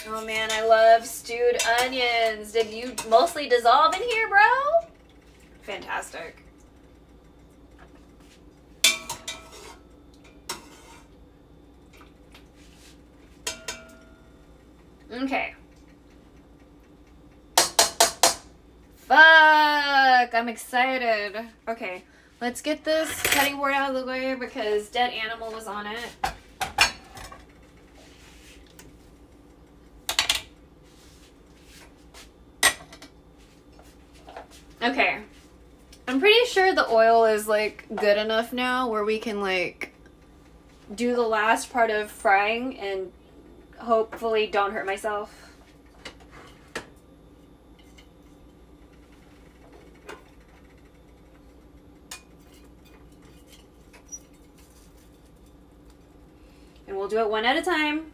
Oh man, I love stewed onions. Did you mostly dissolve in here, bro? Fantastic. Okay. Fuck! I'm excited. Okay, let's get this cutting board out of the way because dead animal was on it. Okay. I'm pretty sure the oil is like good enough now where we can like do the last part of frying and hopefully don't hurt myself. And we'll do it one at a time.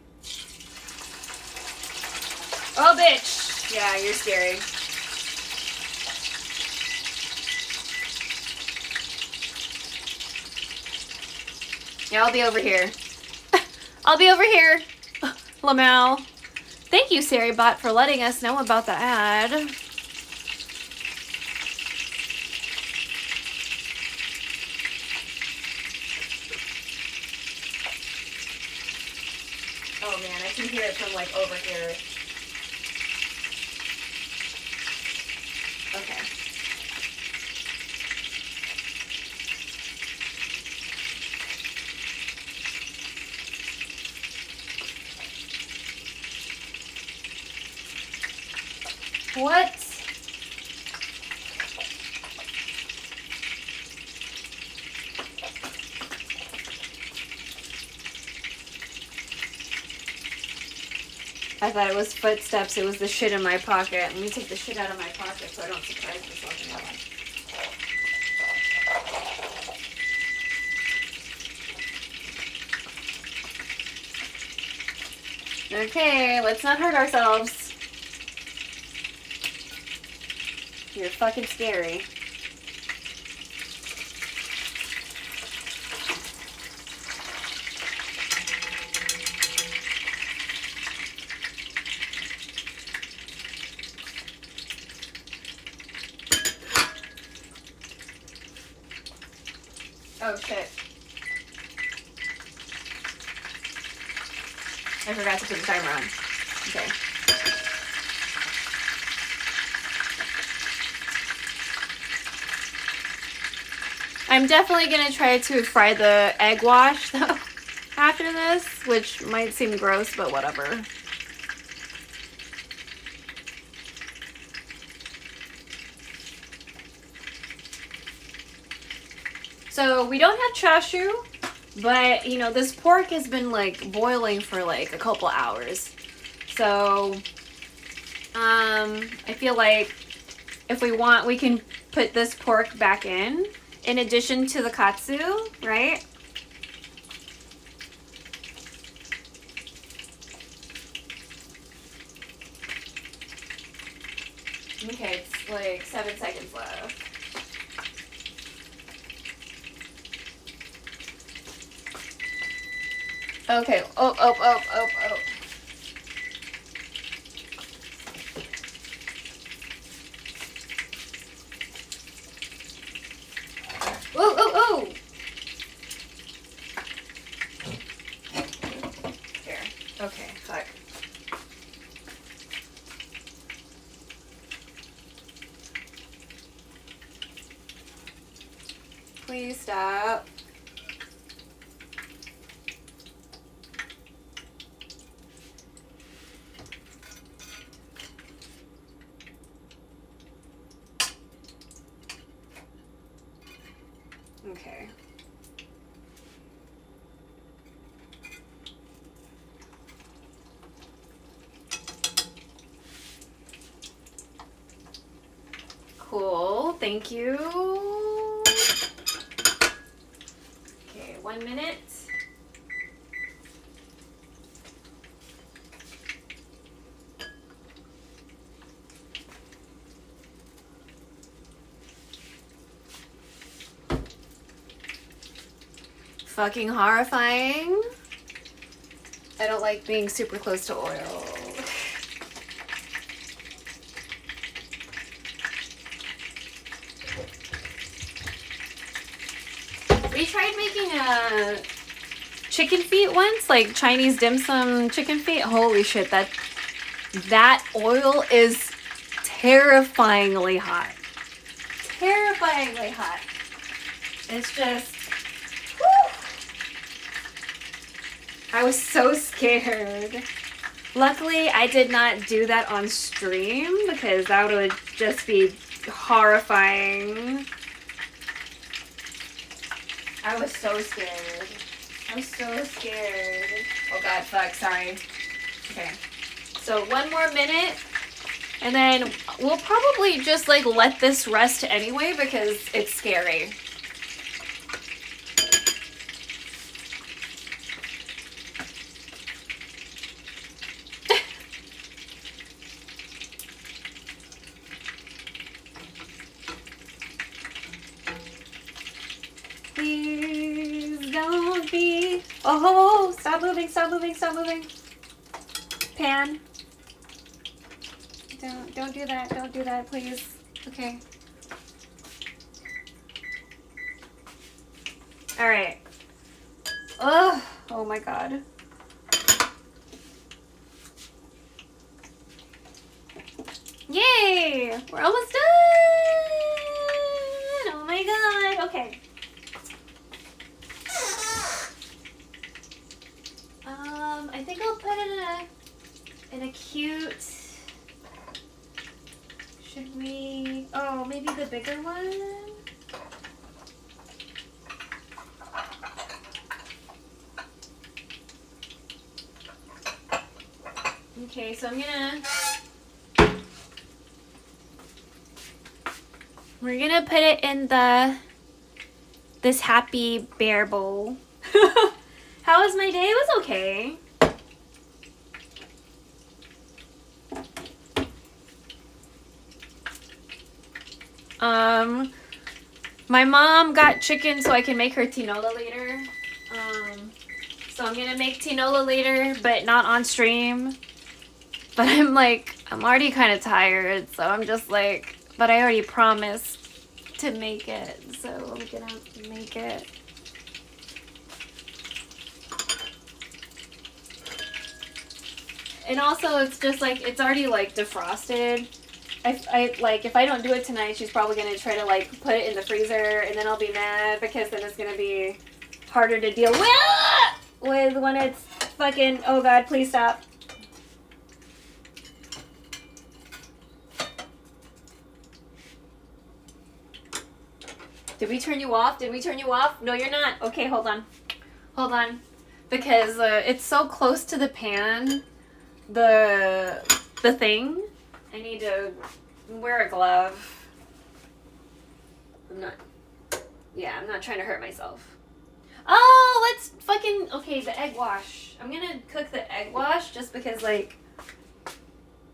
Oh, bitch! Yeah, you're scary. Yeah, I'll be over here. I'll be over here. Lamau. Thank you, SariBot, for letting us know about the ad. Oh man, I can hear it from like over here. Okay. What? I thought it was footsteps. It was the shit in my pocket. Let me take the shit out of my pocket so I don't surprise myself anymore. Okay, let's not hurt ourselves. You're fucking scary. Oh shit. I forgot to put the timer on. Okay. I'm definitely gonna try to fry the egg wash though after this, which might seem gross, but whatever. So we don't have chashu, but you know, this pork has been like boiling for like a couple hours. So I feel like if we want, we can put this pork back in addition to the katsu, right? Okay, it's like 7 seconds left. Okay, oh. Oh. There. Okay, fuck. Please stop. Okay. Cool, thank you. Okay, 1 minute. Fucking horrifying. I don't like being super close to oil. We tried making a chicken feet once, like Chinese dim sum chicken feet. Holy shit, that oil is terrifyingly hot. Terrifyingly hot. It's just, whew. I was so scared. Luckily, I did not do that on stream because that would just be horrifying. I was so scared. I'm so scared. Oh god, fuck, sorry. Okay. So 1 more minute. And then we'll probably just like let this rest anyway because it's scary. Please don't be. Oh, stop moving, stop moving, stop moving. Pan. Don't do that. Don't do that, please. Okay. All right. Ugh. Oh my god. Yay! We're almost done. Oh my god. Okay. I think I'll put it in a cute. Should we? Oh, maybe the bigger one. Okay, so we're gonna put it in this happy bear bowl. How was my day? It was okay. My mom got chicken so I can make her tinola later. So I'm gonna make tinola later, but not on stream. But I'm already kind of tired, so I'm just like, but I already promised to make it, so I'm gonna have to make it. And also, it's just like, it's already like defrosted. If I don't do it tonight, she's probably gonna try to like put it in the freezer, and then I'll be mad because then it's gonna be harder to deal with when it's fucking, oh god, please stop. Did we turn you off? Did we turn you off? No, you're not. Okay, hold on. Hold on. Because it's so close to the pan, the thing. I need to wear a glove. I'm not trying to hurt myself. Oh, let's fucking, okay, the egg wash. I'm gonna cook the egg wash just because, like,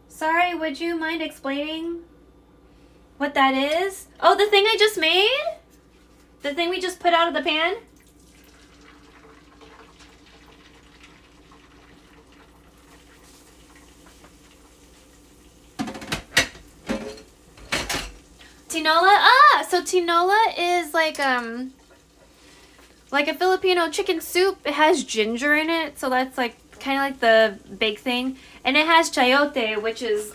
sorry, would you mind explaining what that is? Oh, the thing I just made? The thing we just put out of the pan? Tinola? Ah, so tinola is like a Filipino chicken soup. It has ginger in it, so that's like kind of like the big thing. And it has chayote, which is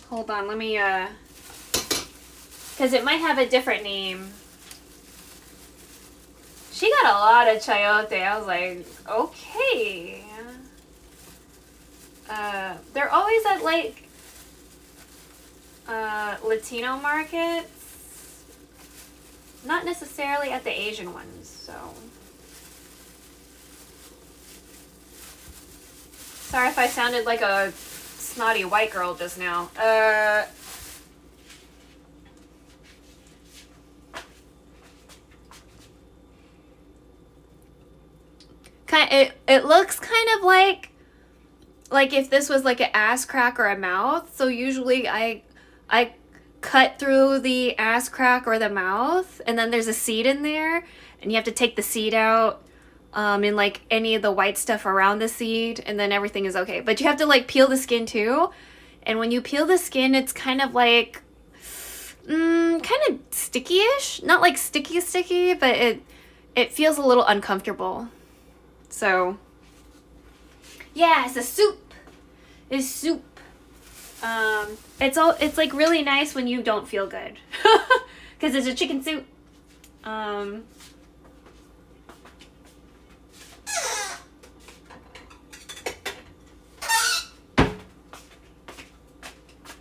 hold on, let me because it might have a different name. She got a lot of chayote. I was like, okay. They're always at like Latino markets, not necessarily at the Asian ones, so. Sorry if I sounded like a snotty white girl just now. It looks kind of like if this was like an ass crack or a mouth. So usually I cut through the ass crack or the mouth, and then there's a seed in there, and you have to take the seed out, and like any of the white stuff around the seed, and then everything is okay. But you have to like peel the skin too, and when you peel the skin, it's kind of like kind of sticky-ish. Not like sticky, but it feels a little uncomfortable. So yeah, it's a soup. It's soup. It's like really nice when you don't feel good, because it's a chicken soup. All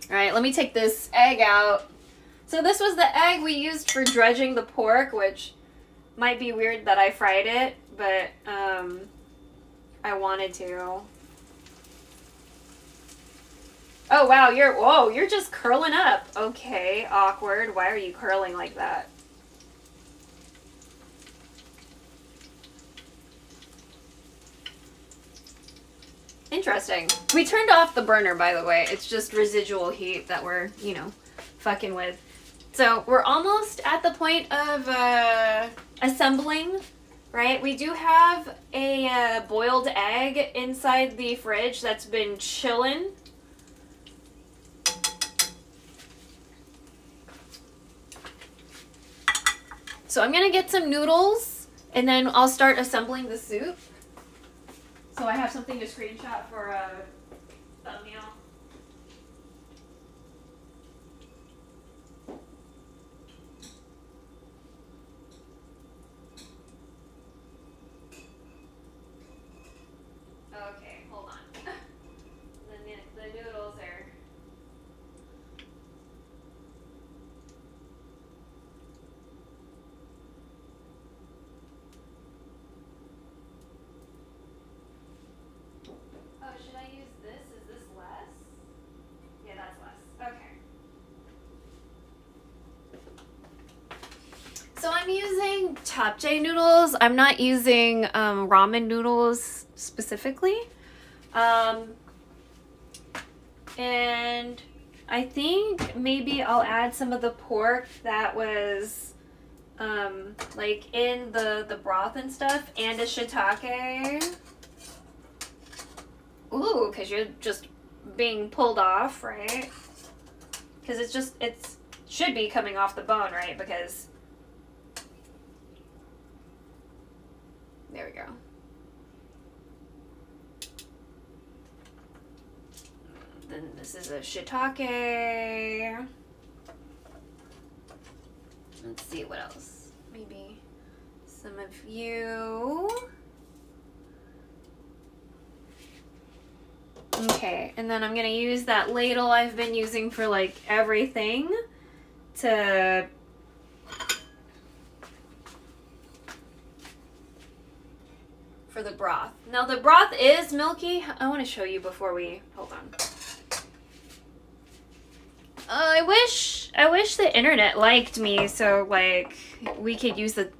right, let me take this egg out. So this was the egg we used for dredging the pork, which might be weird that I fried it, but I wanted to. Oh wow, you're just curling up. Okay, awkward. Why are you curling like that? Interesting. We turned off the burner, by the way. It's just residual heat that we're, you know, fucking with. So we're almost at the point of assembling, right? We do have a boiled egg inside the fridge that's been chilling. So I'm gonna get some noodles, and then I'll start assembling the soup. So I have something to screenshot for a thumbnail. Okay, hold on. The noodles are... Oh, should I use this? Is this less? Yeah, that's less. Okay. So I'm using japchae noodles. I'm not using ramen noodles specifically. And I think maybe I'll add some of the pork that was like in the broth and stuff, and a shiitake. Ooh, because you're just being pulled off, right? Because it's should be coming off the bone, right? Because there we go. Then this is a shiitake. Let's see what else. Maybe some of you. Okay, and then I'm gonna use that ladle I've been using for like everything to for the broth. Now the broth is milky. I want to show you before we hold on. I wish the internet liked me, so like we could use the.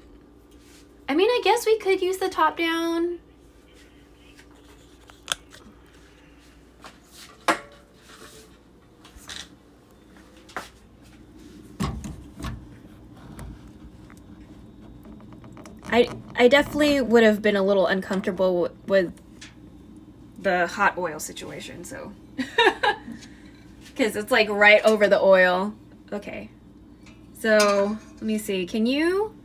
I mean, I guess we could use the top down. I definitely would have been a little uncomfortable with the hot oil situation, so. Because it's like right over the oil. Okay. So, let me see. Can you?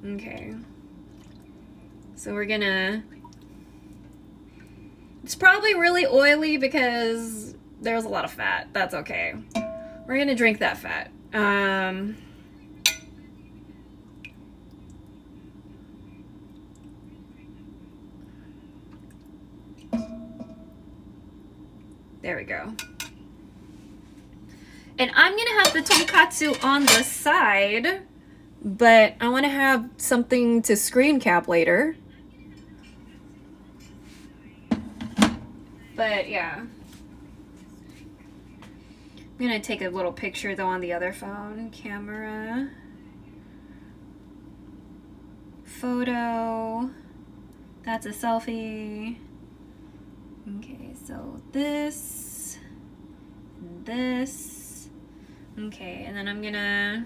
Okay. So we're gonna. It's probably really oily because there's a lot of fat. That's okay. We're gonna drink that fat. There we go. And I'm gonna have the tonkatsu on the side, but I want to have something to screen cap later. But yeah. I'm gonna take a little picture though on the other phone. Camera. Photo. That's a selfie. Okay, so this. This. Okay, and then I'm gonna.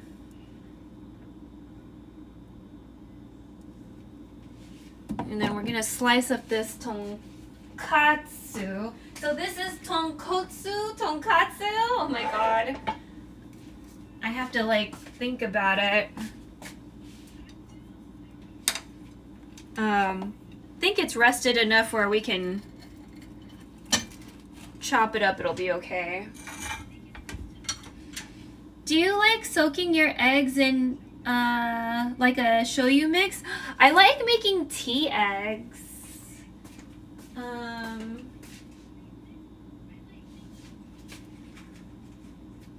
And then we're gonna slice up this tonkatsu. So this is tonkotsu, tonkatsu. Oh my god. I have to like think about it. Think it's rested enough where we can chop it up. It'll be okay. Do you like soaking your eggs in like a shoyu mix? I like making tea eggs.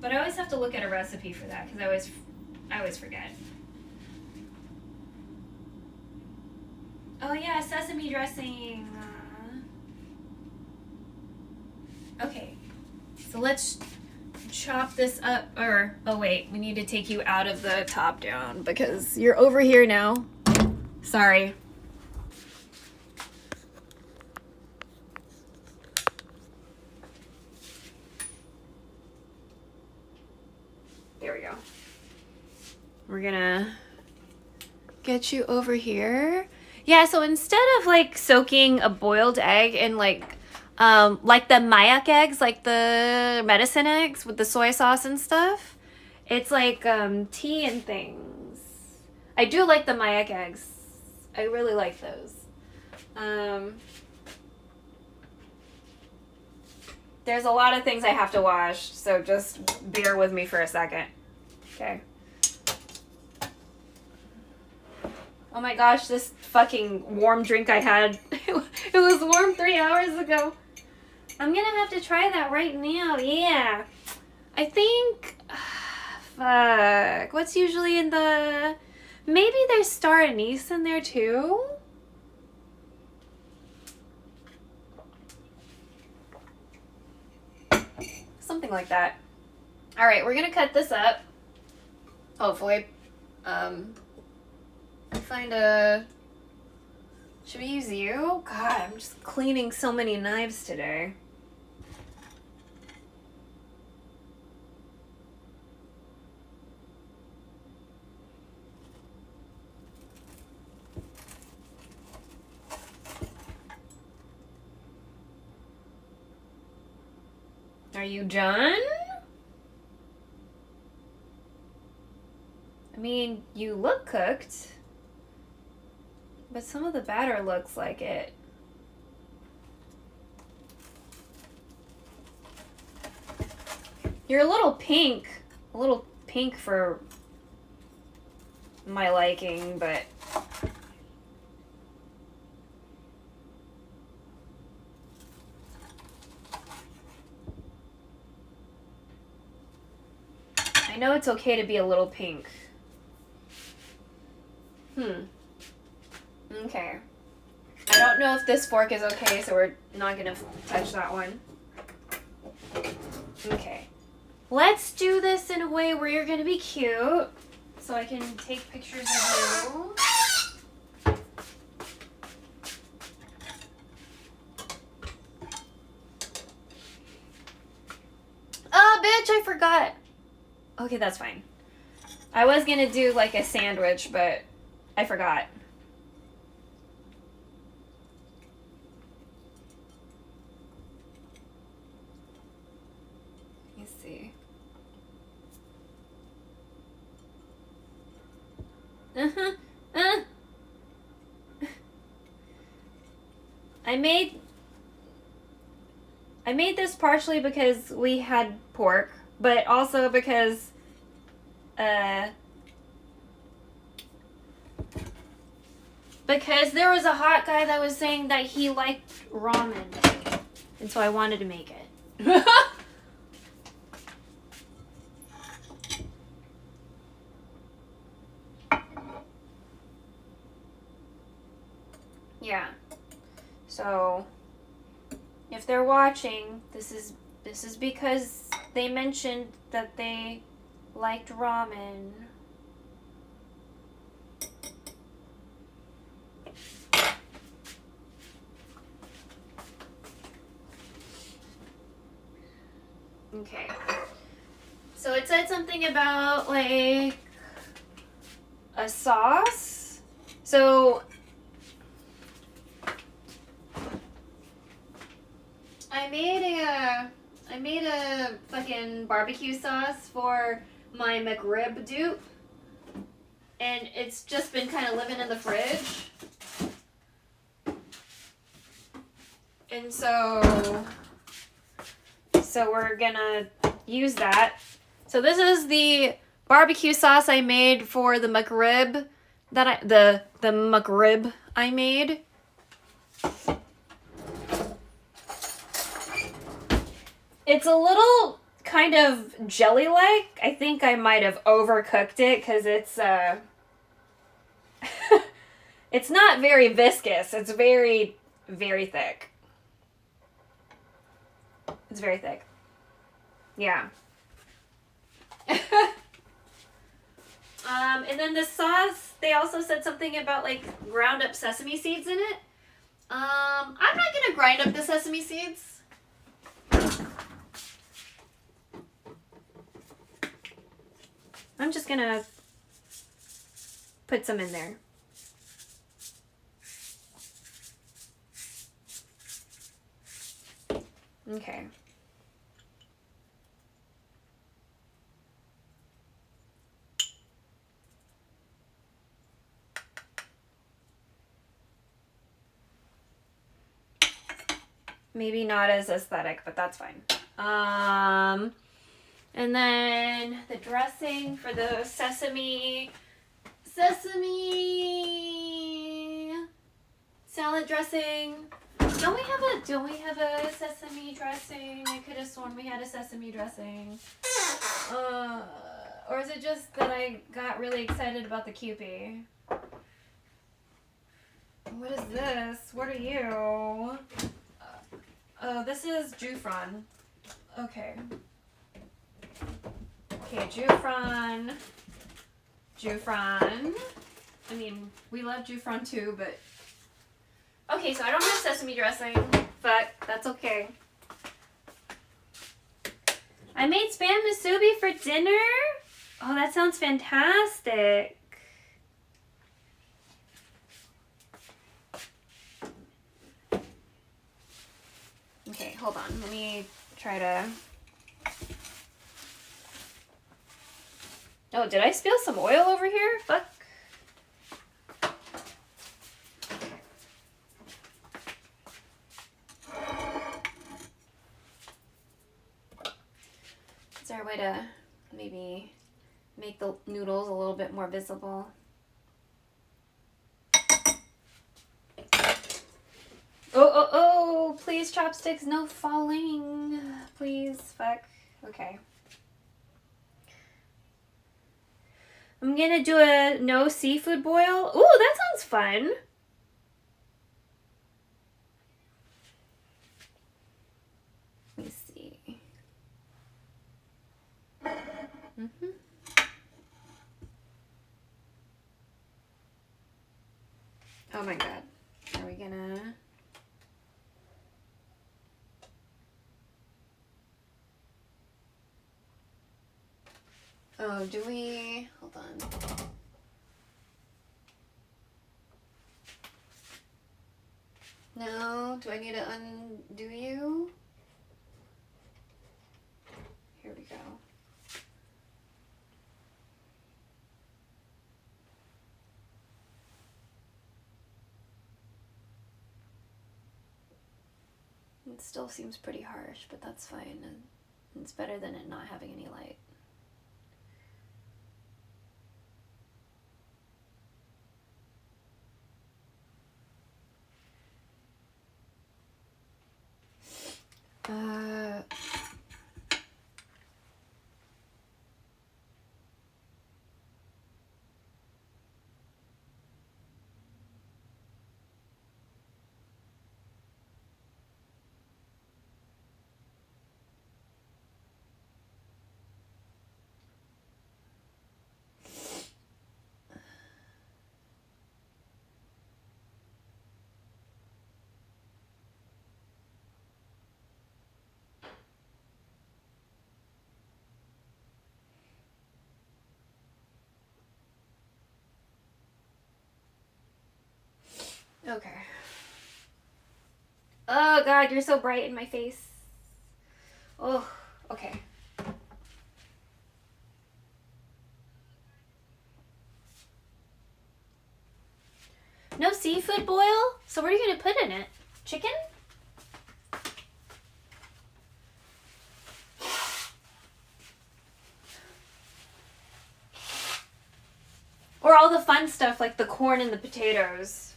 But I always have to look at a recipe for that because I always forget. Oh yeah, sesame dressing. Okay, so let's chop this up. Or oh wait, we need to take you out of the top down because you're over here now. Sorry. There we go. We're gonna get you over here. Yeah, so instead of like soaking a boiled egg in like the mayak eggs, like the medicine eggs with the soy sauce and stuff, it's like tea and things. I do like the mayak eggs. I really like those. There's a lot of things I have to wash, so just bear with me for a second. Okay. Oh my gosh, this fucking warm drink I had, it was warm 3 hours ago. I'm gonna have to try that right now, yeah. I think, fuck, what's usually in the, maybe there's star anise in there too? Something like that. All right, we're gonna cut this up. Hopefully. Find a Should we use you? God, I'm just cleaning so many knives today. Are you done? I mean, you look cooked, but some of the batter looks like it. You're a little pink for my liking, but I know it's okay to be a little pink. Okay. I don't know if this fork is okay, so we're not gonna touch that one. Okay. Let's do this in a way where you're gonna be cute, so I can take pictures of you. Oh, bitch, I forgot. Okay, that's fine. I was gonna do like a sandwich, but I forgot. Let me see. I made this partially because we had pork, but also because there was a hot guy that was saying that he liked ramen, and so I wanted to make it. Yeah. So if they're watching, this is because they mentioned that they liked ramen. Okay. So it said something about like a sauce. So I made a fucking barbecue sauce for my McRib dupe, and it's just been kind of living in the fridge. And so we're gonna use that. So this is the barbecue sauce I made for the McRib the McRib I made. It's a little kind of jelly-like. I think I might have overcooked it because it's it's not very viscous. It's very, very thick. It's very thick. Yeah. And then the sauce, they also said something about like ground up sesame seeds in it. I'm not gonna grind up the sesame seeds. I'm just gonna put some in there. Okay. Maybe not as aesthetic, but that's fine. And then the dressing for the sesame salad dressing. Don't we have a sesame dressing? I could have sworn we had a sesame dressing. Or is it just that I got really excited about the Kewpie? What is this? What are you? Oh, this is Jufran. Okay. Okay, Jufran. I mean, we love Jufran too, but Okay, so I don't have sesame dressing. Fuck, that's okay. I made spam musubi for dinner? Oh, that sounds fantastic. Okay, hold on. Let me try to... Oh, did I spill some oil over here? Fuck. Is there a way to maybe make the noodles a little bit more visible? Oh, please, chopsticks, no falling. Please, fuck. Okay. I'm gonna do a no seafood boil. Ooh, that sounds fun. Let me see. Oh my god. Are we gonna... Oh, do we... Hold on. No? Do I need to undo you? Here we go. It still seems pretty harsh, but that's fine. And it's better than it not having any light. Okay. Oh god, you're so bright in my face. Oh, okay. No seafood boil? So what are you gonna put in it? Chicken? Or all the fun stuff like the corn and the potatoes?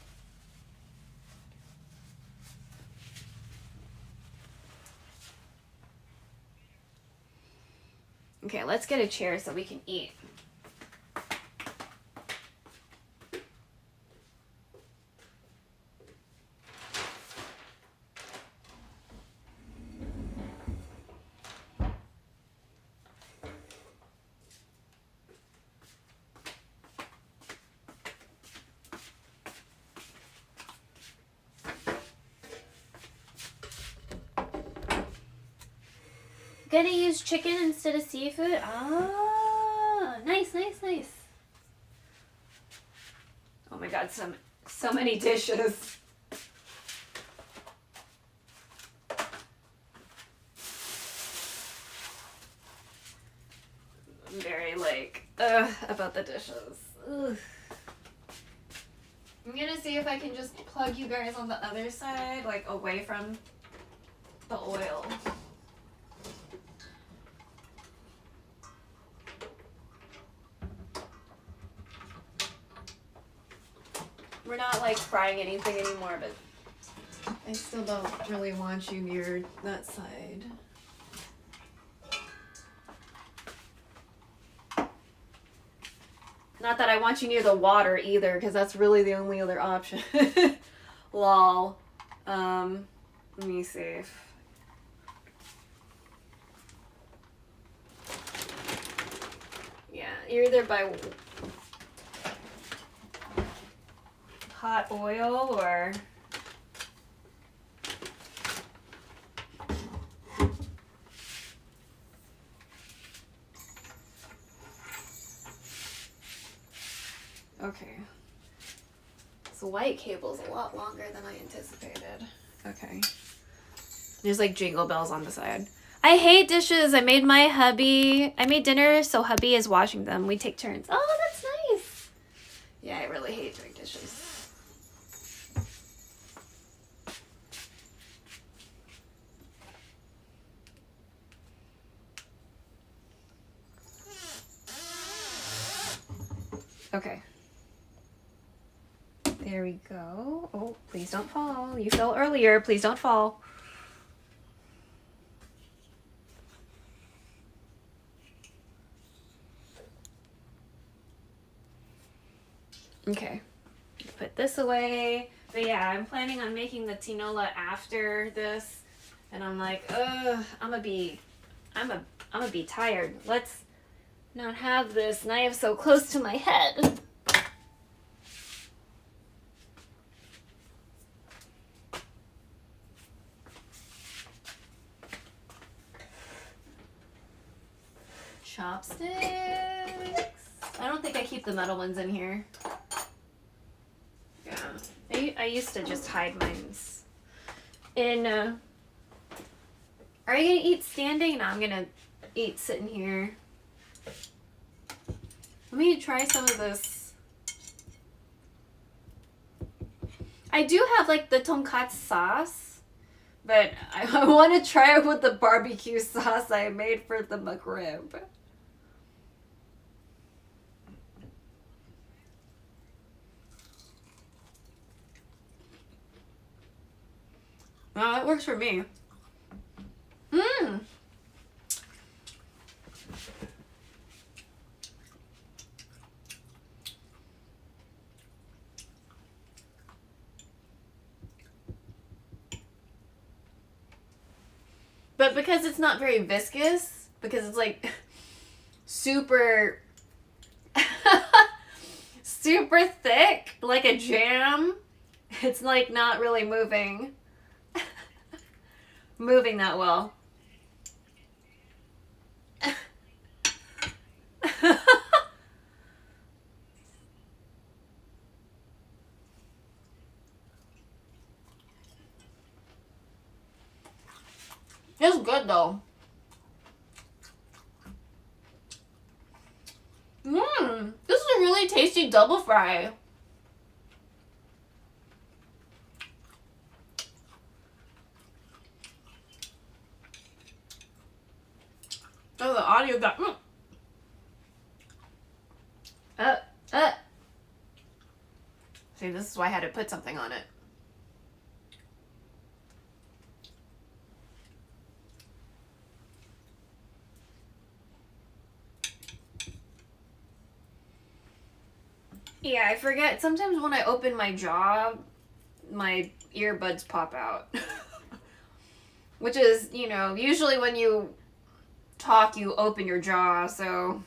Okay, let's get a chair so we can eat. Gonna use chicken instead of seafood? Ah, nice, nice, nice. Oh my god, so many dishes. I'm very like, about the dishes. Ugh. I'm gonna see if I can just plug you guys on the other side, like away from the oil. We're not like frying anything anymore, but I still don't really want you near that side. Not that I want you near the water either, because that's really the only other option. Lol. Let me see. Yeah, you're either by hot oil or The white cable's a lot longer than I anticipated. Okay. There's like jingle bells on the side. I hate dishes. I made dinner, so hubby is washing them. We take turns. Oh, that's nice. Yeah, I really hate doing dishes. Okay. There we go. Oh, please don't fall. You fell earlier. Please don't fall. Okay. Put this away. But yeah, I'm planning on making the tinola after this. And I'm like, I'm gonna be tired. Let's not have this knife so close to my head. Chopsticks. I don't think I keep the metal ones in here. Yeah. I used to just hide mine in, are you gonna eat standing? No, I'm gonna eat sitting here. Let me try some of this. I do have like the tonkatsu sauce, but I want to try it with the barbecue sauce I made for the McRib. Well, that works for me. Mmm. But because it's not very viscous, because it's like super, super thick, like a jam, it's like not really moving that well. It's good though. This is a really tasty double fry. Oh, the audio got. See, this is why I had to put something on it. Yeah, I forget. Sometimes when I open my jaw, my earbuds pop out. Which is, you know, usually when you talk, you open your jaw, so.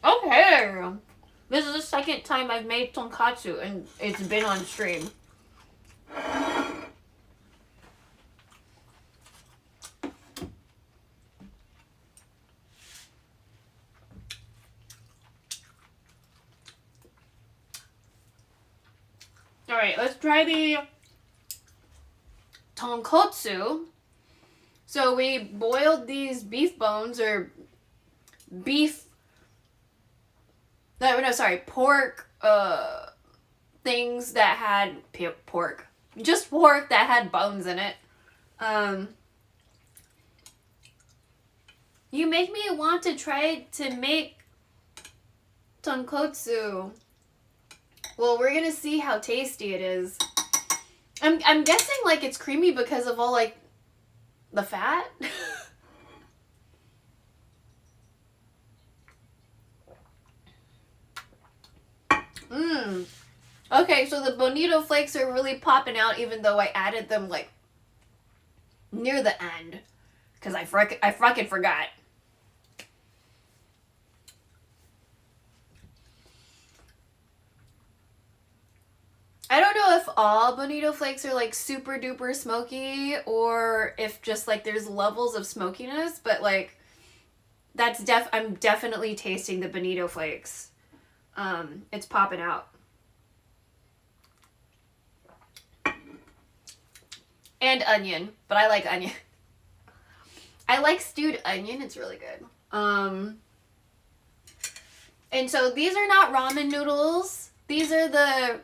Okay. This is the second time I've made tonkatsu and it's been on stream. Alright, let's try the tonkotsu. So we boiled these beef bones, or pork things that had pork that had bones in it. You make me want to try to make tonkotsu. Well, we're gonna see how tasty it is. I'm guessing like it's creamy because of all like the fat. Okay, so the bonito flakes are really popping out, even though I added them like near the end, because I fucking forgot. I don't know if all bonito flakes are like super duper smoky or if just like there's levels of smokiness, but like that's I'm definitely tasting the bonito flakes. It's popping out. And onion, but I like onion. I like stewed onion, it's really good. And so these are not ramen noodles. These are the,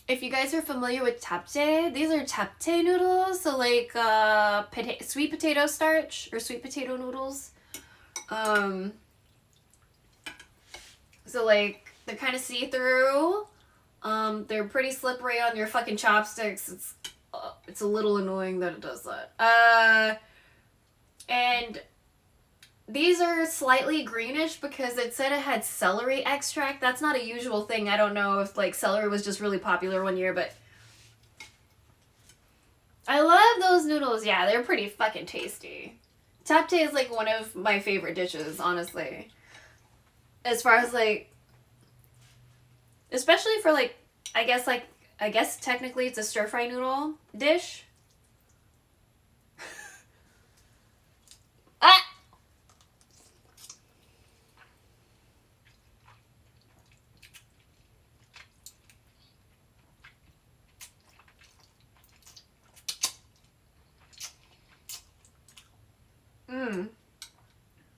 if you guys are familiar with japchae, these are japchae noodles. So like sweet potato starch or sweet potato noodles. So like they're kind of see-through. They're pretty slippery on your fucking chopsticks. It's a little annoying that it does that. And these are slightly greenish because it said it had celery extract. That's not a usual thing. I don't know if like celery was just really popular one year, but I love those noodles. Yeah, they're pretty fucking tasty. Japchae is like one of my favorite dishes, honestly. As far as like, especially for like, I guess technically it's a stir-fry noodle dish. Ah!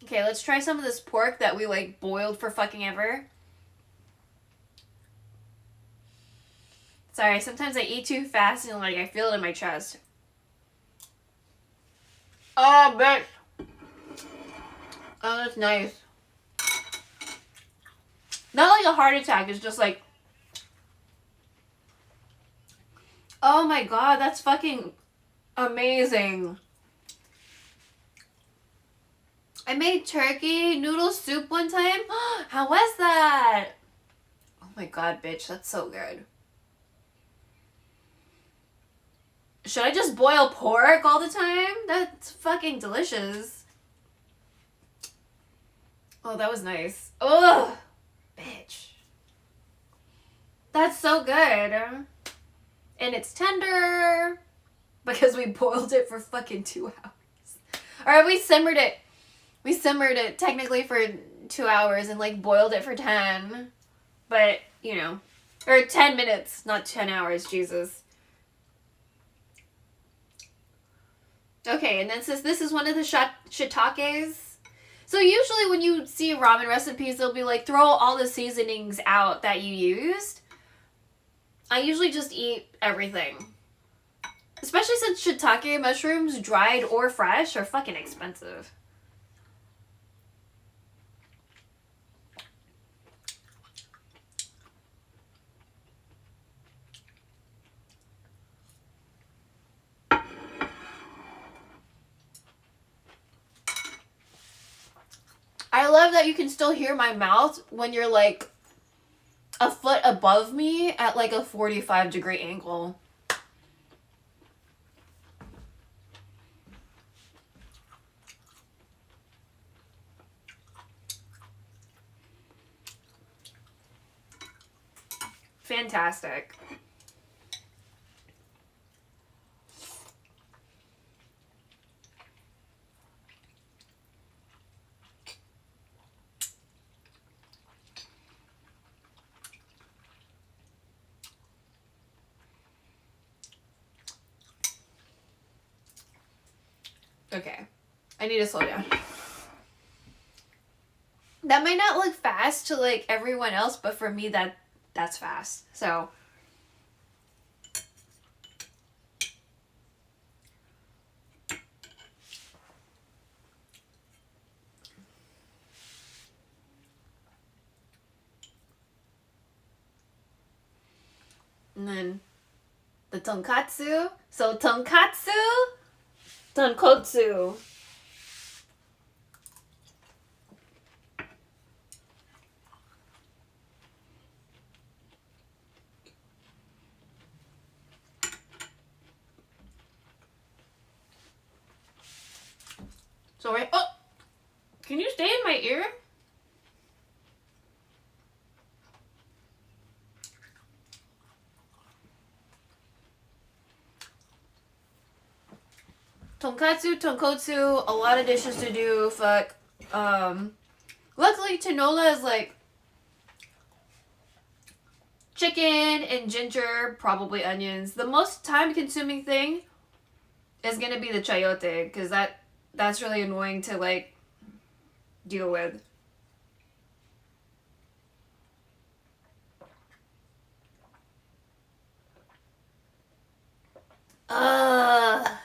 Okay, let's try some of this pork that we like boiled for fucking ever. Sorry, sometimes I eat too fast and like I feel it in my chest. Oh, bitch. Oh, that's nice. Not like a heart attack, it's just like, oh my god, that's fucking amazing. I made turkey noodle soup one time. How was that? Oh my god, bitch, that's so good. Should I just boil pork all the time? That's fucking delicious. Oh, that was nice. Ugh, bitch. That's so good. And it's tender because we boiled it for fucking 2 hours. Or we simmered it. We simmered it technically for 2 hours and like boiled it for 10. But, you know, or 10 minutes, not 10 hours, Jesus. Okay, and then says this is one of the shiitakes. So usually when you see ramen recipes, they'll be like, throw all the seasonings out that you used. I usually just eat everything. Especially since shiitake mushrooms, dried or fresh, are fucking expensive. I love that you can still hear my mouth when you're like a foot above me at like a 45-degree angle. Fantastic. Okay, I need to slow down. That might not look fast to like everyone else, but for me that's fast. So and then the tonkatsu. So tonkatsu, tonkotsu. So right, oh, can you stay in my ear? Tonkatsu, tonkotsu, a lot of dishes to do. Fuck. Luckily, tinola is like chicken and ginger, probably onions. The most time-consuming thing is gonna be the chayote, because that's really annoying to like deal with.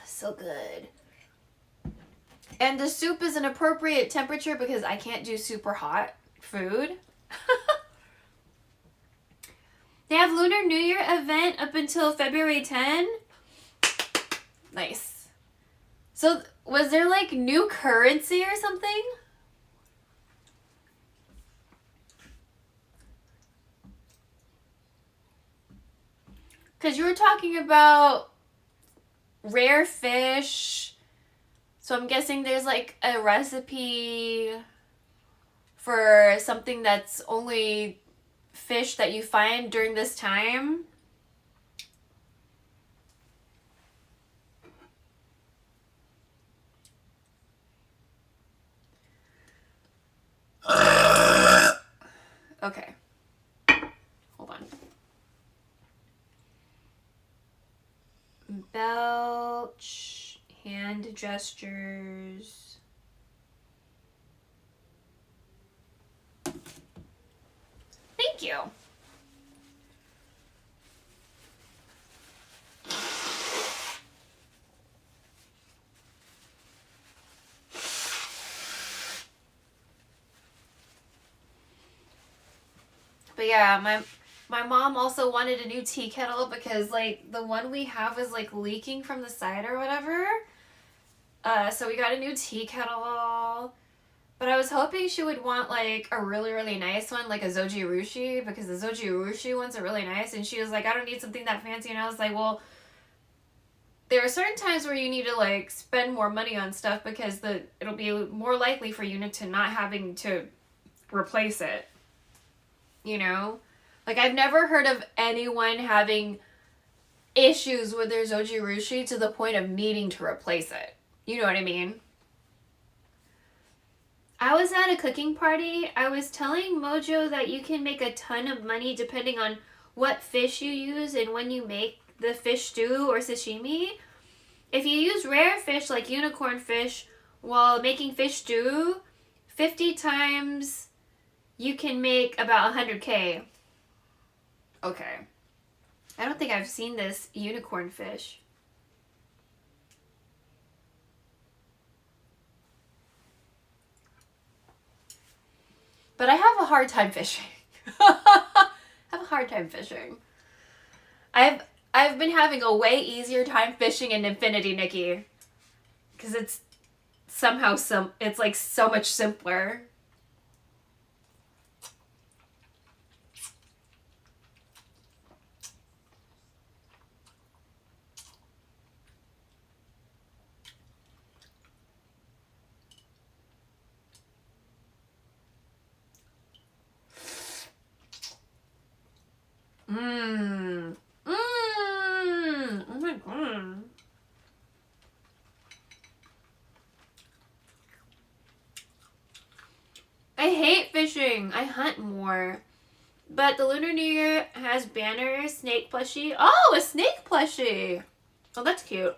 So good. And the soup is an appropriate temperature because I can't do super hot food. They have Lunar New Year event up until February 10. Nice. So was there like new currency or something? Because you were talking about rare fish. So I'm guessing there's like a recipe for something that's only fish that you find during this time. Okay. Hold on. Belch, hand gestures. Thank you. But yeah, my mom also wanted a new tea kettle because like the one we have is like leaking from the side or whatever. So we got a new tea kettle. But I was hoping she would want like a really, really nice one, like a Zoji Urushi, because the Zoji Urushi ones are really nice. And she was like, I don't need something that fancy. And I was like, well, there are certain times where you need to like spend more money on stuff because it'll be more likely for you to not having to replace it. You know? Like I've never heard of anyone having issues with their Zoji Urushi to the point of needing to replace it. You know what I mean? I was at a cooking party. I was telling Mojo that you can make a ton of money depending on what fish you use and when you make the fish stew or sashimi. If you use rare fish like unicorn fish while making fish stew, 50 times you can make about 100K. Okay. I don't think I've seen this unicorn fish. But I have a hard time fishing. I have a hard time fishing. I've been having a way easier time fishing in Infinity Nikki. Because it's somehow it's like so much simpler. Oh my god. I hate fishing. I hunt more. But the Lunar New Year has Banner, snake plushie. Oh, a snake plushie. Oh, that's cute.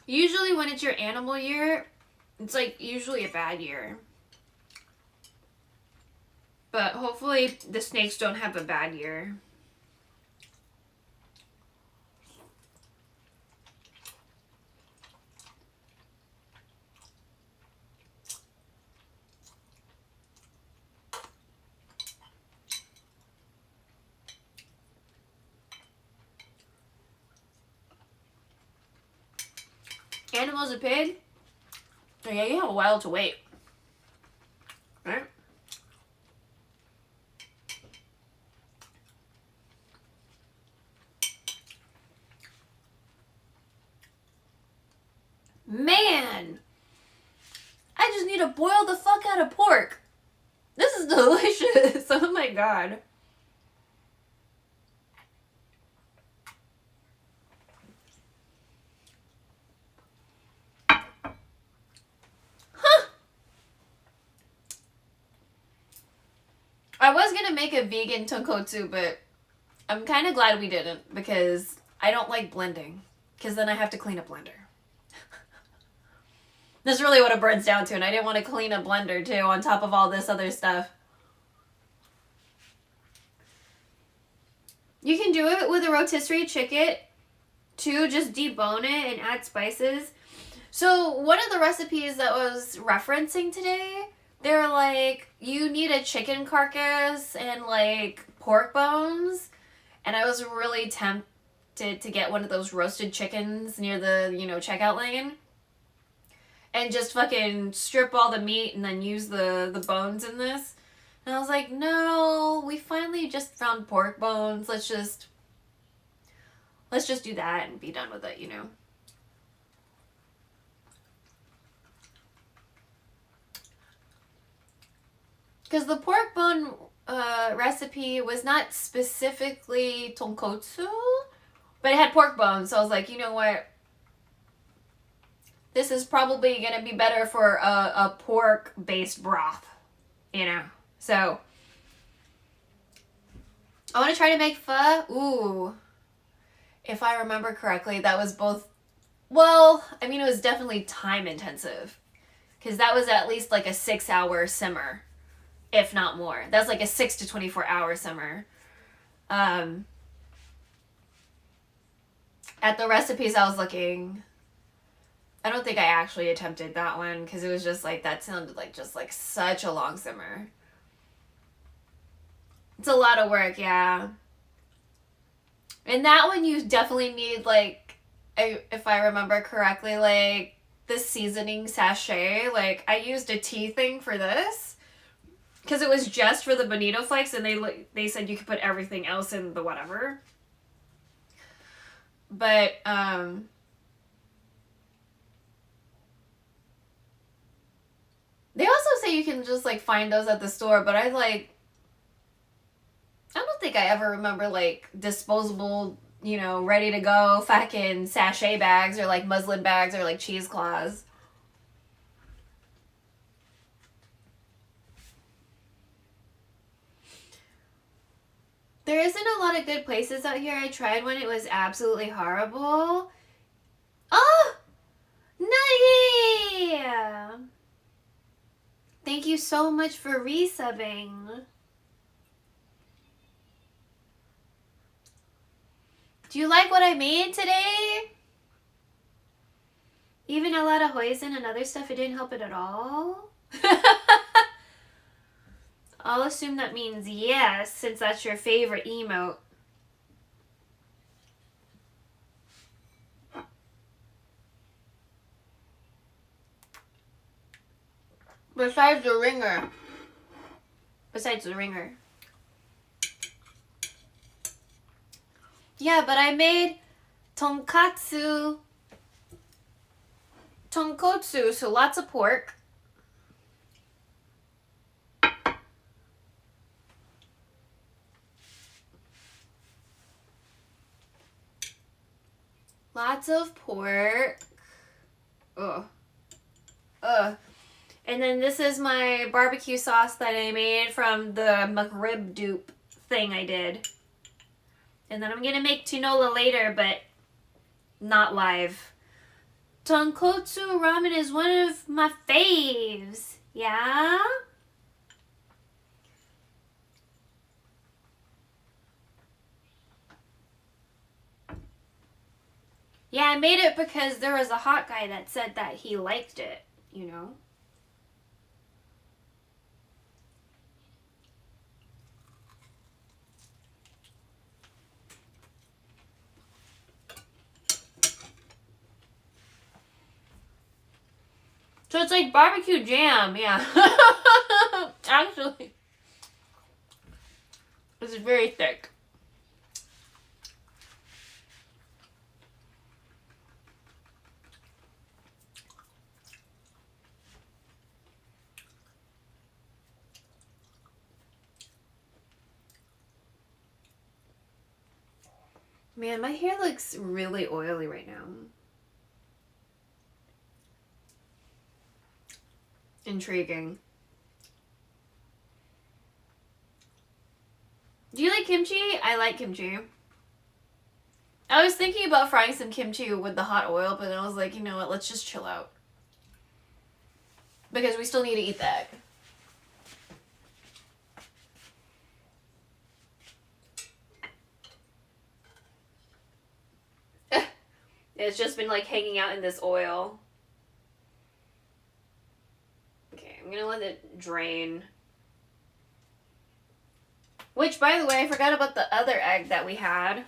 Usually when it's your animal year, it's like usually a bad year. But hopefully the snakes don't have a bad year. Animal's a pig? Oh yeah, you have a while to wait. Right? Man, man, I just need to boil the fuck out of pork. This is delicious. Oh my god. Huh. I was gonna make a vegan tonkotsu, but I'm kind of glad we didn't, because I don't like blending, because then I have to clean a blender. That's really what it burns down to, and I didn't want to clean a blender too on top of all this other stuff. You can do it with a rotisserie chicken too, just debone it and add spices. So one of the recipes that was referencing today, they're like, you need a chicken carcass and like pork bones, and I was really tempted to get one of those roasted chickens near the, you know, checkout lane. And just fucking strip all the meat and then use the bones in this. And I was like, no, we finally just found pork bones. Let's just do that and be done with it, you know? Because the pork bone recipe was not specifically tonkotsu, but it had pork bones. So I was like, you know what? This is probably going to be better for a pork-based broth, you know? So, I want to try to make pho. Ooh. If I remember correctly, that was both... Well, I mean, it was definitely time-intensive. Because that was at least like a 6-hour simmer, if not more. That's like a 6 to 24-hour simmer. At the recipes I was looking... I don't think I actually attempted that one, because it was just like, that sounded like just like such a long simmer. It's a lot of work, yeah. And that one you definitely need like, if I remember correctly, like the seasoning sachet. Like I used a tea thing for this, because it was just for the bonito flakes, and they said you could put everything else in the whatever. But, they also say you can just, like, find those at the store, but I don't think I ever remember, like, disposable, you know, ready to go fucking sachet bags or, like, muslin bags or, like, cheesecloths. There isn't a lot of good places out here. I tried one. It was absolutely horrible. Oh! Nikki! Thank you so much for resubbing. Do you like what I made today? Even a lot of hoisin and other stuff, it didn't help it at all? I'll assume that means yes, since that's your favorite emote. Besides the ringer. Yeah, but I made Tonkotsu, so lots of pork. Lots of pork. Ugh. And then this is my barbecue sauce that I made from the McRib dupe thing I did. And then I'm going to make tinola later, but not live. Tonkotsu ramen is one of my faves. Yeah? Yeah, I made it because there was a hot guy that said that he liked it, you know? So it's like barbecue jam, yeah. Actually, it's very thick. Man, my hair looks really oily right now. Intriguing. Do you like kimchi? I like kimchi. I was thinking about frying some kimchi with the hot oil, but then I was like, you know what, let's just chill out. Because we still need to eat that. It's just been like hanging out in this oil. Okay, I'm gonna let it drain. Which, by the way, I forgot about the other egg that we had.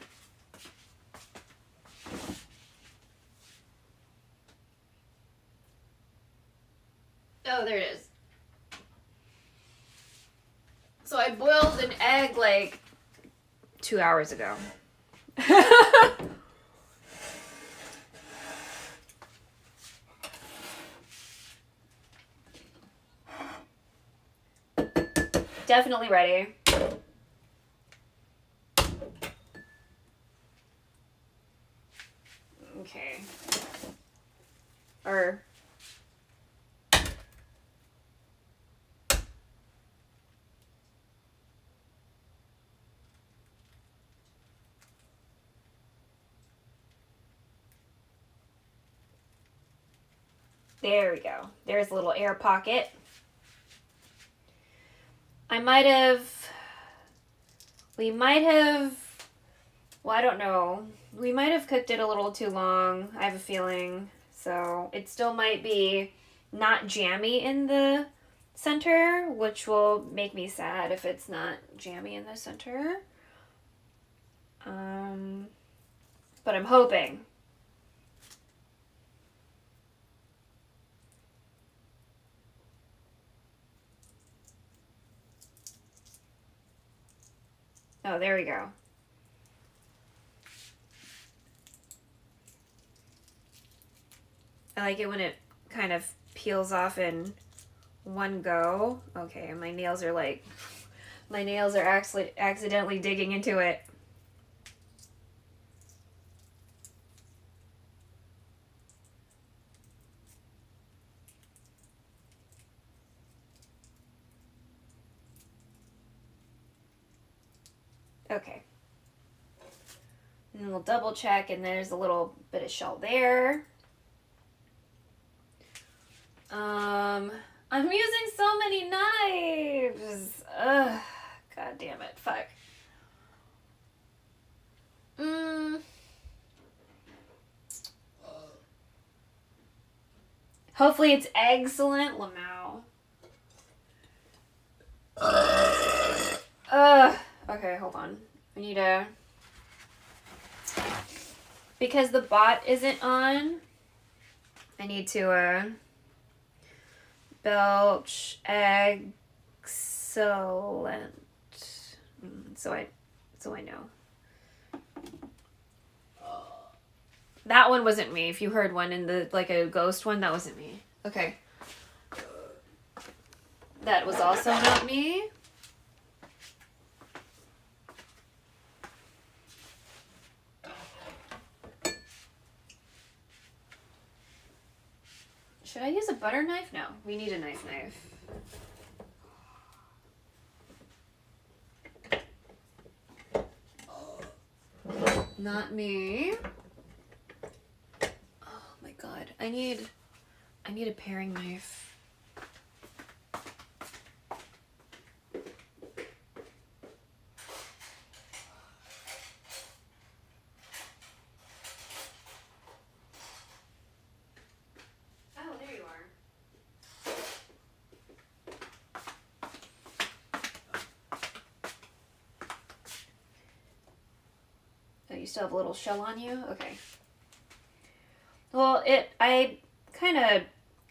Oh, there it is. So I boiled an egg like 2 hours ago. Definitely ready. Okay. There we go. There's a little air pocket. We might have, well, I don't know. We might have cooked it a little too long, I have a feeling. So it still might be not jammy in the center, which will make me sad if it's not jammy in the center. But I'm hoping. Oh, there we go. I like it when it kind of peels off in one go. Okay, my nails are actually accidentally digging into it. Okay. And we'll double check, and there's a little bit of shell there. I'm using so many knives. Ugh. God damn it. Fuck. Hopefully it's excellent, Lamau. Okay, hold on. I need to... Because the bot isn't on, I need to, belch excellent. So I know. That one wasn't me. If you heard one in the, like a ghost one, that wasn't me. Okay. That was also not me. Should I use a butter knife? No, we need a knife. Not me. Oh my god. I need a paring knife. You still have a little shell on you? Okay. Well, I kind of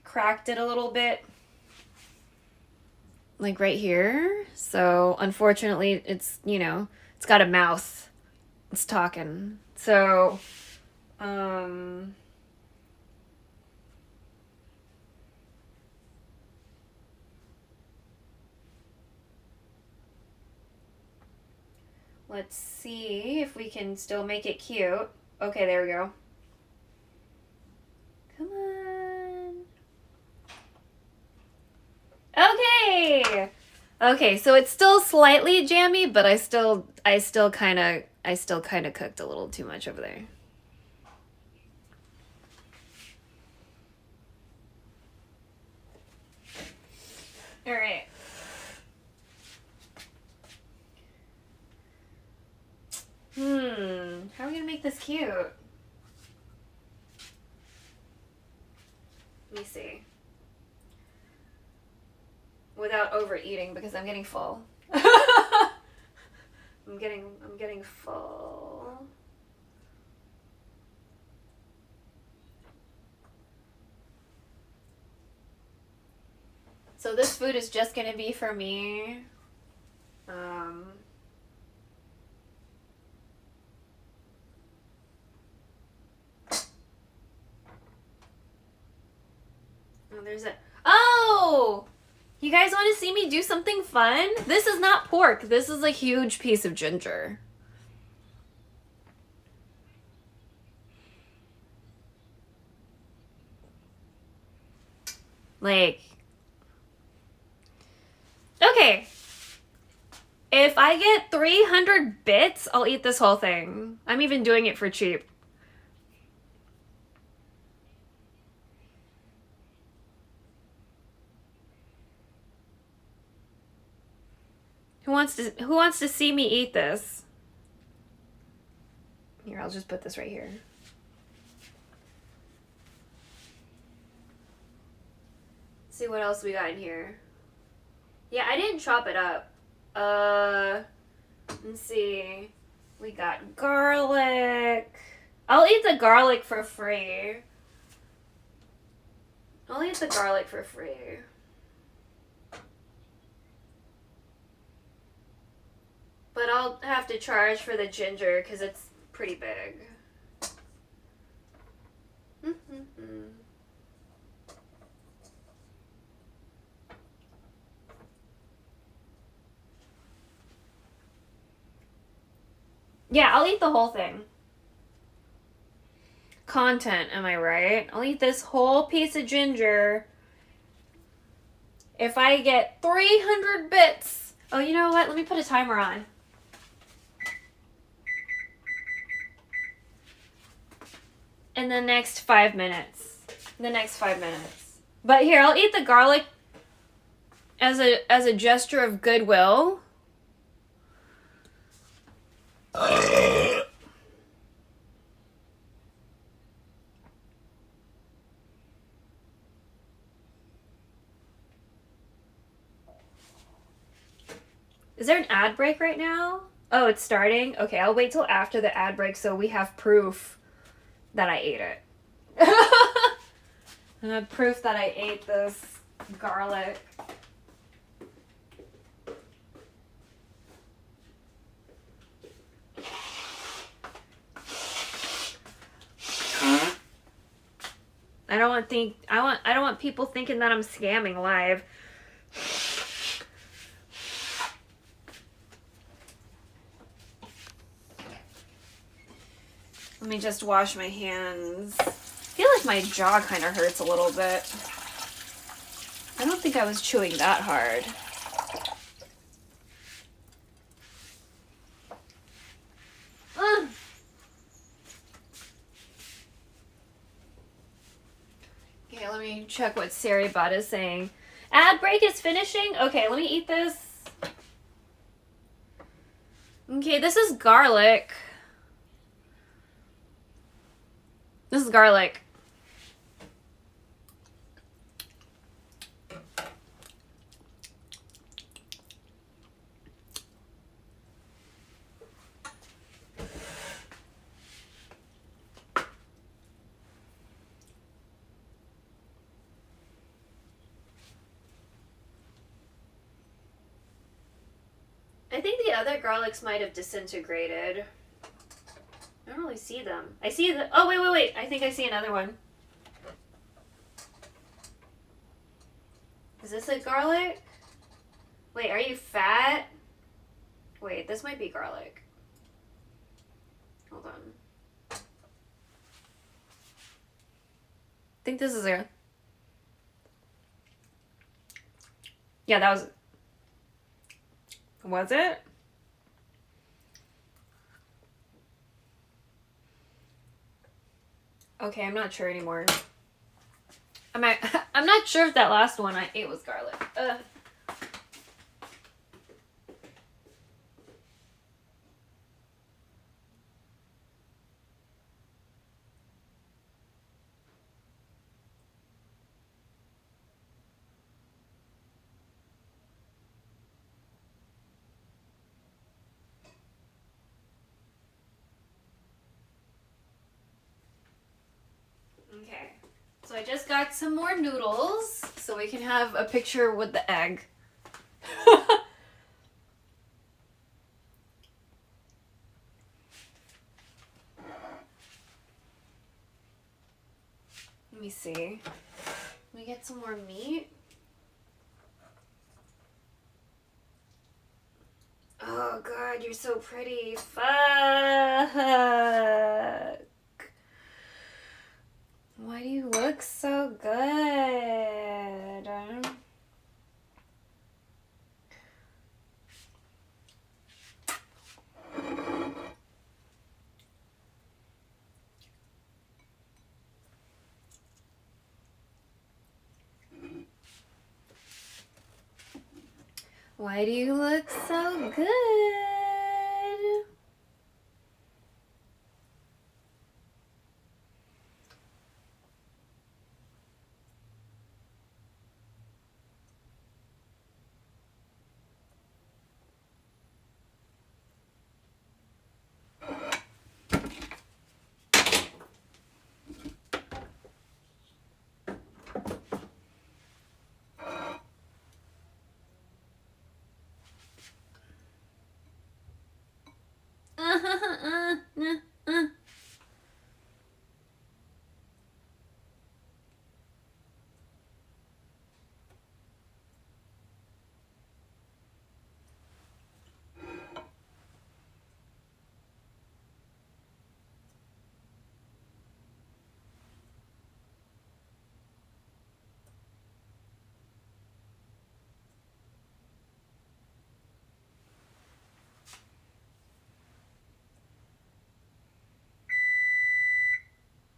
cracked it a little bit. Like right here. So, unfortunately, it's, you know, it's got a mouth. It's talking. So, Let's see if we can still make it cute. Okay, there we go. Come on. Okay. Okay, so it's still slightly jammy, but I still kind of cooked a little too much over there. All right. How are we gonna make this cute? Let me see. Without overeating, because I'm getting full. I'm getting full. So this food is just gonna be for me. Oh, there's a. Oh! You guys want to see me do something fun? This is not pork. This is a huge piece of ginger. Like, okay. If I get 300 bits, I'll eat this whole thing. I'm even doing it for cheap. Who wants to see me eat this? Here, I'll just put this right here. Let's see what else we got in here. Yeah, I didn't chop it up. Let's see. We got garlic. I'll eat the garlic for free. I'll eat the garlic for free. But I'll have to charge for the ginger because it's pretty big. Yeah, I'll eat the whole thing. Content, am I right? I'll eat this whole piece of ginger if I get 300 bits. Oh, you know what? Let me put a timer on. In the next 5 minutes. But here, I'll eat the garlic as a gesture of goodwill. Is there an ad break right now? Oh, it's starting? Okay, I'll wait till after the ad break so we have proof that I ate it. And I have proof that I ate this garlic. I don't want people thinking that I'm scamming live. Let me just wash my hands. I feel like my jaw kind of hurts a little bit. I don't think I was chewing that hard. Okay, let me check what Saribot is saying. Ad break is finishing? Okay, let me eat this. Okay, this is garlic. This is garlic. I think the other garlics might have disintegrated. I don't really see them. I see the... Oh, wait. I think I see another one. Is this a garlic? Wait, are you fat? Wait, this might be garlic. Hold on. I think this is a... Yeah, that was... Was it? Okay, I'm not sure anymore. I'm not sure if that last one I ate was garlic. Ugh. Okay, so I just got some more noodles so we can have a picture with the egg. Let me see. Let me get some more meat. Oh God, you're so pretty. Fuck. Why do you look so good? Why do you look so good?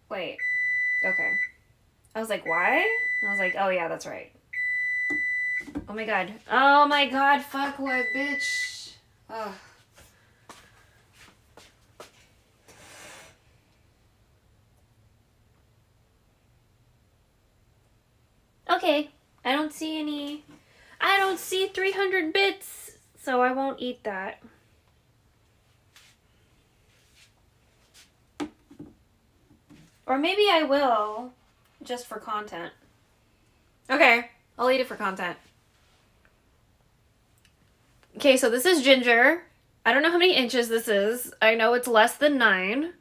Wait. Okay. I was like, why? I was like, oh yeah, that's right. Oh my God. Oh my God. Fuck what, bitch. Ugh. Okay. I don't see any. I don't see 300 bits, so I won't eat that. Or maybe I will, just for content. Okay, I'll eat it for content. Okay, so this is ginger. I don't know how many inches this is. I know it's less than 9.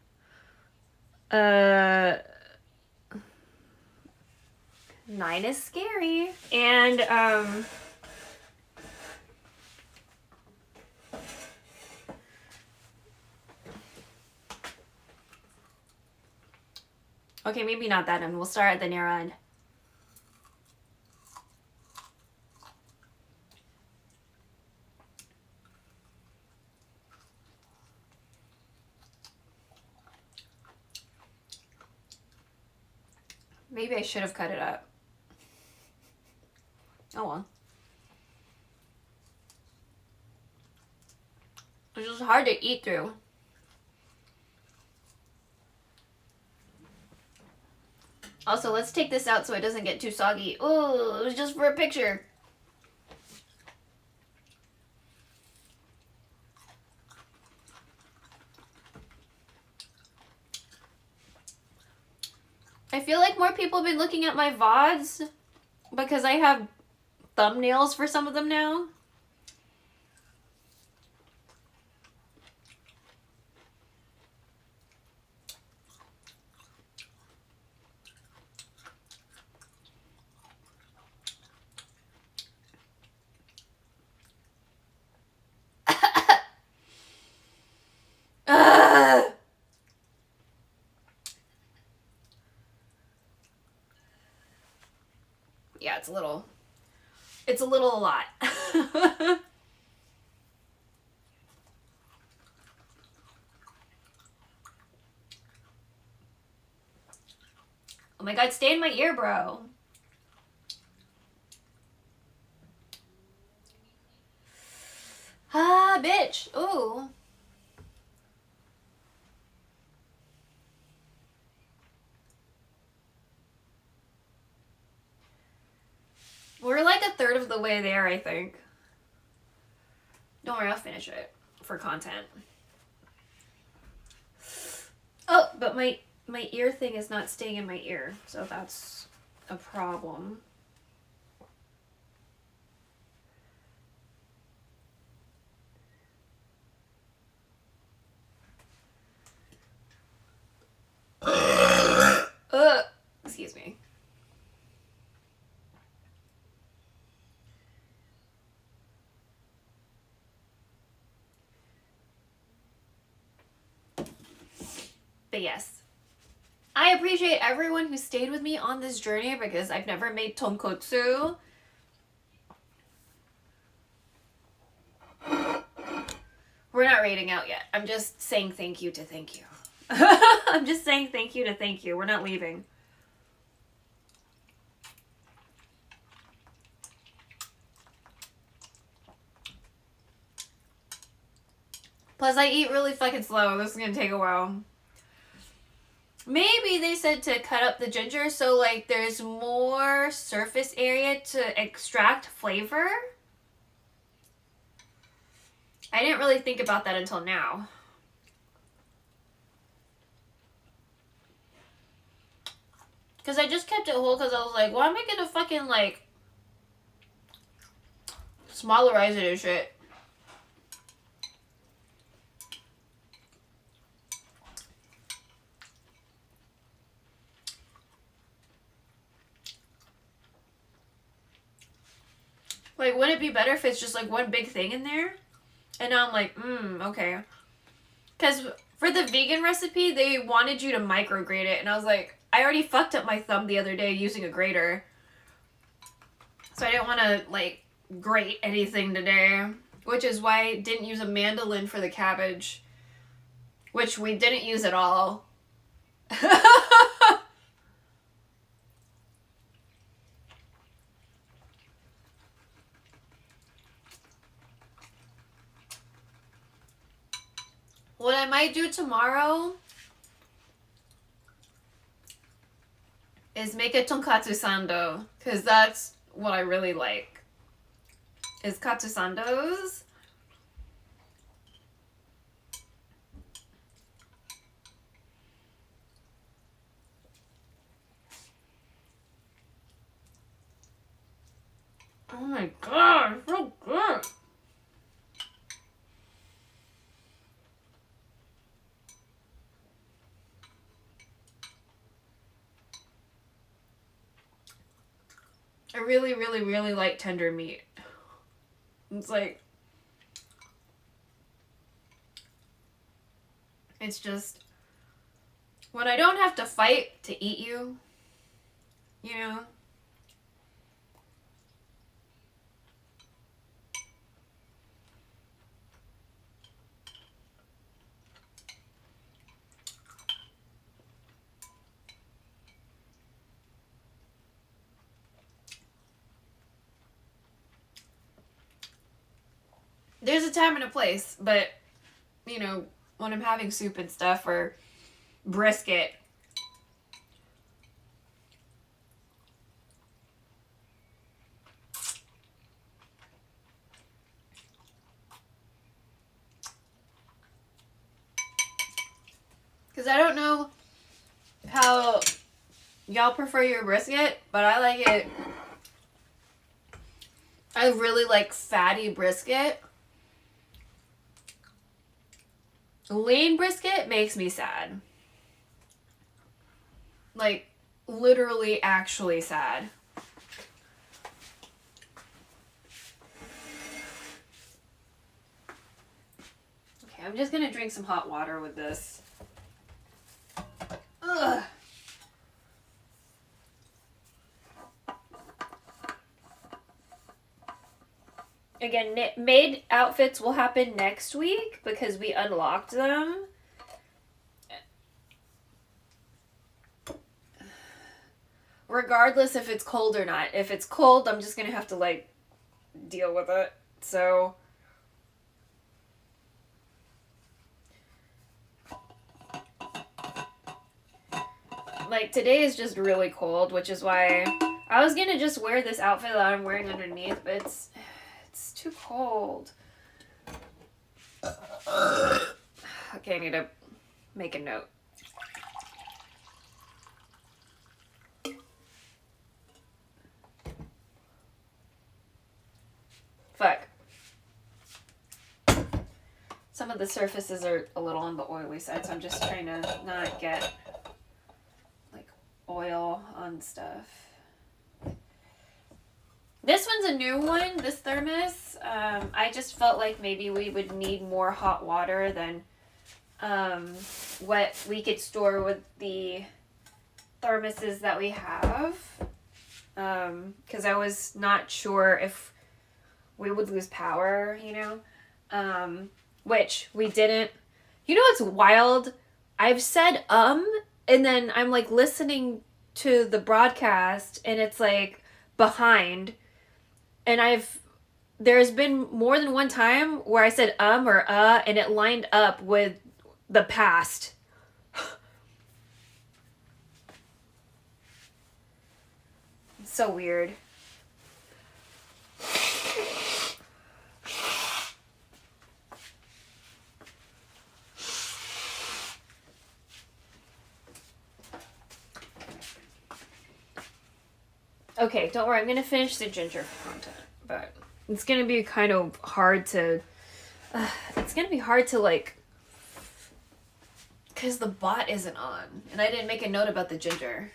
9 is scary. And, okay, maybe not that end. We'll start at the near end. Maybe I should have cut it up. Oh well. It's just hard to eat through. Also, let's take this out so it doesn't get too soggy. Oh, it was just for a picture. I feel like more people have been looking at my VODs because I have thumbnails for some of them now. yeah, it's a little a lot. Oh my god, stay in my ear, bro. Ah, bitch. Ooh. We're like a third of the way there, I think. Don't worry, I'll finish it for content. Oh, but my ear thing is not staying in my ear, so that's a problem. Excuse me. But yes, I appreciate everyone who stayed with me on this journey because I've never made tonkotsu. We're not rating out yet. I'm just saying thank you to thank you. I'm just saying thank you to thank you. We're not leaving. Plus, I eat really fucking slow. This is gonna take a while. Maybe they said to cut up the ginger so, like, there's more surface area to extract flavor. I didn't really think about that until now. Because I just kept it whole because I was like, why am I gonna fucking, like, smallerize it and shit? Like, wouldn't it be better if it's just, like, one big thing in there? And now I'm like, okay. Because for the vegan recipe, they wanted you to micrograte it. And I was like, I already fucked up my thumb the other day using a grater. So I didn't want to, like, grate anything today. Which is why I didn't use a mandolin for the cabbage. Which we didn't use at all. What I might do tomorrow is make a tonkatsu sando, because that's what I really like, is katsu sandos. Oh my god, it's so good. I really, really, really like tender meat. It's like, it's just, when I don't have to fight to eat you, you know? There's a time and a place, but, you know, when I'm having soup and stuff, or brisket, because I don't know how y'all prefer your brisket, but I like it. I really like fatty brisket. Lean brisket makes me sad. Like, literally, actually sad. Okay, I'm just gonna drink some hot water with this. Ugh. Again, made outfits will happen next week because we unlocked them. Regardless if it's cold or not. If it's cold, I'm just gonna have to, like, deal with it. So... like, today is just really cold, which is why I was gonna just wear this outfit that I'm wearing underneath, but it's too cold. Okay, I need to make a note. Fuck. Some of the surfaces are a little on the oily side, so I'm just trying to not get, like, oil on stuff. This one's a new one, this thermos. I just felt like maybe we would need more hot water than what we could store with the thermoses that we have. Because I was not sure if we would lose power, you know? Which we didn't. You know what's wild? I've said and then I'm like listening to the broadcast and it's like behind. And there's been more than one time where I said or and it lined up with the past. It's so weird. Okay, don't worry. I'm going to finish the ginger content, but it's going to be kind of hard to... it's going to be hard to, like... because the bot isn't on, and I didn't make a note about the ginger.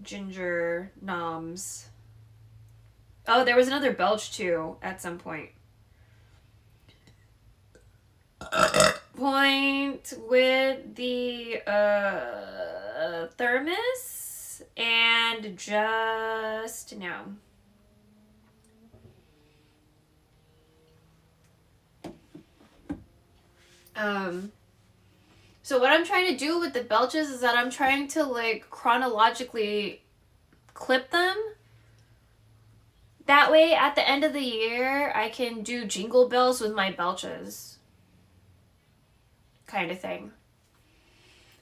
Ginger noms. Oh, there was another belch, too, at some point. Point with the thermos and just now. So what I'm trying to do with the belches is that I'm trying to, like, chronologically clip them. That way, at the end of the year, I can do jingle bells with my belches. Kind of thing.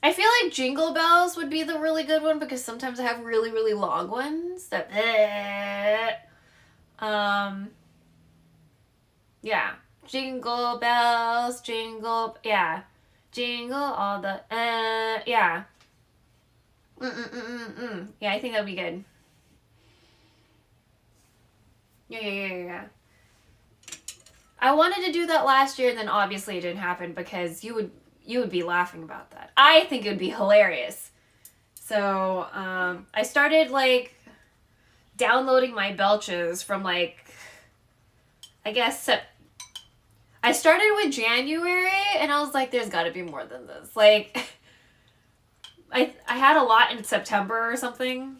I feel like jingle bells would be the really good one because sometimes I have really, really long ones that yeah. Jingle bells, jingle all the yeah. Yeah, I think that'd be good. Yeah. I wanted to do that last year, and then obviously it didn't happen because you would be laughing about that. I think it would be hilarious. So, I started, like, downloading my belches from, like, I guess, I started with January, and I was like, there's gotta be more than this. Like, I had a lot in September or something.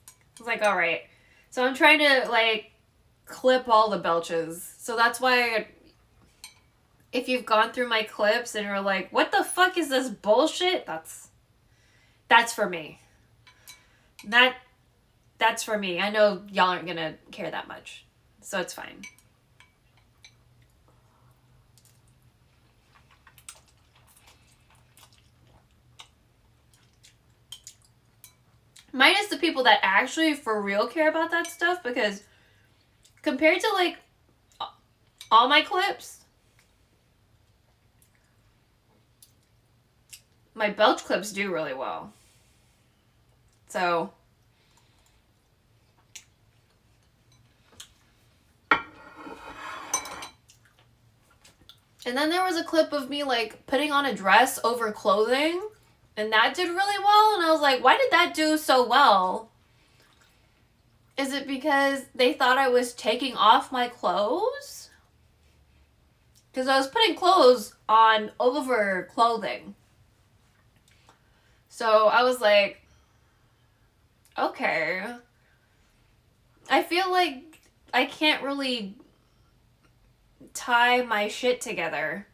I was like, alright. So I'm trying to, like, clip all the belches. So that's why if you've gone through my clips and you're like, what the fuck is this bullshit? That's for me. That's for me. I know y'all aren't gonna care that much. So it's fine. Minus the people that actually for real care about that stuff, because compared to, like, all my clips, my belch clips do really well. So, and then there was a clip of me, like, putting on a dress over clothing, and that did really well, and I was like, why did that do so well? Is it because they thought I was taking off my clothes? Because I was putting clothes on over clothing. So I was like, Okay. I feel like I can't really tie my shit together.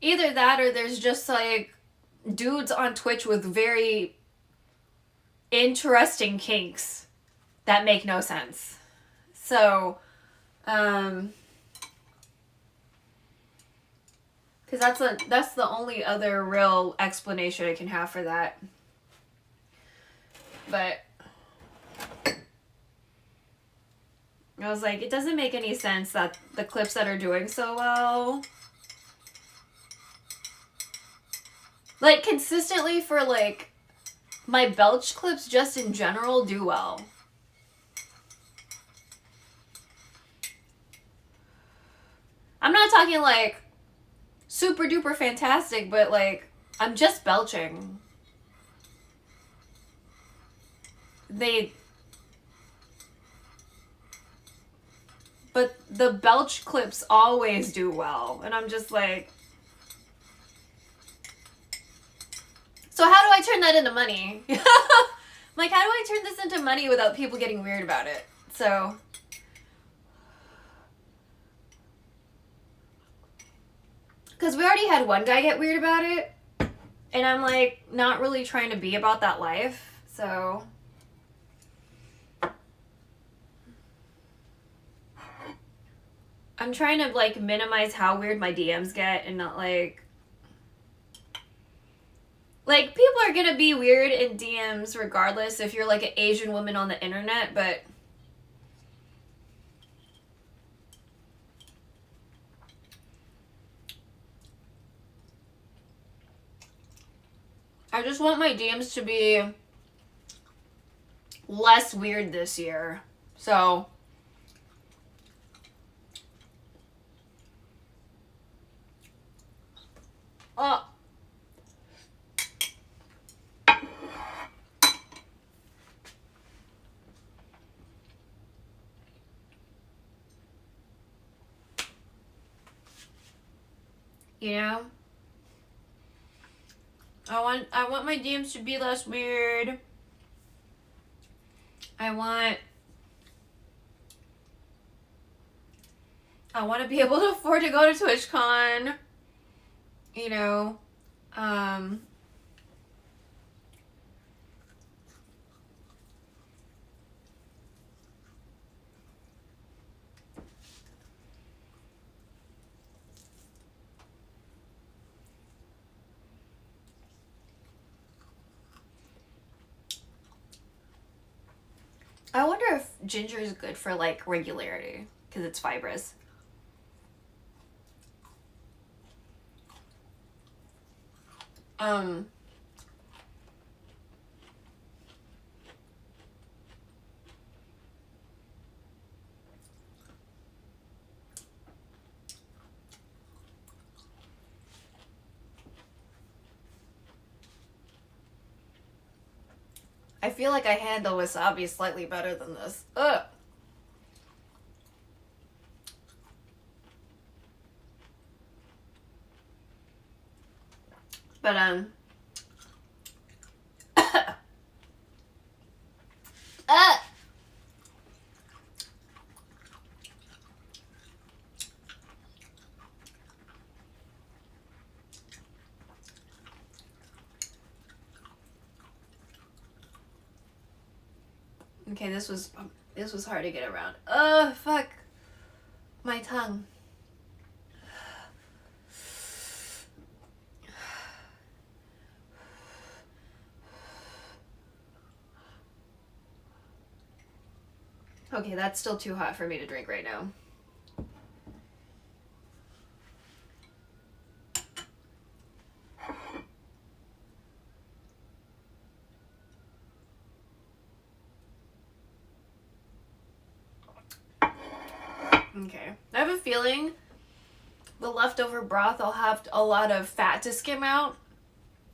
Either that or there's just like dudes on Twitch with very interesting kinks that make no sense. So, because that's the only other real explanation I can have for that. But I was like, it doesn't make any sense that the clips that are doing so well, like consistently for like my belch clips just in general do well. I'm not talking like super duper fantastic, but like I'm just belching. But the belch clips always do well, and I'm just like, so how do I turn that into money? Like, how do I turn this into money without people getting weird about it? So, because we already had one guy get weird about it, and I'm like not really trying to be about that life, so I'm trying to like minimize how weird my DMs get and not like people are gonna be weird in DMs regardless if you're like an Asian woman on the internet, but I just want my DMs to be less weird this year. So you know, I want my DMs to be less weird. I want to be able to afford to go to TwitchCon, you know. I wonder if ginger is good for like regularity because it's fibrous. I feel like I handle wasabi slightly better than this. Ugh. But okay, this was hard to get around. Fuck. My tongue. Okay, that's still too hot for me to drink right now. Okay. I have a feeling the leftover broth I'll have a lot of fat to skim out,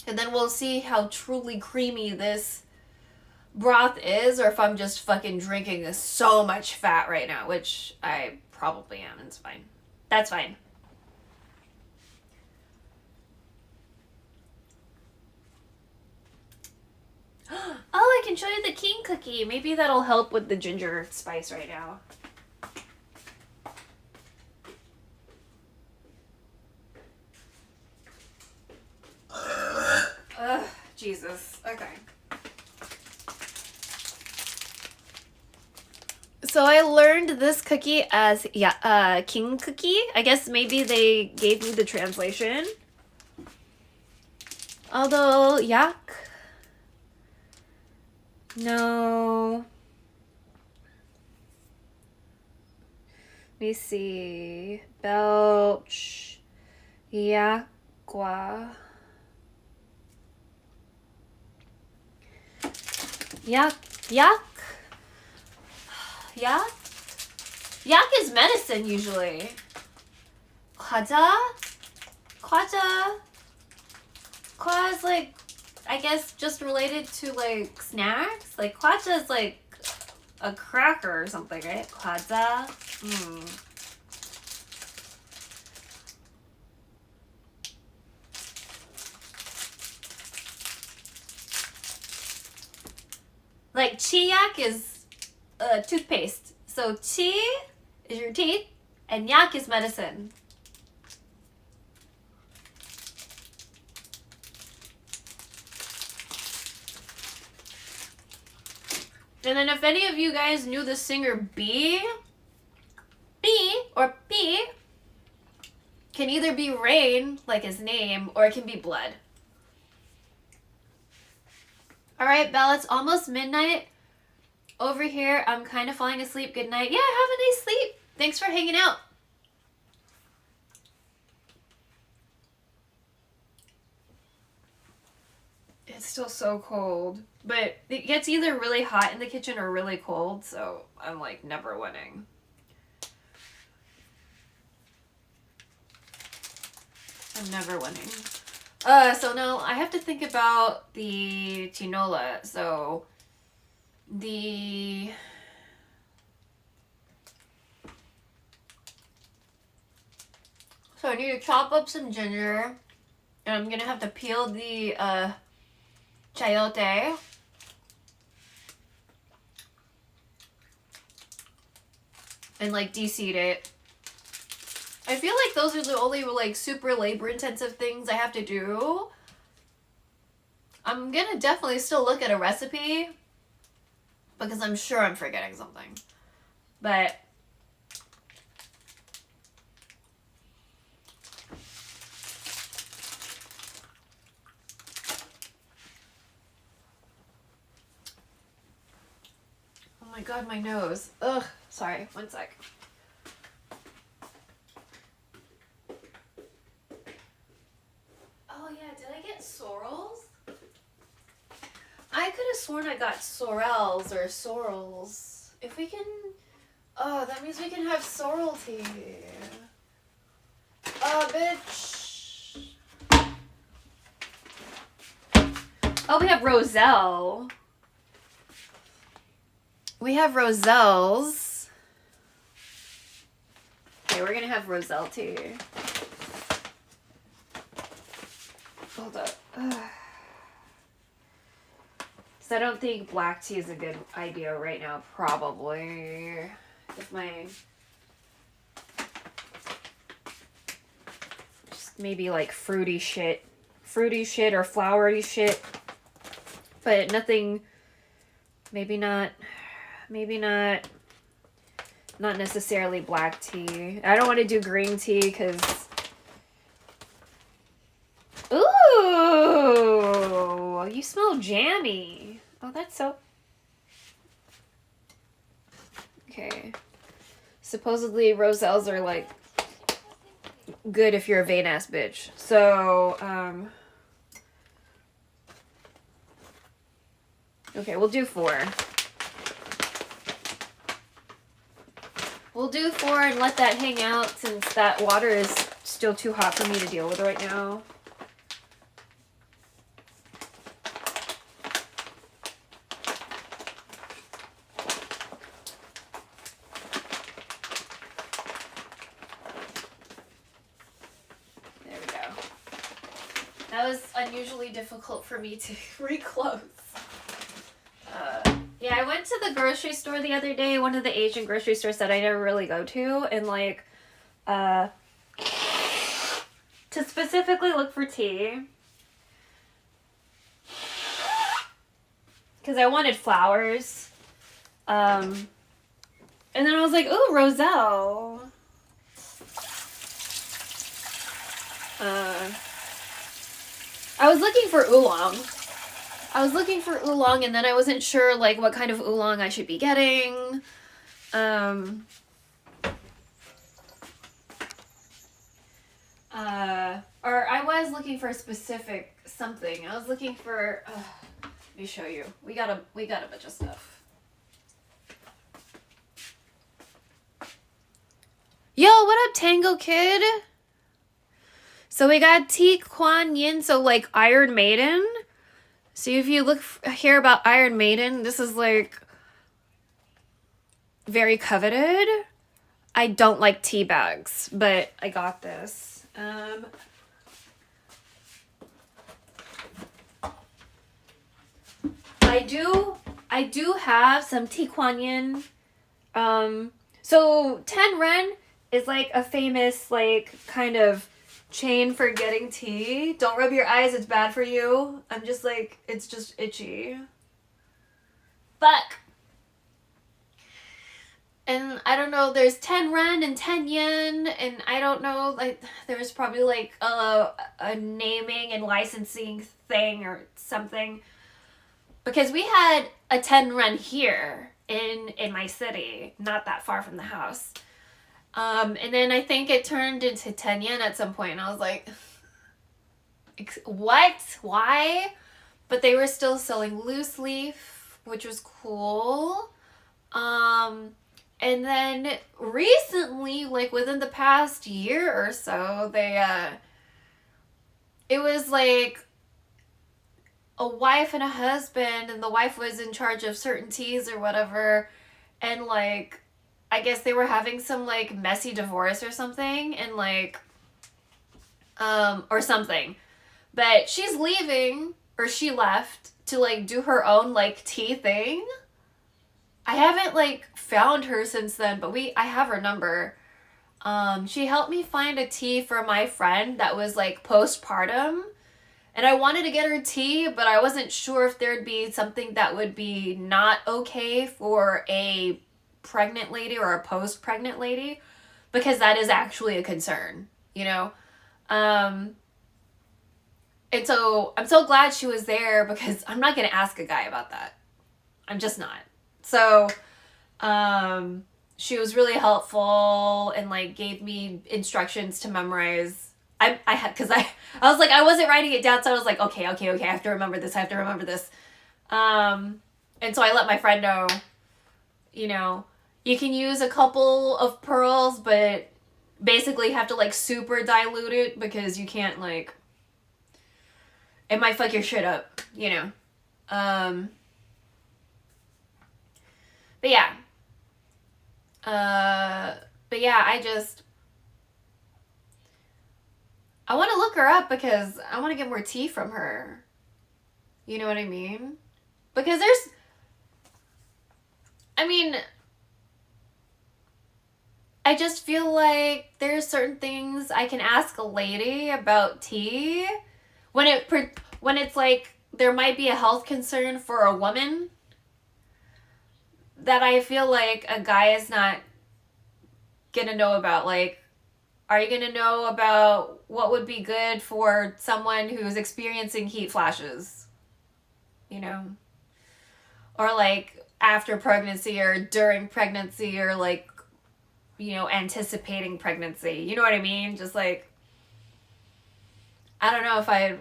and then we'll see how truly creamy this broth is, or if I'm just fucking drinking so much fat right now, which I probably am. It's fine. That's fine. can show you the king cookie. Maybe that'll help with the ginger spice right now. Ugh, Jesus. Okay. So I learned this cookie as king cookie. I guess maybe they gave me the translation. Although yak. No. Let me see. Belch. Yakwa. Yak. Yak. Yak? Yak is medicine usually. Kwaja? Kwaja? Kwa is like, I guess just related to like snacks. Like kwaja is like a cracker or something, right? Kwaja? Like chiyak is toothpaste. So chi is your teeth and yak is medicine. And then if any of you guys knew the singer B or P can either be rain, like his name, or it can be blood. Alright, Belle, it's almost midnight. Over here, I'm kind of falling asleep. Good night. Yeah, have a nice sleep. Thanks for hanging out. It's still so cold. But it gets either really hot in the kitchen or really cold, so I'm like never winning. I'm never winning. So now I have to think about the tinola. So I need to chop up some ginger, and I'm gonna have to peel the chayote. And like de-seed it. I feel like those are the only like super labor intensive things I have to do. I'm gonna definitely still look at a recipe because I'm sure I'm forgetting something. But oh my god, my nose. Ugh, sorry, one sec. Oh yeah, did I get sorrels? I could have sworn I got sorrels or sorrels. If we can... Oh, that means we can have sorrel tea. Oh, bitch. Oh, we have roselle. We have roselles. Okay, we're gonna have roselle tea. Hold up. So I don't think black tea is a good idea right now, probably. If my... Just maybe like fruity shit or flowery shit. But nothing, maybe not necessarily black tea. I don't want to do green tea because... Ooh, you smell jammy. Oh, that's so... Okay. Supposedly roselles are like good if you're a vain ass bitch. So, okay, we'll do 4. We'll do 4 and let that hang out since that water is still too hot for me to deal with right now. There we go. That was unusually difficult for me to reclose. I went to the grocery store the other day, one of the Asian grocery stores that I never really go to, and like, to specifically look for tea. Because I wanted flowers. And then I was like, ooh, roselle. I was looking for oolong. And then I wasn't sure like what kind of oolong I should be getting. Or I was looking for a specific something. I was looking for. Let me show you. We got a bunch of stuff. Yo, what up, Tango Kid? So we got T Kuan Yin, so like Iron Maiden. So if you look here about Iron Maiden, this is like very coveted. I don't like tea bags, but I got this. I do have some T Kuan Yin. So 10 Ren is like a famous like kind of chain for getting tea. Don't rub your eyes, it's bad for you. I'm just like, it's just itchy. Fuck. And I don't know, there's 10 Ren and 10 Yen, and I don't know, like, there's probably like a naming and licensing thing or something. Because we had a 10 Ren here in my city, not that far from the house. And then I think it turned into 10 Yen at some point, and I was like, what? Why? But they were still selling loose leaf, which was cool. And then recently, like within the past year or so, it was like a wife and a husband, and the wife was in charge of certain teas or whatever, and like, I guess they were having some like messy divorce or something, and like, or something, but she's leaving, or she left to like do her own like tea thing. I haven't like found her since then, but I have her number. She helped me find a tea for my friend that was like postpartum, and I wanted to get her tea, but I wasn't sure if there'd be something that would be not okay for a pregnant lady or a post-pregnant lady, because that is actually a concern, you know? And so I'm so glad she was there, because I'm not going to ask a guy about that. I'm just not. So, she was really helpful and like gave me instructions to memorize. I was like, I wasn't writing it down, so I was like, okay, I have to remember this. And so I let my friend know, you know, you can use a couple of pearls, but basically you have to like super dilute it, because you can't like, it might fuck your shit up, you know. But yeah, I want to look her up, because I want to get more tea from her. You know what I mean? Because I just feel like there's certain things I can ask a lady about tea when it's like there might be a health concern for a woman that I feel like a guy is not gonna know about. Like, are you gonna know about what would be good for someone who's experiencing heat flashes? You know? Or like after pregnancy or during pregnancy, or like, you know, anticipating pregnancy. You know what I mean? Just like, I don't know if I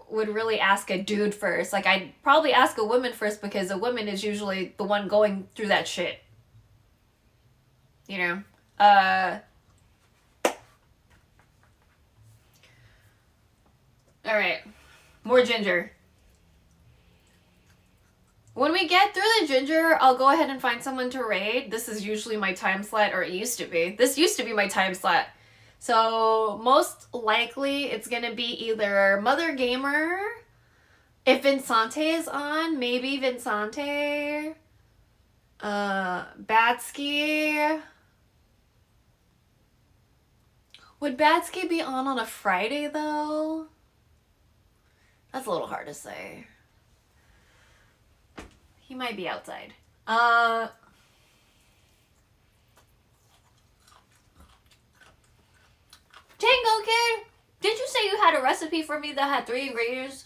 would really ask a dude first. Like, I'd probably ask a woman first, because a woman is usually the one going through that shit. You know? Alright. More ginger. When we get through the ginger, I'll go ahead and find someone to raid. This is usually my time slot, or it used to be. This used to be my time slot. So most likely it's going to be either Mother Gamer. If Vincente is on, maybe Vincente. Batsky. Would Batsky be on a Friday though? That's a little hard to say. He might be outside. Tango Kid, did you say you had a recipe for me that had 3 ingredients?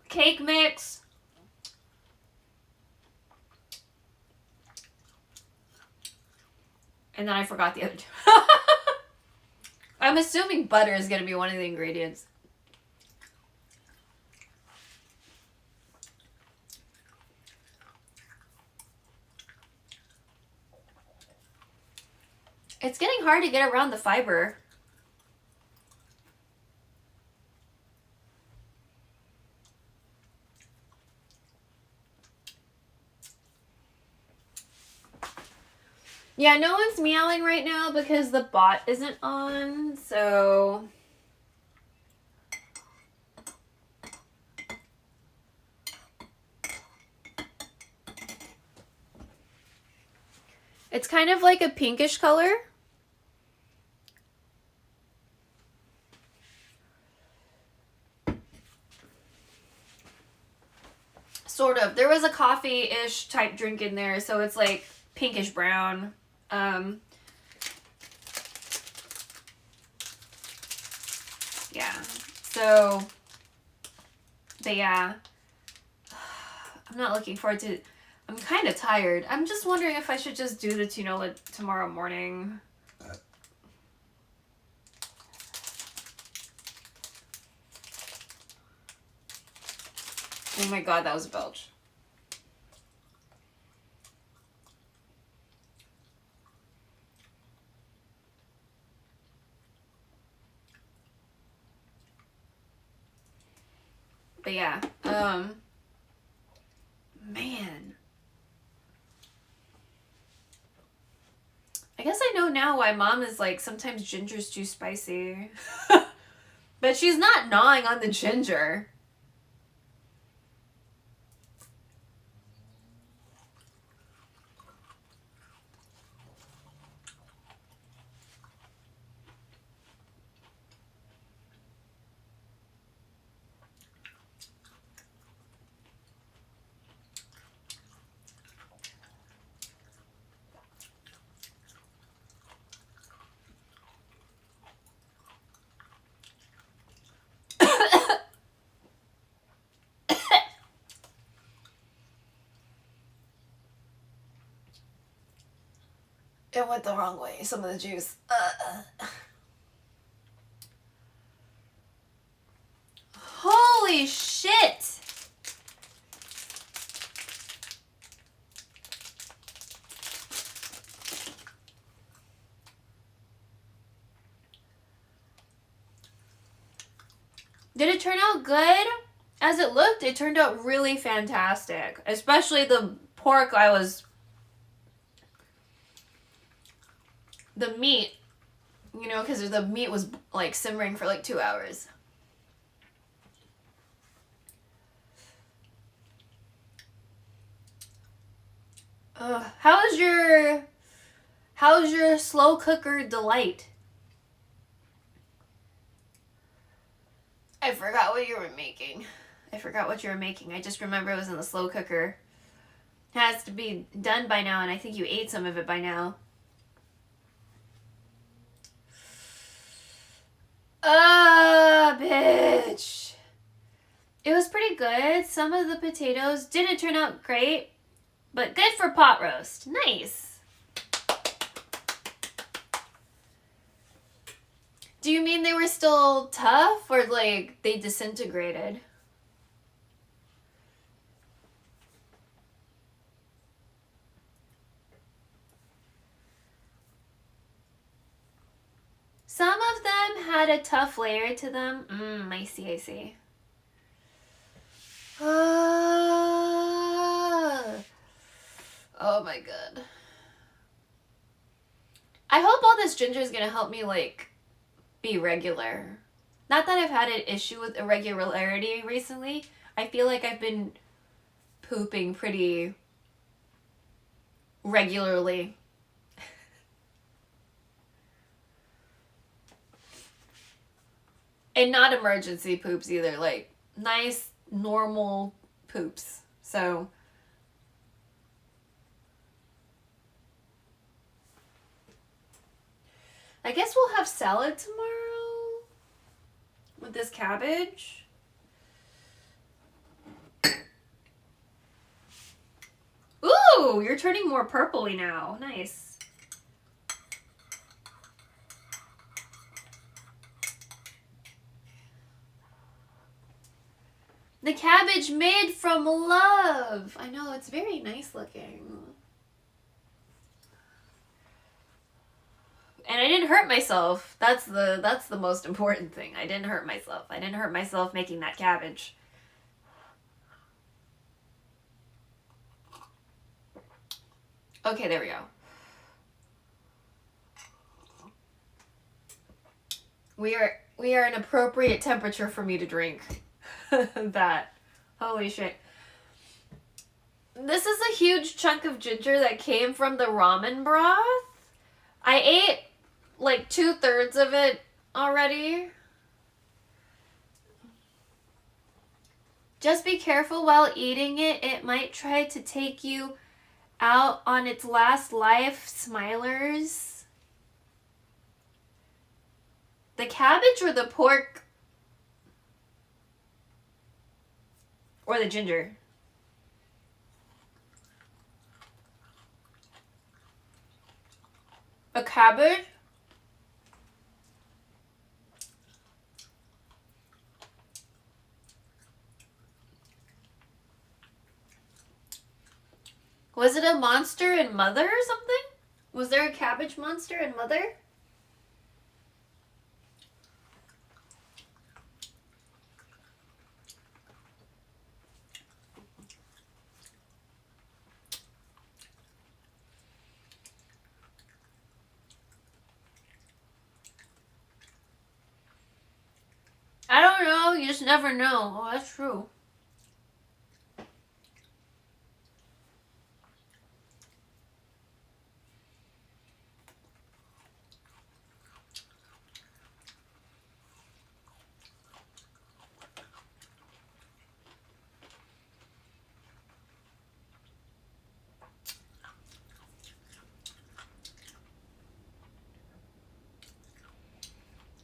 Cake mix. And then I forgot the other 2. I'm assuming butter is going to be one of the ingredients. It's getting hard to get around the fiber. Yeah, no one's meowing right now because the bot isn't on, so... It's kind of like a pinkish color. Sort of. There was a coffee-ish type drink in there, so it's like pinkish brown. Yeah. So, but yeah. I'm not looking forward to... I'm kind of tired. I'm just wondering if I should just do the tinola tomorrow morning. Oh my god, that was a belch. But yeah, man. I guess I know now why mom is like, sometimes ginger's too spicy. But she's not gnawing on the ginger. It went the wrong way, some of the juice. Holy shit! Did it turn out good? As it looked, it turned out really fantastic. Especially the pork the meat, you know, because the meat was like simmering for like 2 hours. How's your slow cooker delight? I forgot what you were making. I just remember it was in the slow cooker. It has to be done by now, and I think you ate some of it by now. Bitch. It was pretty good. Some of the potatoes didn't turn out great, but good for pot roast. Nice. Do you mean they were still tough, or like they disintegrated? Some of them had a tough layer to them. I see. Oh my god. I hope all this ginger is gonna help me, like, be regular. Not that I've had an issue with irregularity recently. I feel like I've been pooping pretty regularly. And not emergency poops either. Like, nice, normal poops. So... I guess we'll have salad tomorrow with this cabbage. Ooh, you're turning more purpley now. Nice. The cabbage made from love. I know, it's very nice looking. And I didn't hurt myself. That's the most important thing. I didn't hurt myself. I didn't hurt myself making that cabbage. Okay, there we go. We are an appropriate temperature for me to drink that. Holy shit. This is a huge chunk of ginger that came from the ramen broth. I ate like 2/3 of it already. Just be careful while eating it. It might try to take you out on its last life, smilers. The cabbage or the pork? Or the ginger? A cabbage? Was it a monster in Mother or something? Was there a cabbage monster in Mother? I don't know. You just never know. Oh, that's true.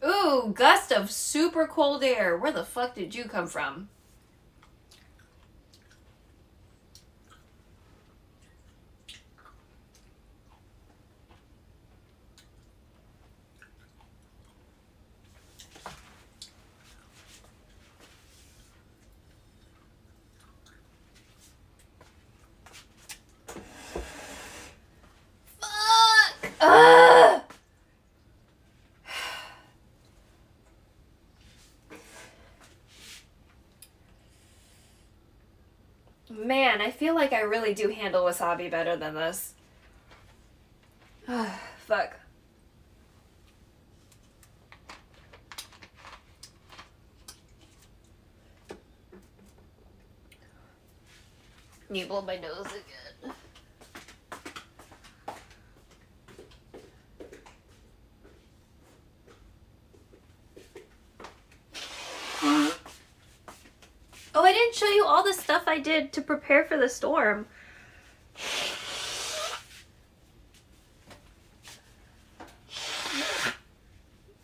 Ooh, gust of super cold air. Where the fuck did you come from? Fuck! Ugh! Man, I feel like I really do handle wasabi better than this. Fuck. You blow my nose again. Oh, I didn't show you all the stuff I did to prepare for the storm.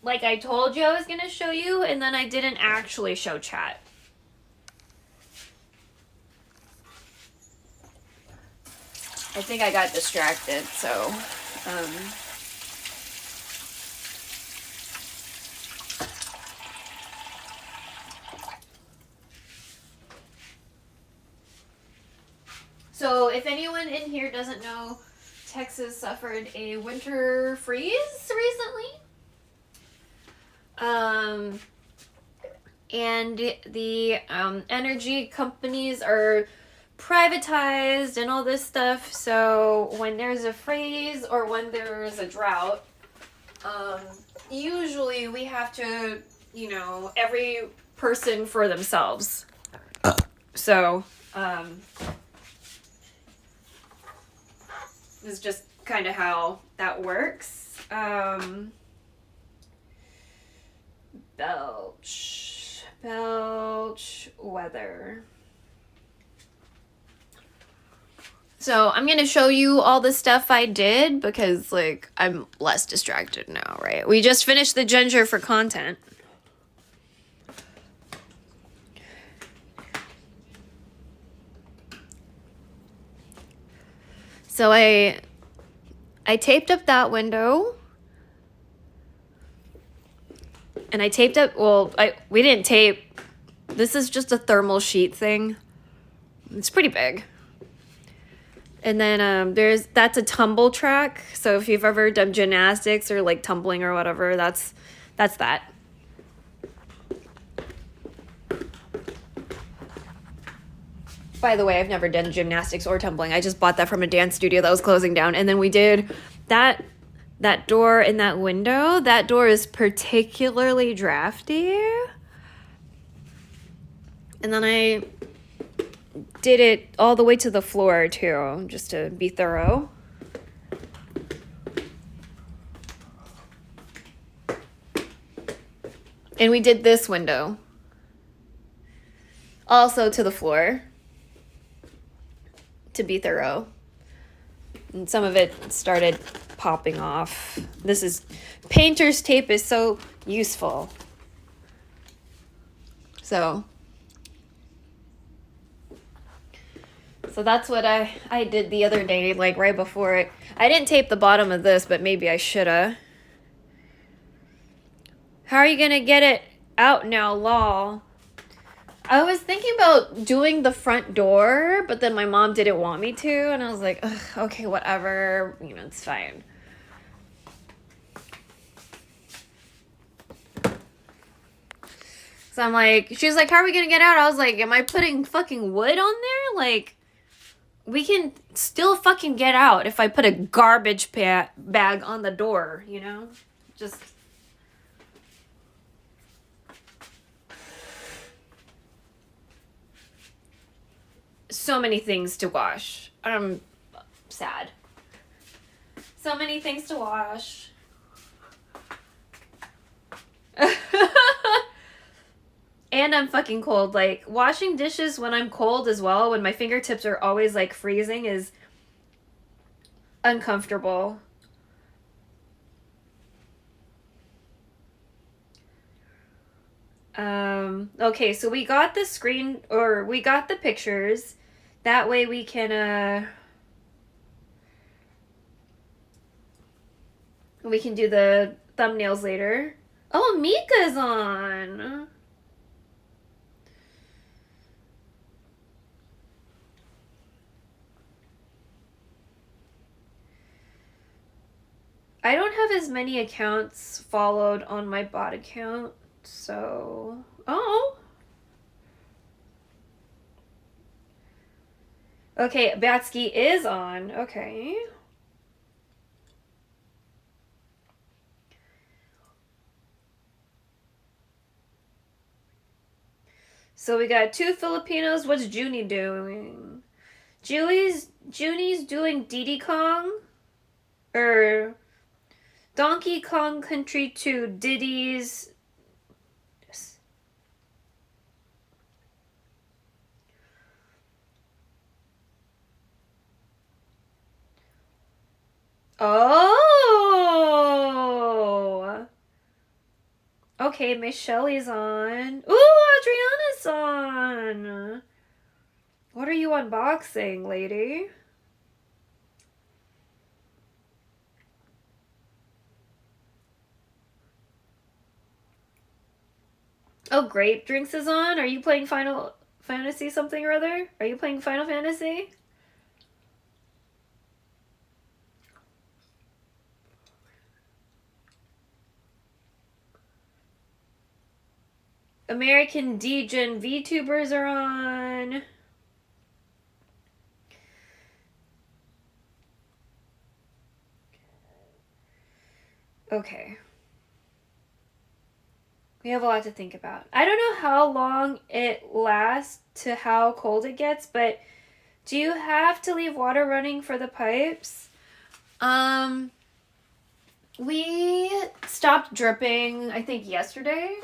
Like I told you I was going to show you, and then I didn't actually show chat. I think I got distracted, so... So, if anyone in here doesn't know, Texas suffered a winter freeze recently. And the energy companies are privatized and all this stuff. So, when there's a freeze or when there's a drought, usually we have to you know, every person for themselves. So, this is just kind of how that works. Belch, weather. So I'm going to show you all the stuff I did because, like, I'm less distracted now, right? We just finished the ginger for content. So I taped up that window. And I taped up, well, we didn't tape. This is just a thermal sheet thing. It's pretty big. And then that's a tumble track. So if you've ever done gymnastics or like tumbling or whatever, that's that. By the way, I've never done gymnastics or tumbling. I just bought that from a dance studio that was closing down. And then we did that door and that window. That door is particularly drafty. And then I did it all the way to the floor too, just to be thorough. And we did this window also to the floor to be thorough. And some of it started popping off. Painter's tape is so useful. So that's what I did the other day, like right before it. I didn't tape the bottom of this, but maybe I shoulda. How are you gonna get it out now, lol? I was thinking about doing the front door, but then my mom didn't want me to, and I was like, ugh, okay, whatever, you know, it's fine. So I'm like, she was like, how are we gonna get out? I was like, am I putting fucking wood on there? Like, we can still fucking get out if I put a garbage bag on the door, you know? Just... so many things to wash. I'm sad. So many things to wash. And I'm fucking cold. Like, washing dishes when I'm cold as well, when my fingertips are always, like, freezing, is uncomfortable. Okay, so we got the screen, or we got the pictures. That way we can do the thumbnails later. Oh, Mika's on! I don't have as many accounts followed on my bot account, so... Oh! Okay, Batsky is on. Okay. So we got two Filipinos. What's Junie doing? Junie's doing Diddy Kong? Or Donkey Kong Country 2 Diddy's... Yes. Oh! Okay, Miss Shelly's on. Ooh, Adriana's on! What are you unboxing, lady? Oh, Grape Drinks is on? Are you playing Final Fantasy something or other? Are you playing Final Fantasy? American Degen VTubers are on. Okay. We have a lot to think about. I don't know how long it lasts to how cold it gets, but do you have to leave water running for the pipes? We stopped dripping, I think, yesterday.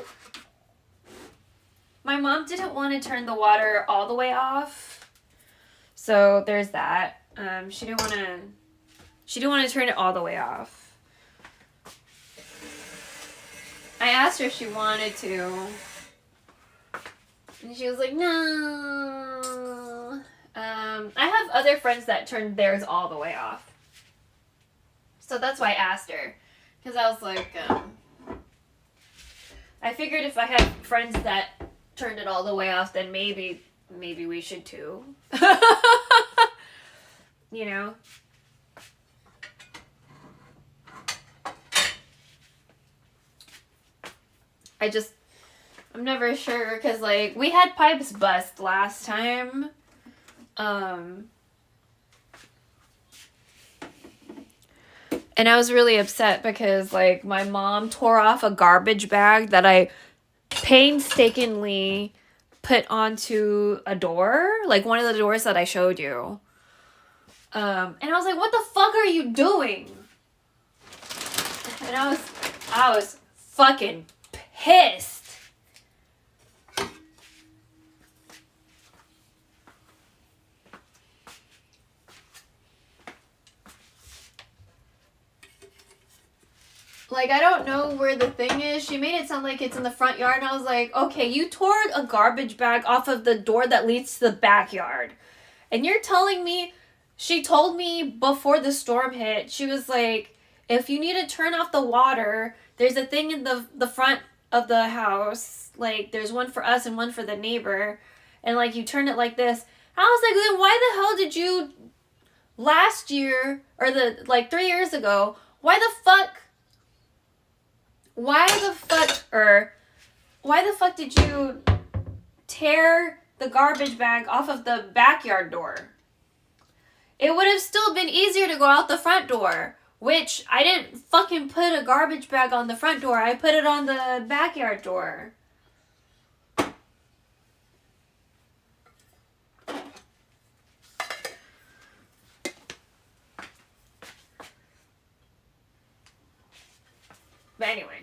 My mom didn't want to turn the water all the way off. So there's that. She didn't want to turn it all the way off. I asked her if she wanted to. And she was like, no. I have other friends that turned theirs all the way off. So that's why I asked her. Because I was like, I figured if I had friends that turned it all the way off, then maybe we should too. You know? I'm never sure, because, like, we had pipes bust last time. And I was really upset because, like, my mom tore off a garbage bag that I painstakingly put onto a door. Like, one of the doors that I showed you. And I was like, what the fuck are you doing? And I was fucking pissed. Like, I don't know where the thing is. She made it sound like it's in the front yard, and I was like, okay, you tore a garbage bag off of the door that leads to the backyard. And you're telling me, she told me before the storm hit, she was like, if you need to turn off the water, there's a thing in the front of the house. Like, there's one for us and one for the neighbor. And, like, you turn it like this. I was like, then why the hell did you last year, or 3 years ago, why the fuck did you tear the garbage bag off of the backyard door? It would have still been easier to go out the front door, which I didn't fucking put a garbage bag on the front door. I put it on the backyard door. But anyway.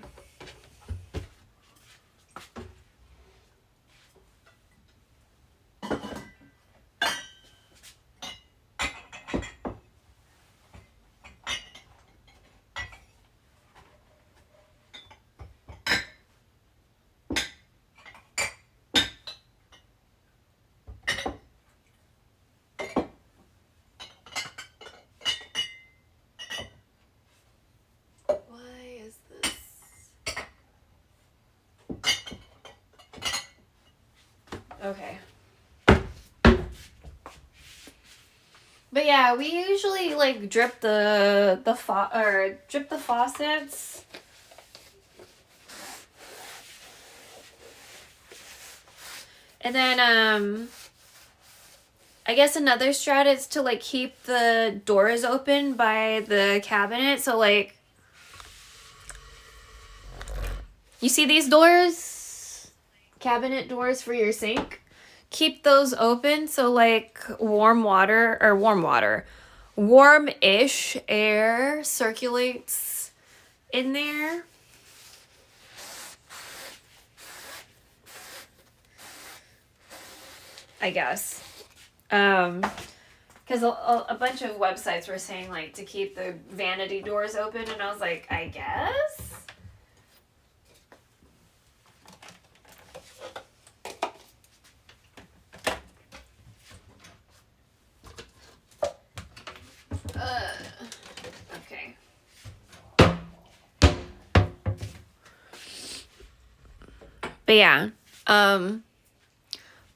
Okay. But yeah, we usually like drip the faucets. And then I guess another strat is to like keep the doors open by the cabinet. So like, you see these doors? Cabinet doors for your sink. Keep those open so like warm-ish air circulates in there. I guess. Because a bunch of websites were saying like to keep the vanity doors open, and I was like, I guess. Okay. But yeah,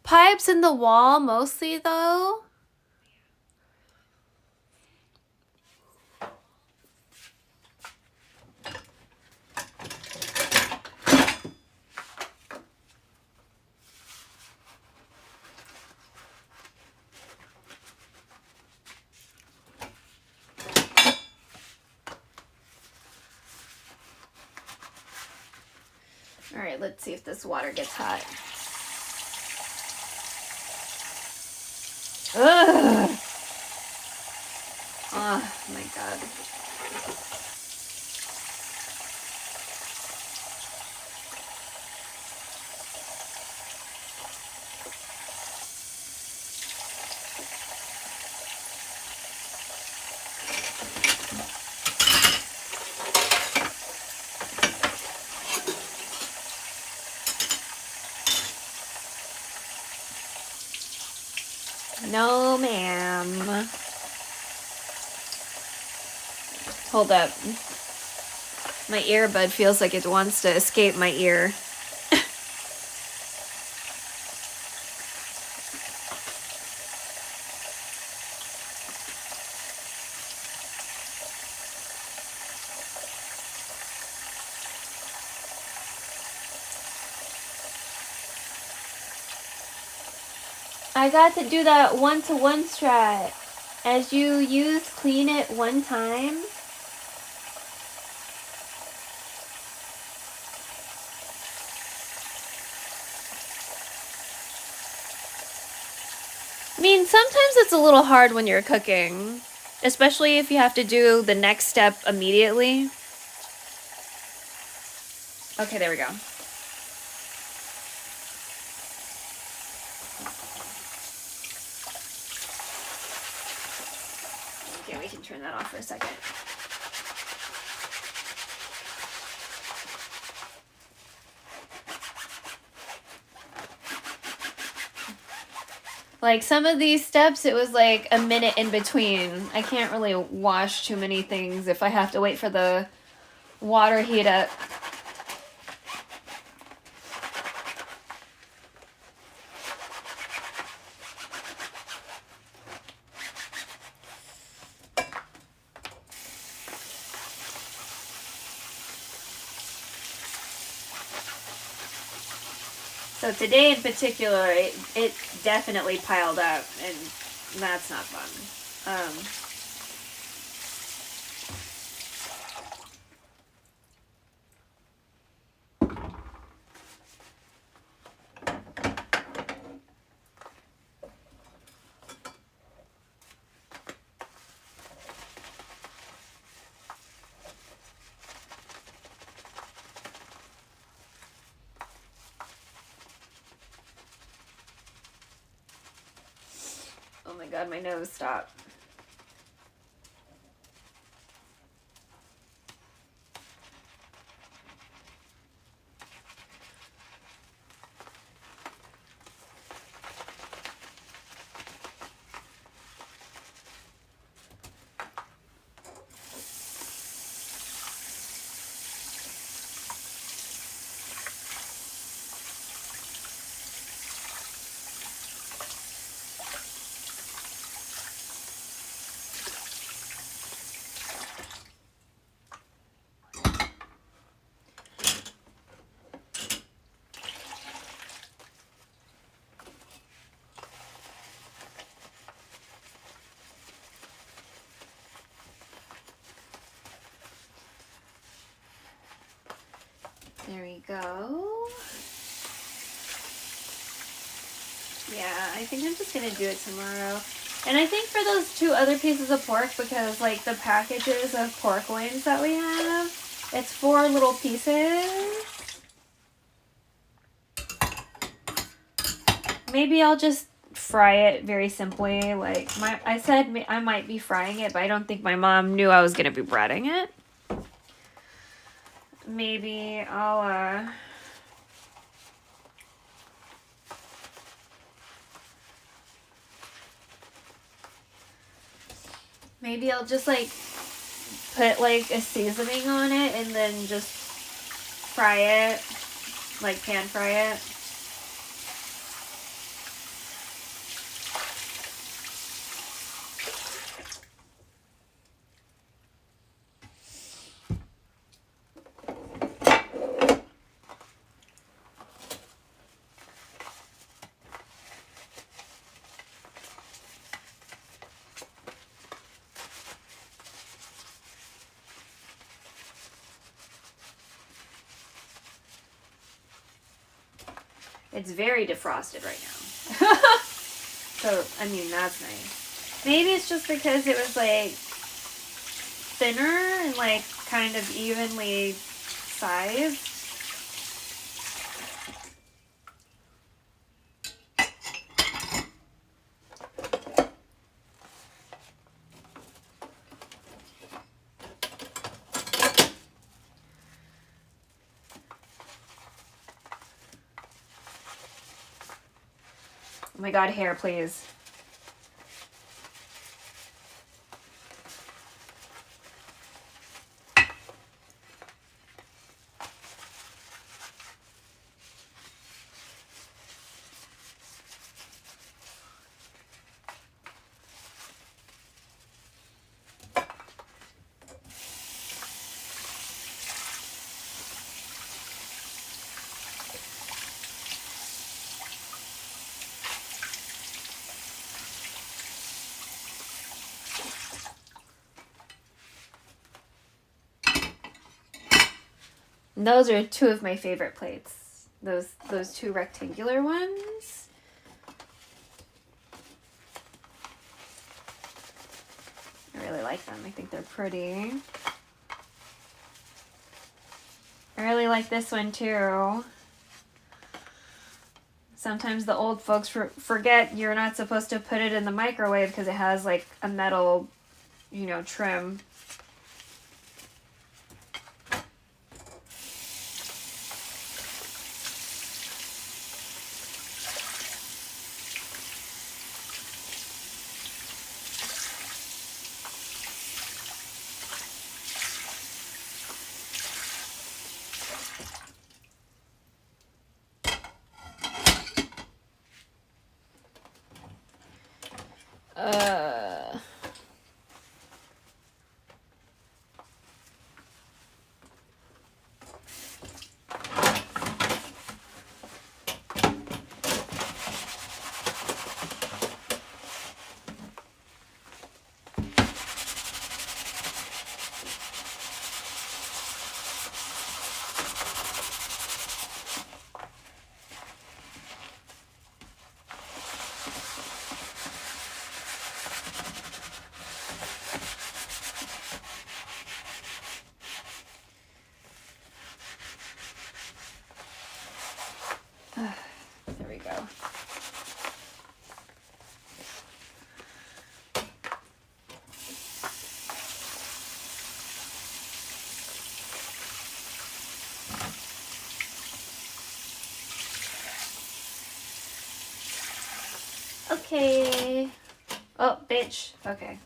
pipes in the wall mostly though. All right, let's see if this water gets hot. Ugh. Oh my God. No, ma'am. Hold up. My earbud feels like it wants to escape my ear. I got to do that one-to-one strat. As you clean it one time. I mean, sometimes it's a little hard when you're cooking, especially if you have to do the next step immediately. Okay, there we go. Okay, we can turn that off for a second. Like some of these steps, it was like a minute in between. I can't really wash too many things if I have to wait for the water heat up. So today in particular, it definitely piled up, and that's not fun. Oh my God, my nose stopped. There we go. Yeah, I think I'm just gonna do it tomorrow. And I think for those 2 other pieces of pork, because like the packages of pork loins that we have, it's 4 little pieces. Maybe I'll just fry it very simply. Like I said I might be frying it, but I don't think my mom knew I was gonna be breading it. Maybe I'll just like put like a seasoning on it and then just fry it, like pan fry it. It's very defrosted right now. So, I mean, that's nice. Maybe it's just because it was, like, thinner and, like, kind of evenly sized. Oh my god, hair, please. And those are two of my favorite plates. Those two rectangular ones. I really like them. I think they're pretty. I really like this one too. Sometimes the old folks forget you're not supposed to put it in the microwave because it has like a metal, you know, trim. There we go. Okay. Oh, bitch. Okay.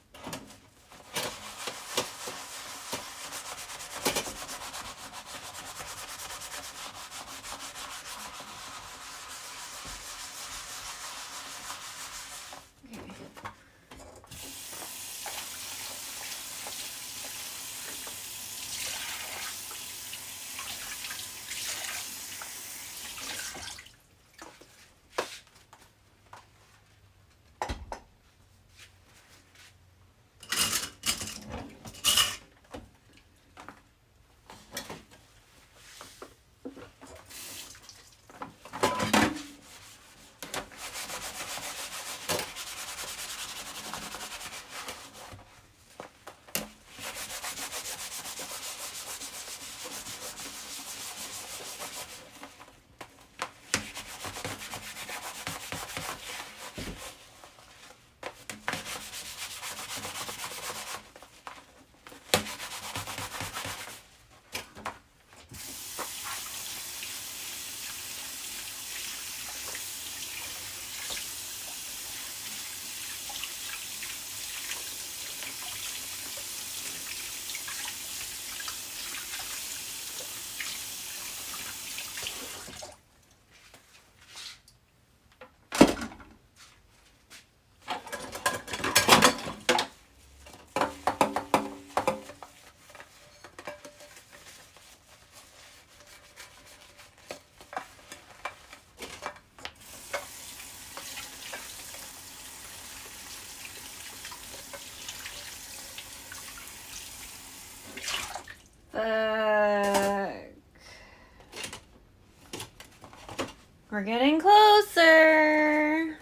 We're getting closer.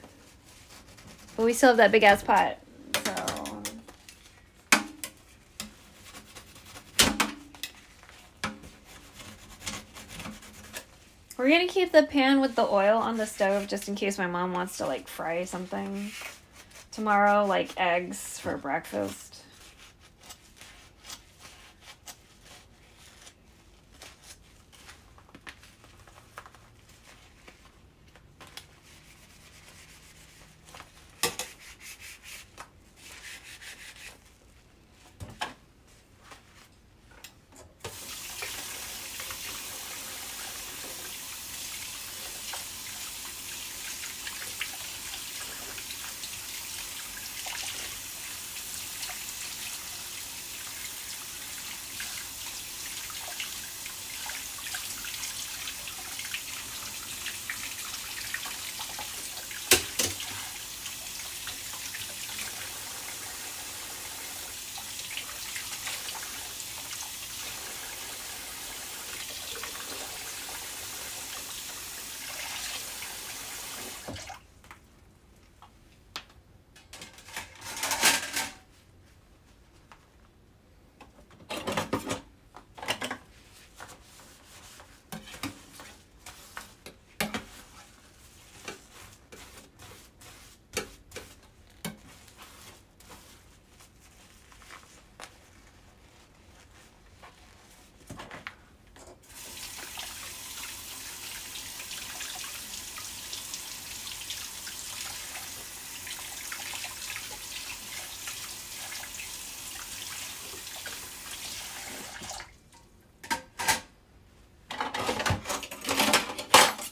But we still have that big ass pot. So we're gonna keep the pan with the oil on the stove just in case my mom wants to like fry something tomorrow, like eggs for breakfast.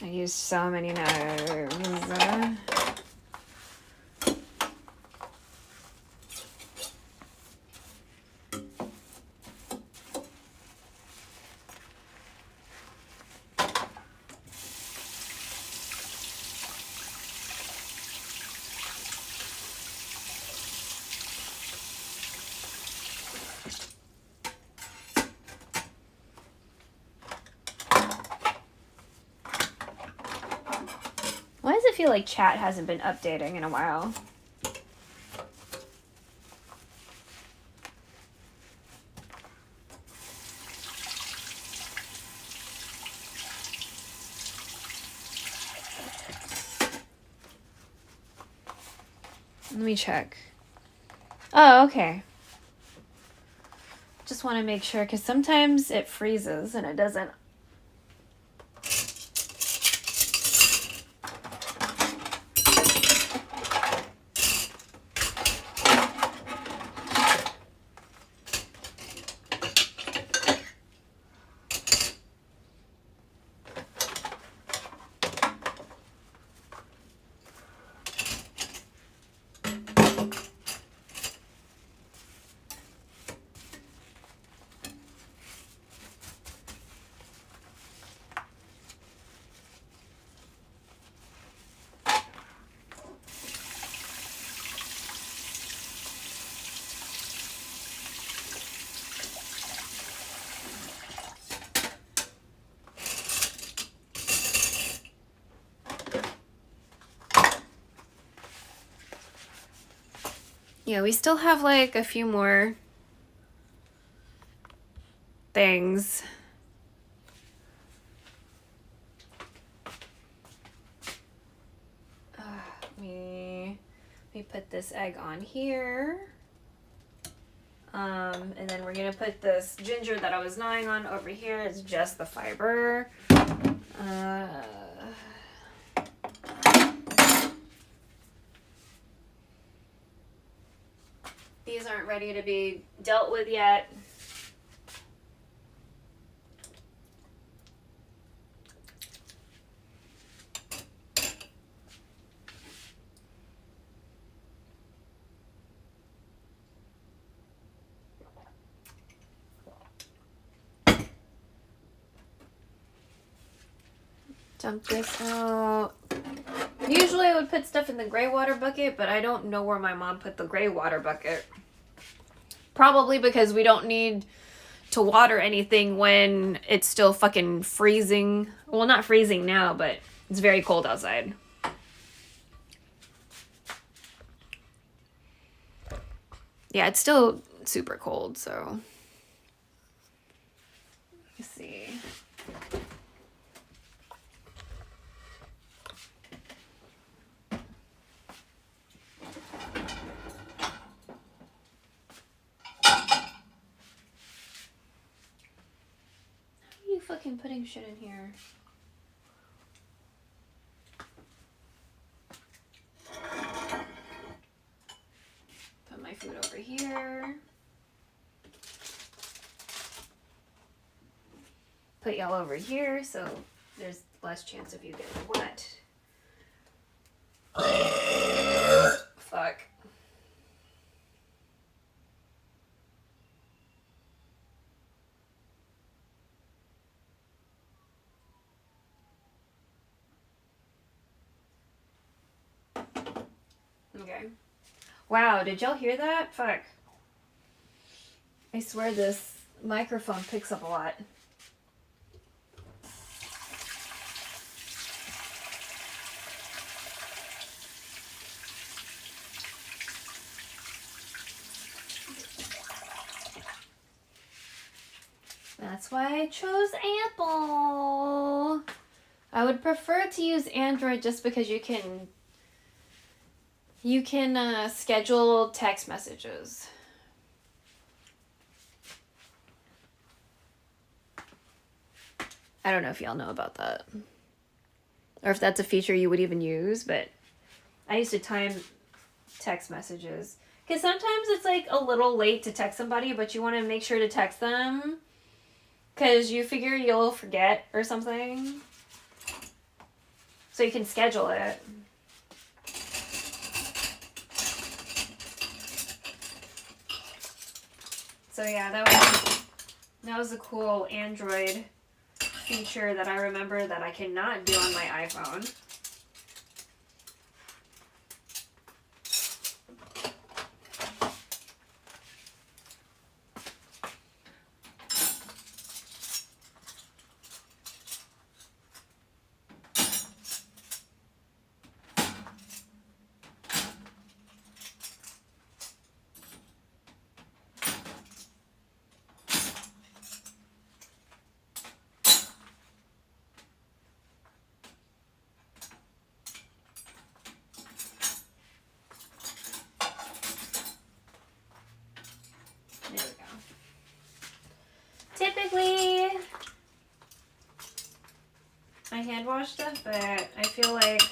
I use so many knives. Why does it feel like chat hasn't been updating in a while? Let me check. Oh, okay. Just want to make sure because sometimes it freezes and it doesn't. Yeah, we still have like a few more things. Let me put this egg on here. And then we're gonna put this ginger that I was gnawing on over here. It's just the fiber. These aren't ready to be dealt with yet. Dump this out. Usually I would put stuff in the gray water bucket, but I don't know where my mom put the gray water bucket. Probably because we don't need to water anything when it's still fucking freezing. Well, not freezing now, but It's very cold outside. Yeah, it's still super cold, so. Let's see. How are you fucking putting shit in here? Put my food over here. Put y'all over here so there's less chance of you getting wet. Fuck. Okay. Wow, did y'all hear that? Fuck. I swear this microphone picks up a lot. That's why I chose Apple. I would prefer to use Android just because you can schedule text messages. I don't know if y'all know about that. Or if that's a feature you would even use, but I used to time text messages. Because sometimes it's like a little late to text somebody, but you want to make sure to text them. Because you figure you'll forget or something. So you can schedule it. So yeah, that was a cool Android feature that I remember that I cannot do on my iPhone. Typically, I hand wash stuff, but I feel like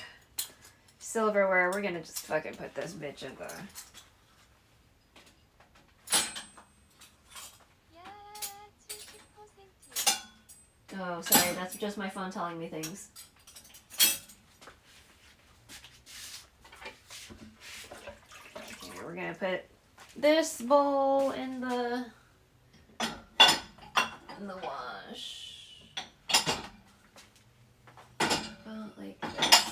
silverware, we're gonna just fucking put this bitch in the... Oh, sorry, that's just my phone telling me things. Okay, we're gonna put this bowl in the wash. About like this.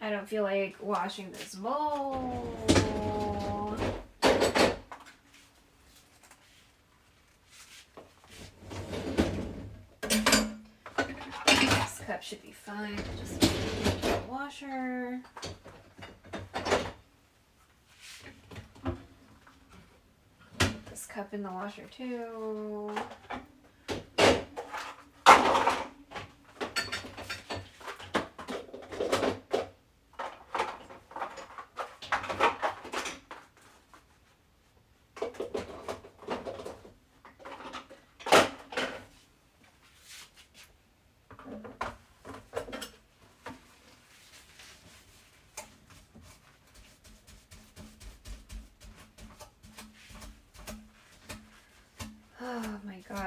I don't feel like washing this bowl. This cup should be fine. Just put it in the washer. Put this cup in the washer too.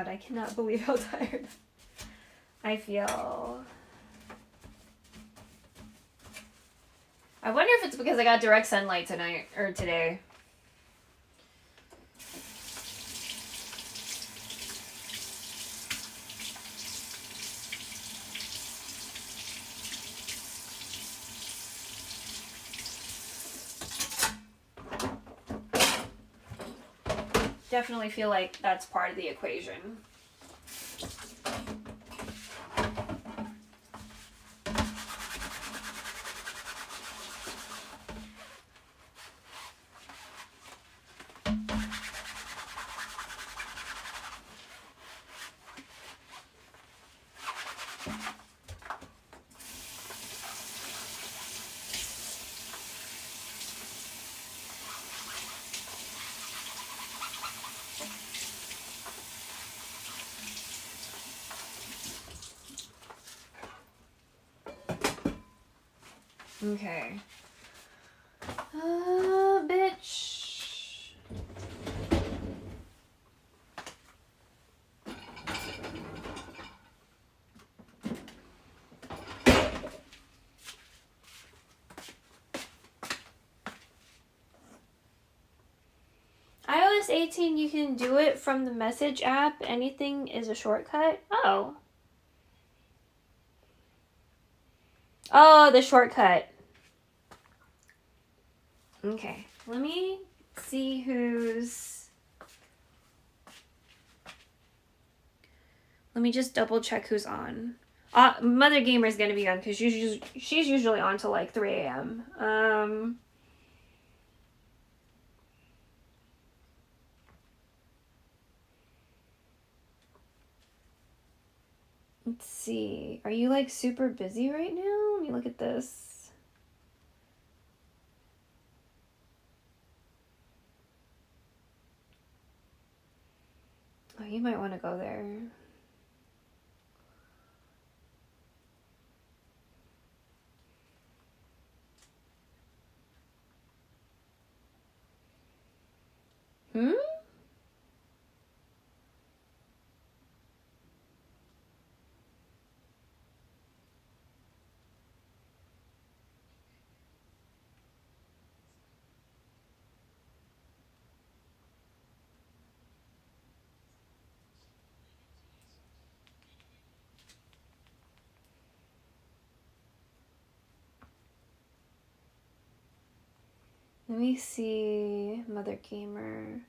I cannot believe how tired I feel. I wonder if it's because I got direct sunlight tonight or today. Definitely feel like that's part of the equation. Okay. Bitch. iOS 18, you can do it from the message app. Anything is a shortcut. Oh. Oh, the shortcut. Okay, let me see who's... Let me just double check who's on. Mother Gamer's gonna be on because she's usually on till like 3 a.m. Let's see. Are you like super busy right now? Let me look at this. Oh, you might want to go there. Hmm? Let me see. Mother Gamer.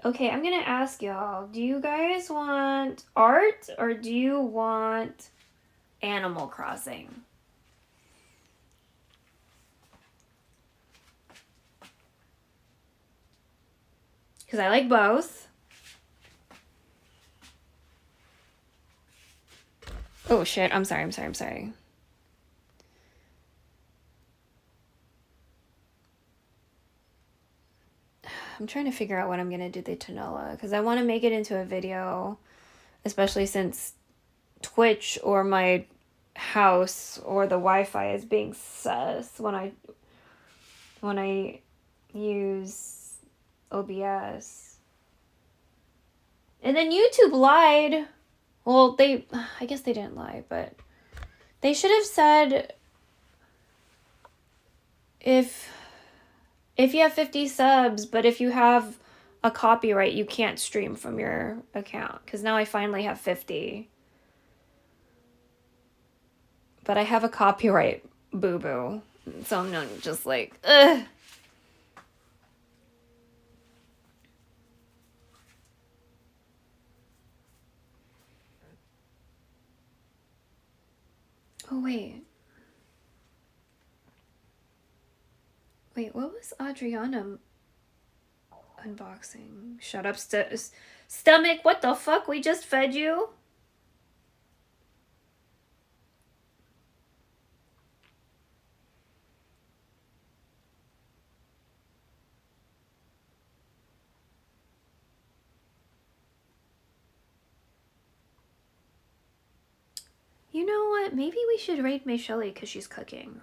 Okay, I'm gonna ask y'all, do you guys want art or do you want Animal Crossing? Because I like both. Oh shit, I'm sorry. I'm trying to figure out what I'm gonna do the Tanola, because I want to make it into a video, especially since Twitch or my house or the Wi-Fi is being sus when I use OBS. And then YouTube lied. Well, I guess they didn't lie, but they should have said if you have 50 subs, but if you have a copyright, you can't stream from your account. Because now I finally have 50. But I have a copyright boo-boo. So I'm not just like, ugh. Oh, wait. Wait, what was Adriana unboxing? Shut up, stomach. What the fuck? We just fed you? You know what? Maybe we should raid May Shelley because she's cooking.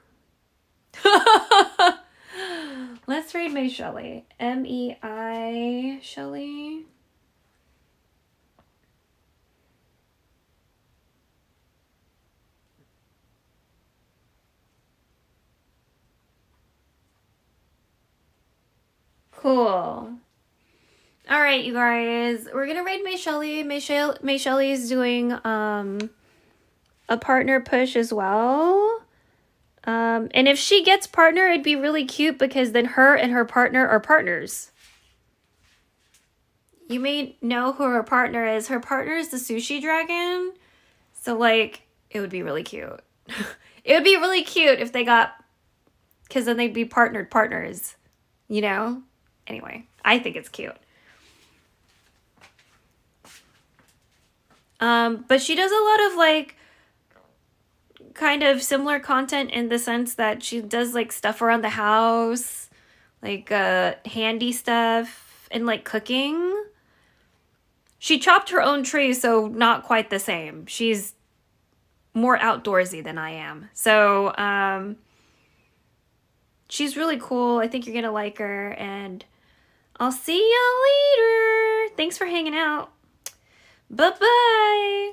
Let's read May Shelley. M-E-I Shelley. Cool. All right, you guys. We're going to raid May Shelley. May Shelley is doing a partner push as well. And if she gets partner, it'd be really cute because then her and her partner are partners. You may know who her partner is. Her partner is the sushi dragon. So, like, it would be really cute. It would be really cute if they got... Because then they'd be partnered partners. You know? Anyway, I think it's cute. But she does a lot of, like, kind of similar content in the sense that she does, like, stuff around the house. Like, handy stuff. And, like, cooking. She chopped her own tree, so not quite the same. She's more outdoorsy than I am. So, she's really cool. I think you're gonna like her, and I'll see you later. Thanks for hanging out. Bye-bye.